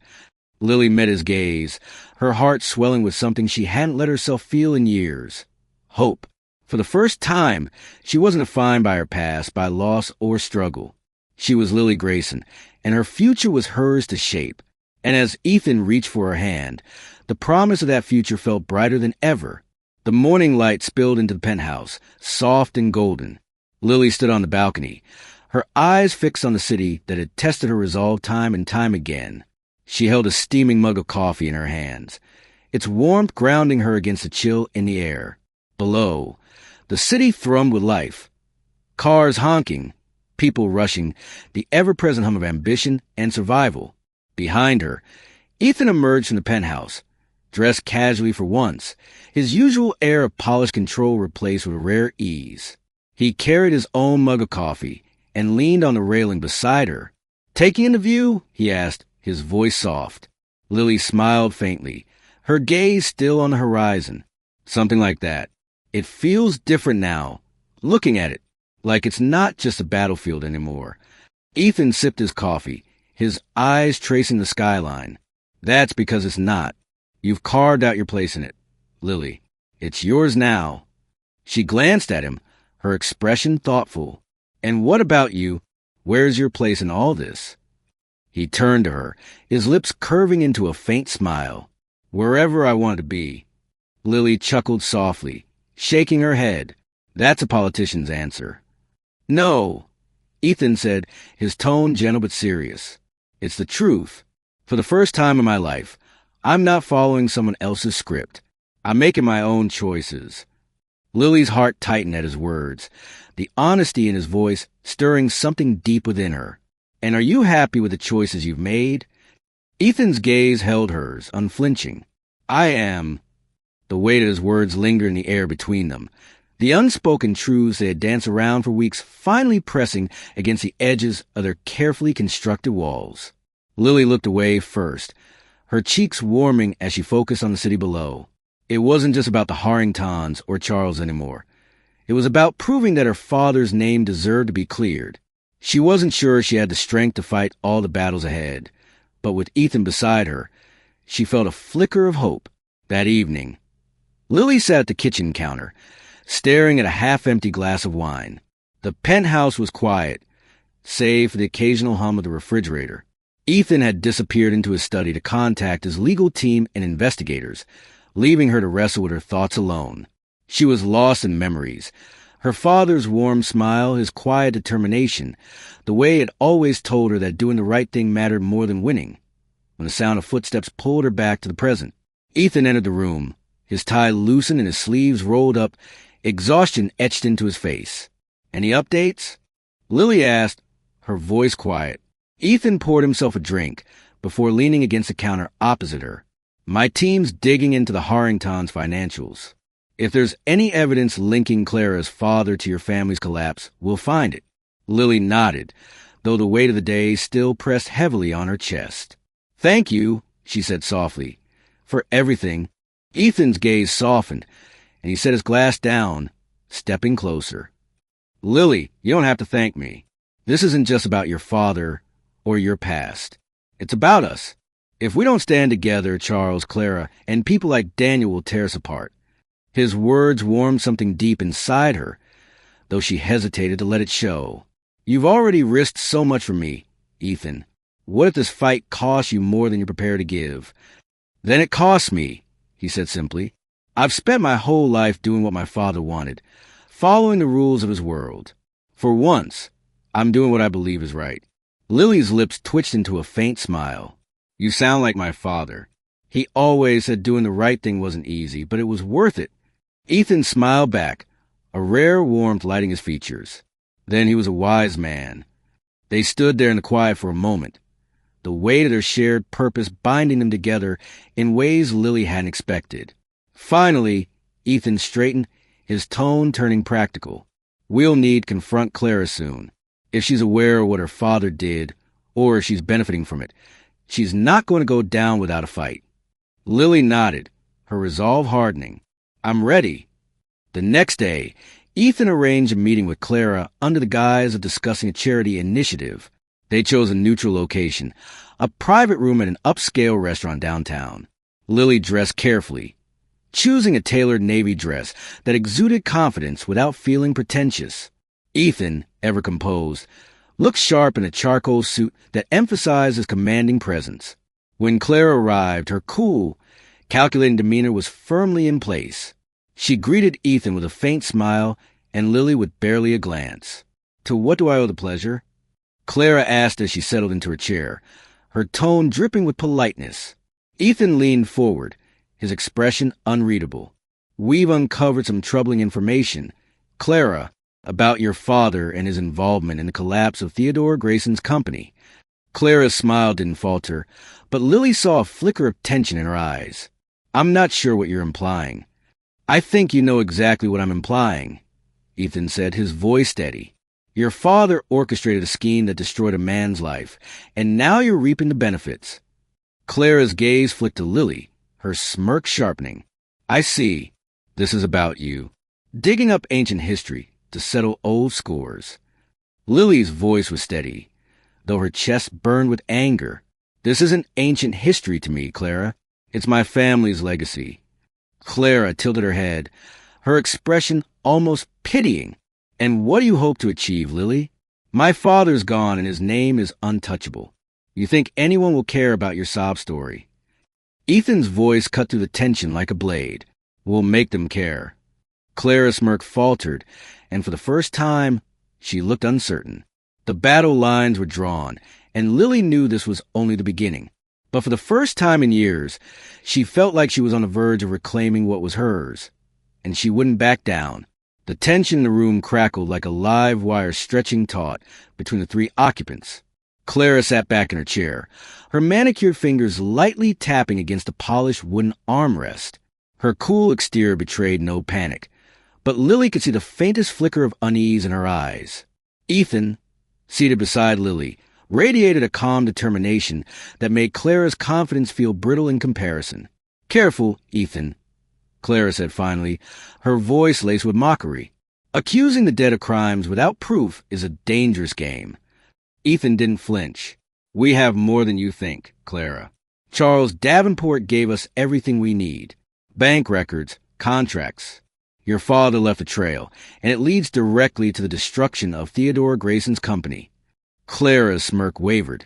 Lily met his gaze, her heart swelling with something she hadn't let herself feel in years. Hope. For the first time, she wasn't defined by her past, by loss or struggle. She was Lily Grayson, and her future was hers to shape. And as Ethan reached for her hand, the promise of that future felt brighter than ever. The morning light spilled into the penthouse, soft and golden. Lily stood on the balcony, her eyes fixed on the city that had tested her resolve time and time again. She held a steaming mug of coffee in her hands, its warmth grounding her against the chill in the air. Below, the city thrummed with life. Cars honking, people rushing, the ever-present hum of ambition and survival. Behind her, Ethan emerged from the penthouse, dressed casually for once, his usual air of polished control replaced with a rare ease. He carried his own mug of coffee and leaned on the railing beside her. "Taking in the view?" he asked, his voice soft. Lily smiled faintly, her gaze still on the horizon. "Something like that. It feels different now, looking at it, like it's not just a battlefield anymore." Ethan sipped his coffee, his eyes tracing the skyline. "That's because it's not. You've carved out your place in it, Lily. It's yours now." She glanced at him, her expression thoughtful. "And what about you? Where's your place in all this?" He turned to her, his lips curving into a faint smile. "Wherever I want to be." Lily chuckled softly, shaking her head. "That's a politician's answer." "No," Ethan said, his tone gentle but serious. "It's the truth. For the first time in my life, I'm not following someone else's script. I'm making my own choices." Lily's heart tightened at his words, the honesty in his voice stirring something deep within her. "And are you happy with the choices you've made?" Ethan's gaze held hers, unflinching. "I am." The weight of his words lingered in the air between them, the unspoken truths they had danced around for weeks finally pressing against the edges of their carefully constructed walls. Lily looked away first, her cheeks warming as she focused on the city below. It wasn't just about the Harringtons or Charles anymore. It was about proving that her father's name deserved to be cleared. She wasn't sure she had the strength to fight all the battles ahead, but with Ethan beside her, she felt a flicker of hope. That evening, Lily sat at the kitchen counter, staring at a half-empty glass of wine. The penthouse was quiet, save for the occasional hum of the refrigerator. Ethan had disappeared into his study to contact his legal team and investigators, leaving her to wrestle with her thoughts alone. She was lost in memories. Her father's warm smile, his quiet determination, the way it always told her that doing the right thing mattered more than winning. When the sound of footsteps pulled her back to the present, Ethan entered the room, his tie loosened and his sleeves rolled up, exhaustion etched into his face. "Any updates?" Lily asked, her voice quiet. Ethan poured himself a drink before leaning against the counter opposite her. "My team's digging into the Harringtons' financials. If there's any evidence linking Clara's father to your family's collapse, we'll find it." Lily nodded, though the weight of the day still pressed heavily on her chest. "Thank you," she said softly, "for everything." Ethan's gaze softened, and he set his glass down, stepping closer. "Lily, you don't have to thank me. This isn't just about your father or your past. It's about us. If we don't stand together, Charles, Clara, and people like Daniel will tear us apart." His words warmed something deep inside her, though she hesitated to let it show. "You've already risked so much for me, Ethan. What if this fight costs you more than you're prepared to give?" "Then it costs me," he said simply. "I've spent my whole life doing what my father wanted, following the rules of his world. For once, I'm doing what I believe is right." Lily's lips twitched into a faint smile. "You sound like my father. He always said doing the right thing wasn't easy, but it was worth it." Ethan smiled back, a rare warmth lighting his features. Then he was a wise man. They stood there in the quiet for a moment, the weight of their shared purpose binding them together in ways Lily hadn't expected. Finally, Ethan straightened, his tone turning practical. "We'll need to confront Clara soon. If she's aware of what her father did, or if she's benefiting from it, she's not going to go down without a fight." Lily nodded, her resolve hardening. "I'm ready." The next day, Ethan arranged a meeting with Clara under the guise of discussing a charity initiative. They chose a neutral location, a private room at an upscale restaurant downtown. Lily dressed carefully, choosing a tailored navy dress that exuded confidence without feeling pretentious. Ethan, ever composed, looked sharp in a charcoal suit that emphasized his commanding presence. When Clara arrived, her cool, calculating demeanor was firmly in place. She greeted Ethan with a faint smile and Lily with barely a glance. To what do I owe the pleasure? Clara asked as she settled into her chair, her tone dripping with politeness. Ethan leaned forward, his expression unreadable. We've uncovered some troubling information, Clara, about your father and his involvement in the collapse of Theodore Grayson's company. Clara's smile didn't falter, but Lily saw a flicker of tension in her eyes. I'm not sure what you're implying. I think you know exactly what I'm implying, Ethan said, his voice steady. Your father orchestrated a scheme that destroyed a man's life, and now you're reaping the benefits. Clara's gaze flicked to Lily, her smirk sharpening. I see. This is about you. Digging up ancient history to settle old scores. Lily's voice was steady, though her chest burned with anger. This isn't ancient history to me, Clara. It's my family's legacy. Clara tilted her head, her expression almost pitying. And what do you hope to achieve, Lily? My father's gone and his name is untouchable. You think anyone will care about your sob story? Ethan's voice cut through the tension like a blade. We'll make them care. Clara's smirk faltered, and for the first time, she looked uncertain. The battle lines were drawn, and Lily knew this was only the beginning. But for the first time in years, she felt like she was on the verge of reclaiming what was hers. And she wouldn't back down. The tension in the room crackled like a live wire stretching taut between the three occupants. Clara sat back in her chair, her manicured fingers lightly tapping against the polished wooden armrest. Her cool exterior betrayed no panic, but Lily could see the faintest flicker of unease in her eyes. Ethan, seated beside Lily, radiated a calm determination that made Clara's confidence feel brittle in comparison. Careful, Ethan, Clara said finally, her voice laced with mockery. Accusing the dead of crimes without proof is a dangerous game. Ethan didn't flinch. We have more than you think, Clara. Charles Davenport gave us everything we need. Bank records, contracts. Your father left a trail, and it leads directly to the destruction of Theodore Grayson's company. Clara's smirk wavered,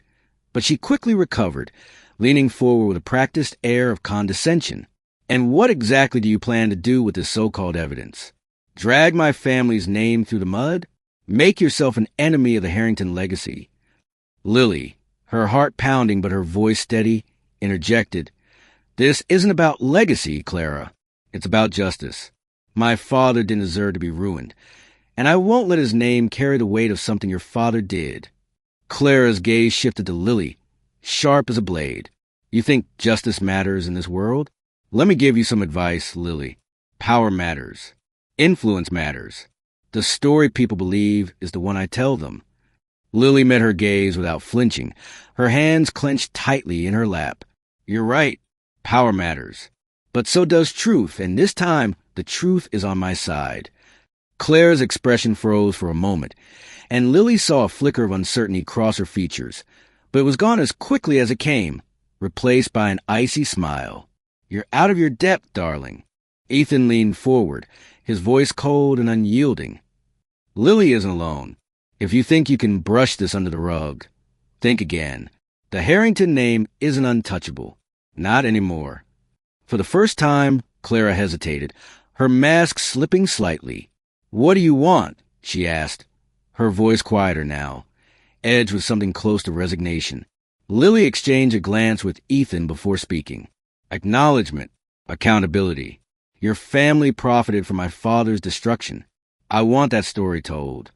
but she quickly recovered, leaning forward with a practiced air of condescension. And what exactly do you plan to do with this so-called evidence? Drag my family's name through the mud? Make yourself an enemy of the Harrington legacy? Lily, her heart pounding but her voice steady, interjected, This isn't about legacy, Clara. It's about justice. My father didn't deserve to be ruined, and I won't let his name carry the weight of something your father did. Clara's gaze shifted to Lily, sharp as a blade. You think justice matters in this world? Let me give you some advice, Lily. Power matters. Influence matters. The story people believe is the one I tell them. Lily met her gaze without flinching, her hands clenched tightly in her lap. You're right. Power matters. But so does truth, and this time the truth is on my side. Clara's expression froze for a moment, and Lily saw a flicker of uncertainty cross her features, but it was gone as quickly as it came, replaced by an icy smile. You're out of your depth, darling. Ethan leaned forward, his voice cold and unyielding. Lily isn't alone. If you think you can brush this under the rug, think again. The Harrington name isn't untouchable. Not anymore. For the first time, Clara hesitated, her mask slipping slightly. What do you want? She asked, her voice quieter now, edged with something close to resignation. Lily exchanged a glance with Ethan before speaking. Acknowledgement, accountability. Your family profited from my father's destruction. I want that story told.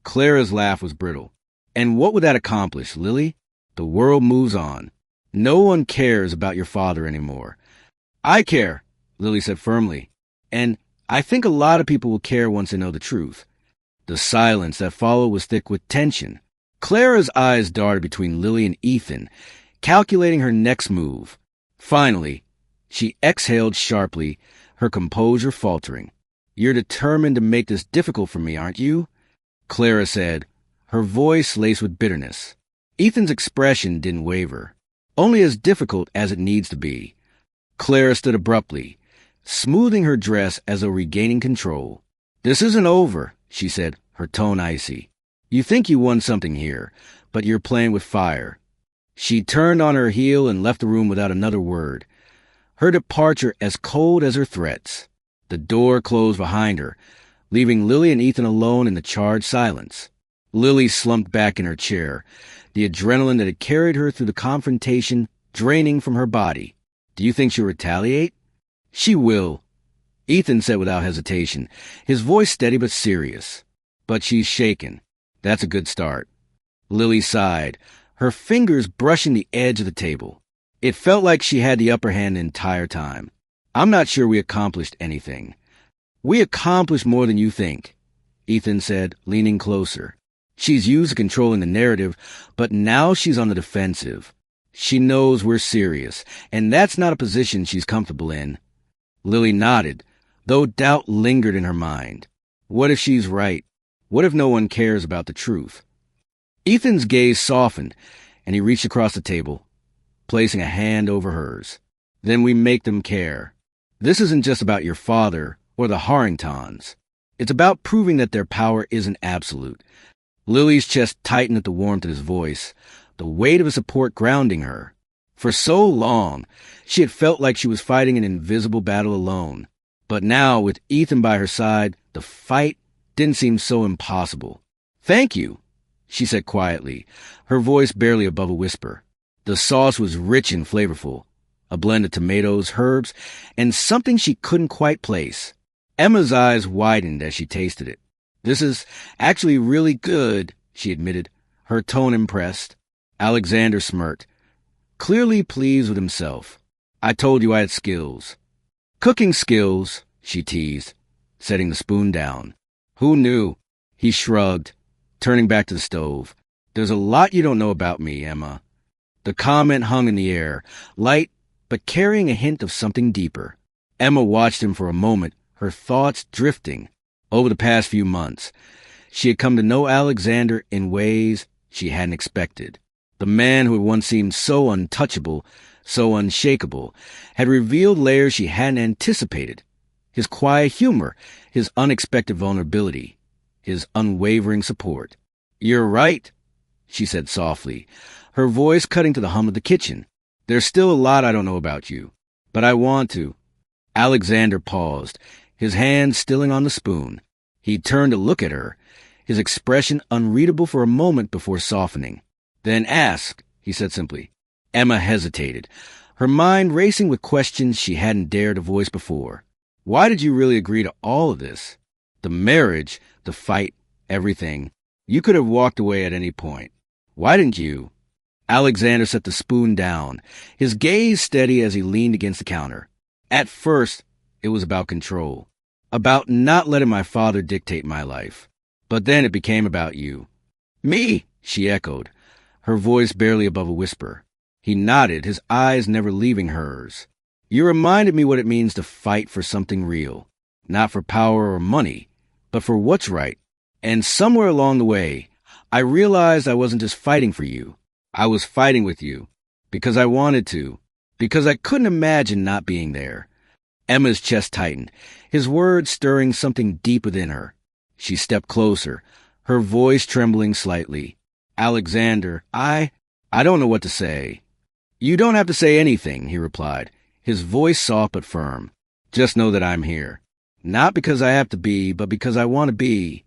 Clara's laugh was brittle. And what would that accomplish, Lily? The world moves on. No one cares about your father anymore. I care, Lily said firmly. And I think a lot of people will care once they know the truth. The silence that followed was thick with tension. Clara's eyes darted between Lily and Ethan, calculating her next move. Finally, she exhaled sharply, her composure faltering. You're determined to make this difficult for me, aren't you? Clara said, her voice laced with bitterness. Ethan's expression didn't waver. Only as difficult as it needs to be. Clara stood abruptly, smoothing her dress as though regaining control. This isn't over, she said, her tone icy. You think you won something here, but you're playing with fire. She turned on her heel and left the room without another word, her departure as cold as her threats. The door closed behind her, leaving Lily and Ethan alone in the charged silence. Lily slumped back in her chair, the adrenaline that had carried her through the confrontation draining from her body. Do you think she'll retaliate? She will, Ethan said without hesitation, his voice steady but serious. But she's shaken. That's a good start. Lily sighed, her fingers brushing the edge of the table. It felt like she had the upper hand the entire time. I'm not sure we accomplished anything. We accomplished more than you think, Ethan said, leaning closer. She's used to controlling the narrative, but now she's on the defensive. She knows we're serious, and that's not a position she's comfortable in. Lily nodded, though doubt lingered in her mind. What if she's right? What if no one cares about the truth? Ethan's gaze softened, and he reached across the table, placing a hand over hers. Then we make them care. This isn't just about your father or the Harringtons. It's about proving that their power isn't absolute. Lily's chest tightened at the warmth of his voice, the weight of his support grounding her. For so long, she had felt like she was fighting an invisible battle alone. But now, with Ethan by her side, the fight didn't seem so impossible. Thank you, she said quietly, her voice barely above a whisper. The sauce was rich and flavorful, a blend of tomatoes, herbs, and something she couldn't quite place. Emma's eyes widened as she tasted it. This is actually really good, she admitted, her tone impressed. Alexander smirked, clearly pleased with himself. I told you I had skills. Cooking skills, she teased, setting the spoon down. Who knew? He shrugged, turning back to the stove. There's a lot you don't know about me, Emma. The comment hung in the air, light, but carrying a hint of something deeper. Emma watched him for a moment, her thoughts drifting. Over the past few months, she had come to know Alexander in ways she hadn't expected. The man who had once seemed so untouchable, so unshakable, had revealed layers she hadn't anticipated. His quiet humor, his unexpected vulnerability, his unwavering support. You're right, she said softly, her voice cutting to the hum of the kitchen. There's still a lot I don't know about you, but I want to. Alexander paused, his hand stilling on the spoon. He turned to look at her, his expression unreadable for a moment before softening. Then ask, he said simply. Emma hesitated, her mind racing with questions she hadn't dared to voice before. Why did you really agree to all of this? The marriage, the fight, everything. You could have walked away at any point. Why didn't you? Alexander set the spoon down, his gaze steady as he leaned against the counter. At first, it was about control, about not letting my father dictate my life. But then it became about you. Me, she echoed, her voice barely above a whisper. He nodded, his eyes never leaving hers. You reminded me what it means to fight for something real, not for power or money, but for what's right. And somewhere along the way, I realized I wasn't just fighting for you. I was fighting with you, because I wanted to, because I couldn't imagine not being there. Emma's chest tightened, his words stirring something deep within her. She stepped closer, her voice trembling slightly. Alexander, I don't know what to say. You don't have to say anything, he replied, his voice soft but firm. Just know that I'm here. Not because I have to be, but because I want to be.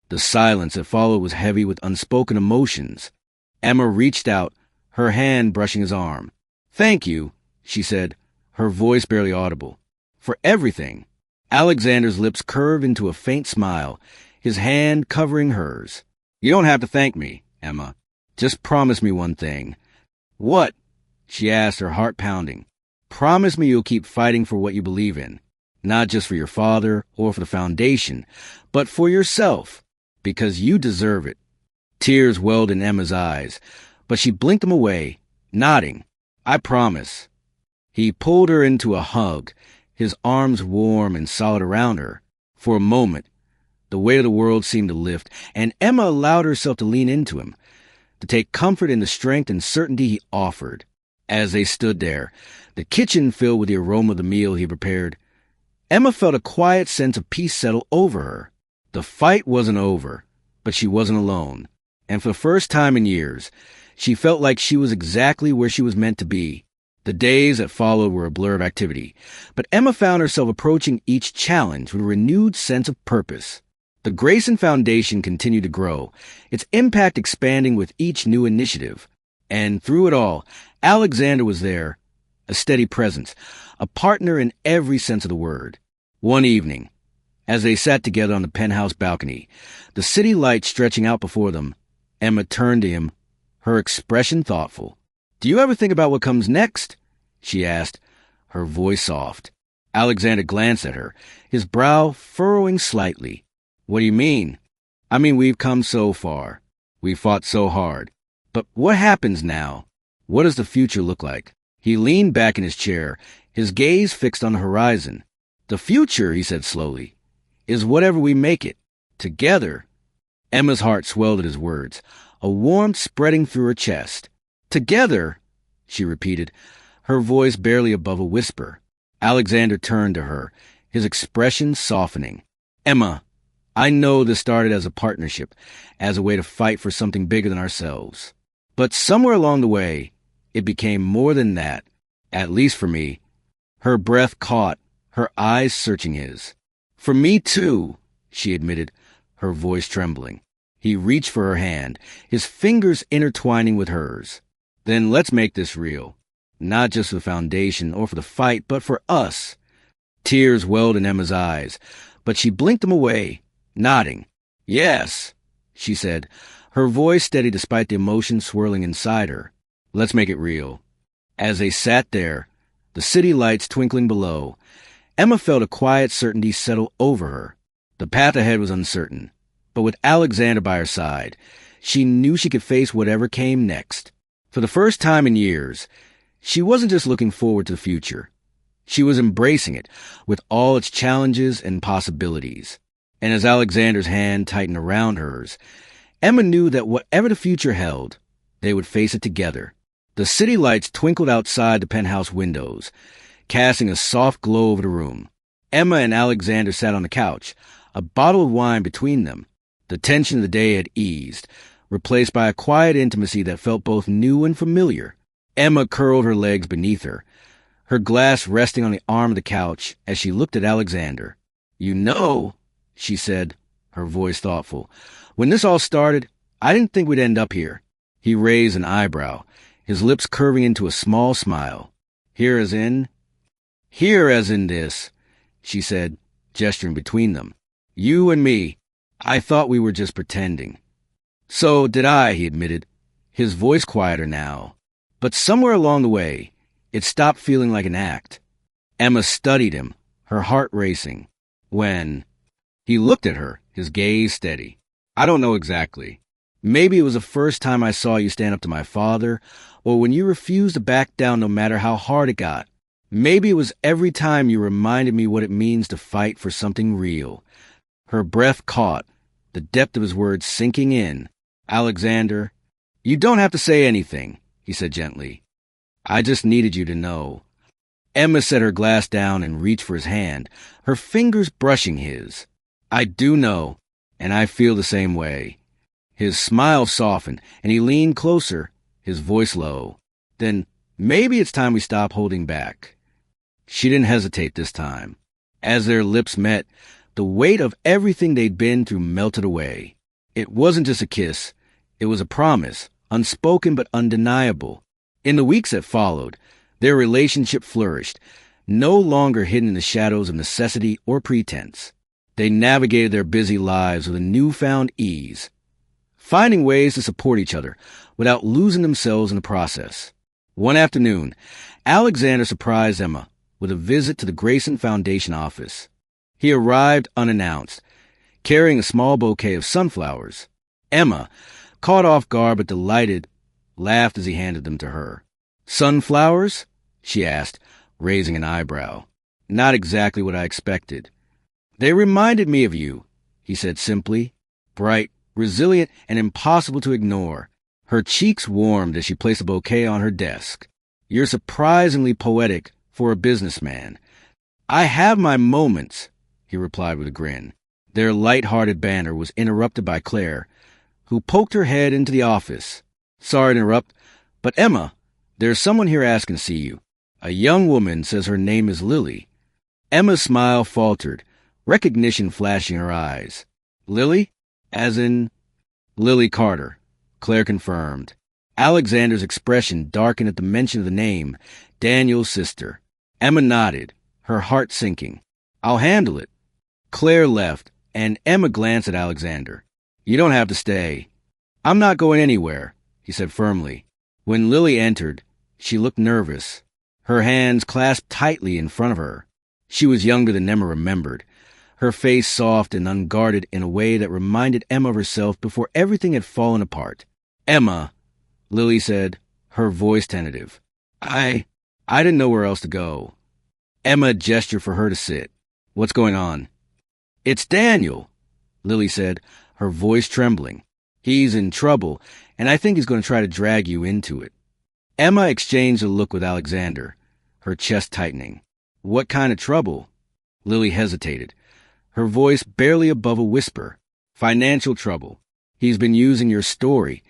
The silence that followed was heavy with unspoken emotions. Emma reached out, her hand brushing his arm. Thank you, she said, her voice barely audible. For everything. Alexander's lips curved into a faint smile, his hand covering hers. You don't have to thank me, Emma. Just promise me one thing. What? She asked, her heart pounding. Promise me you'll keep fighting for what you believe in. Not just for your father or for the foundation, but for yourself. Because you deserve it. Tears welled in Emma's eyes, but she blinked them away, nodding. I promise. He pulled her into a hug, his arms warm and solid around her. For a moment, the weight of the world seemed to lift, and Emma allowed herself to lean into him, to take comfort in the strength and certainty he offered. As they stood there, the kitchen filled with the aroma of the meal he prepared, Emma felt a quiet sense of peace settle over her. The fight wasn't over, but she wasn't alone. And for the first time in years, she felt like she was exactly where she was meant to be. The days that followed were a blur of activity, but Emma found herself approaching each challenge with a renewed sense of purpose. The Grayson Foundation continued to grow, its impact expanding with each new initiative. And through it all, Alexander was there, a steady presence, a partner in every sense of the word. One evening, as they sat together on the penthouse balcony, the city lights stretching out before them, Emma turned to him, her expression thoughtful. "Do you ever think about what comes next?" she asked, her voice soft. Alexander glanced at her, his brow furrowing slightly. "What do you mean?" "I mean, we've come so far. We fought so hard. But what happens now? What does the future look like?" He leaned back in his chair, his gaze fixed on the horizon. "The future," he said slowly, "is whatever we make it. Together." Emma's heart swelled at his words, a warmth spreading through her chest. "Together," she repeated, her voice barely above a whisper. Alexander turned to her, his expression softening. "Emma, I know this started as a partnership, as a way to fight for something bigger than ourselves. But somewhere along the way, it became more than that, at least for me." Her breath caught, her eyes searching his. "For me too," she admitted, her voice trembling. He reached for her hand, his fingers intertwining with hers. "Then let's make this real. Not just for the foundation or for the fight, but for us." Tears welled in Emma's eyes, but she blinked them away, nodding. "Yes," she said, her voice steady despite the emotion swirling inside her. "Let's make it real." As they sat there, the city lights twinkling below, Emma felt a quiet certainty settle over her. The path ahead was uncertain, but with Alexander by her side, she knew she could face whatever came next. For the first time in years, she wasn't just looking forward to the future. She was embracing it, with all its challenges and possibilities. And as Alexander's hand tightened around hers, Emma knew that whatever the future held, they would face it together. The city lights twinkled outside the penthouse windows, casting a soft glow over the room. Emma and Alexander sat on the couch, a bottle of wine between them. The tension of the day had eased, replaced by a quiet intimacy that felt both new and familiar. Emma curled her legs beneath her, her glass resting on the arm of the couch as she looked at Alexander. "You know," she said, her voice thoughtful, "when this all started, I didn't think we'd end up here." He raised an eyebrow, his lips curving into a small smile. Here as in this," she said, gesturing between them. "You and me. I thought we were just pretending." "So did I," he admitted, his voice quieter now. But somewhere along the way, it stopped feeling like an act. Emma studied him, her heart racing. When he looked at her, his gaze steady. "I don't know exactly. Maybe it was the first time I saw you stand up to my father, or when you refused to back down no matter how hard it got. Maybe it was every time you reminded me what it means to fight for something real." Her breath caught, the depth of his words sinking in. "Alexander, you don't have to say anything," he said gently. "I just needed you to know." Emma set her glass down and reached for his hand, her fingers brushing his. "I do know, and I feel the same way." His smile softened, and he leaned closer, his voice low. "Then maybe it's time we stop holding back." She didn't hesitate this time. As their lips met, the weight of everything they'd been through melted away. It wasn't just a kiss. It was a promise, unspoken but undeniable. In the weeks that followed, their relationship flourished, no longer hidden in the shadows of necessity or pretense. They navigated their busy lives with a newfound ease, finding ways to support each other without losing themselves in the process. One afternoon, Alexander surprised Emma with a visit to the Grayson Foundation office. He arrived unannounced, carrying a small bouquet of sunflowers. Emma, caught off guard but delighted, laughed as he handed them to her. "Sunflowers?" she asked, raising an eyebrow. "Not exactly what I expected." "They reminded me of you," he said simply, bright, resilient, and impossible to ignore. Her cheeks warmed as she placed a bouquet on her desk. "You're surprisingly poetic for a businessman." "I have my moments," he replied with a grin. Their light-hearted banter was interrupted by Claire, who poked her head into the office. "Sorry to interrupt, but Emma, there's someone here asking to see you. A young woman says her name is Lily." Emma's smile faltered, recognition flashing in her eyes. Lily? As in Lily Carter, Claire confirmed. Alexander's expression darkened at the mention of the name, Daniel's sister. Emma nodded, her heart sinking. I'll handle it. Claire left, and Emma glanced at Alexander. You don't have to stay. I'm not going anywhere, he said firmly. When Lily entered, she looked nervous, her hands clasped tightly in front of her. She was younger than Emma remembered, her face soft and unguarded in a way that reminded Emma of herself before everything had fallen apart. Emma, Lily said, her voice tentative. I didn't know where else to go. Emma gestured for her to sit. What's going on? It's Daniel, Lily said, her voice trembling. He's in trouble, and I think he's going to try to drag you into it. Emma exchanged a look with Alexander, her chest tightening. What kind of trouble? Lily hesitated, her voice barely above a whisper. Financial trouble. He's been using your story,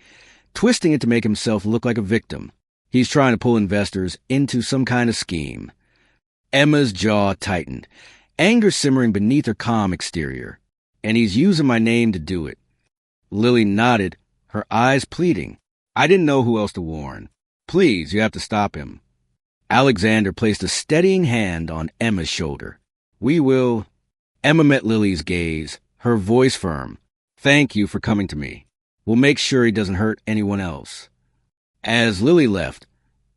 twisting it to make himself look like a victim. He's trying to pull investors into some kind of scheme. Emma's jaw tightened, anger simmering beneath her calm exterior. And he's using my name to do it. Lily nodded, her eyes pleading. I didn't know who else to warn. Please, you have to stop him. Alexander placed a steadying hand on Emma's shoulder. We will... Emma met Lily's gaze, her voice firm. Thank you for coming to me. We'll make sure he doesn't hurt anyone else. As Lily left,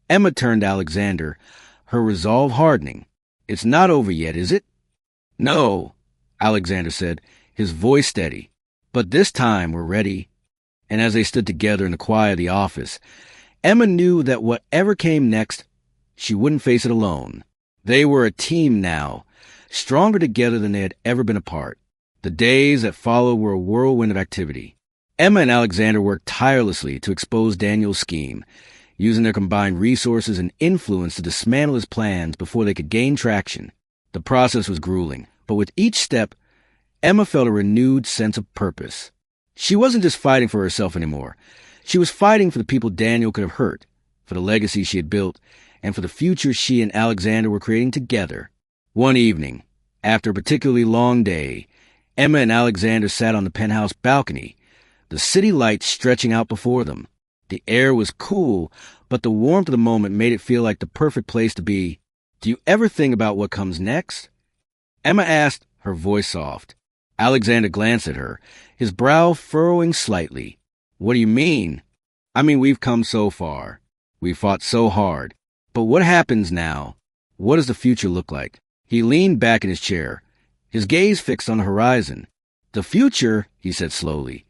Emma turned to Alexander, her resolve hardening. It's not over yet, is it? No, Alexander said, his voice steady. But this time we're ready. And as they stood together in the quiet of the office, Emma knew that whatever came next, she wouldn't face it alone. They were a team now, stronger together than they had ever been apart. The days that followed were a whirlwind of activity. Emma and Alexander worked tirelessly to expose Daniel's scheme, using their combined resources and influence to dismantle his plans before they could gain traction. The process was grueling, but with each step, Emma felt a renewed sense of purpose. She wasn't just fighting for herself anymore. She was fighting for the people Daniel could have hurt, for the legacy she had built, and for the future she and Alexander were creating together. One evening, after a particularly long day, Emma and Alexander sat on the penthouse balcony, the city lights stretching out before them. The air was cool, but the warmth of the moment made it feel like the perfect place to be. Do you ever think about what comes next? Emma asked, her voice soft. Alexander glanced at her, his brow furrowing slightly. What do you mean? I mean, we've come so far. We fought so hard. But what happens now? What does the future look like? He leaned back in his chair, his gaze fixed on the horizon. The future, he said slowly,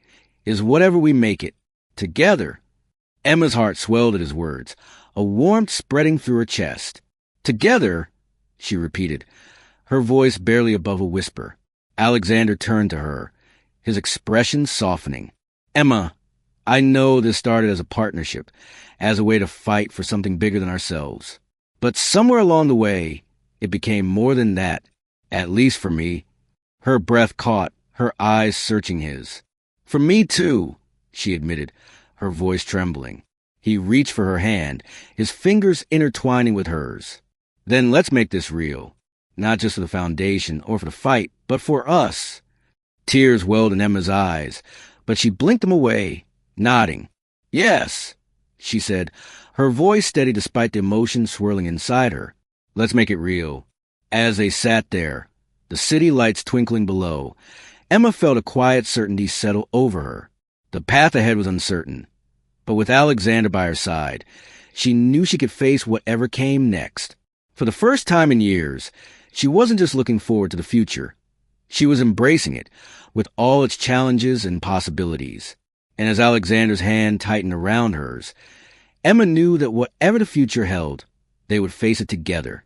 is whatever we make it. Together. Emma's heart swelled at his words, a warmth spreading through her chest. Together, she repeated, her voice barely above a whisper. Alexander turned to her, his expression softening. Emma, I know this started as a partnership, as a way to fight for something bigger than ourselves. But somewhere along the way, it became more than that, at least for me. Her breath caught, her eyes searching his. For me too, she admitted, her voice trembling. He reached for her hand, his fingers intertwining with hers. Then let's make this real. Not just for the foundation or for the fight, but for us. Tears welled in Emma's eyes, but she blinked them away, nodding. Yes, she said, her voice steady despite the emotion swirling inside her. Let's make it real. As they sat there, the city lights twinkling below, Emma felt a quiet certainty settle over her. The path ahead was uncertain, but with Alexander by her side, she knew she could face whatever came next. For the first time in years, she wasn't just looking forward to the future. She was embracing it, with all its challenges and possibilities. And as Alexander's hand tightened around hers, Emma knew that whatever the future held, they would face it together.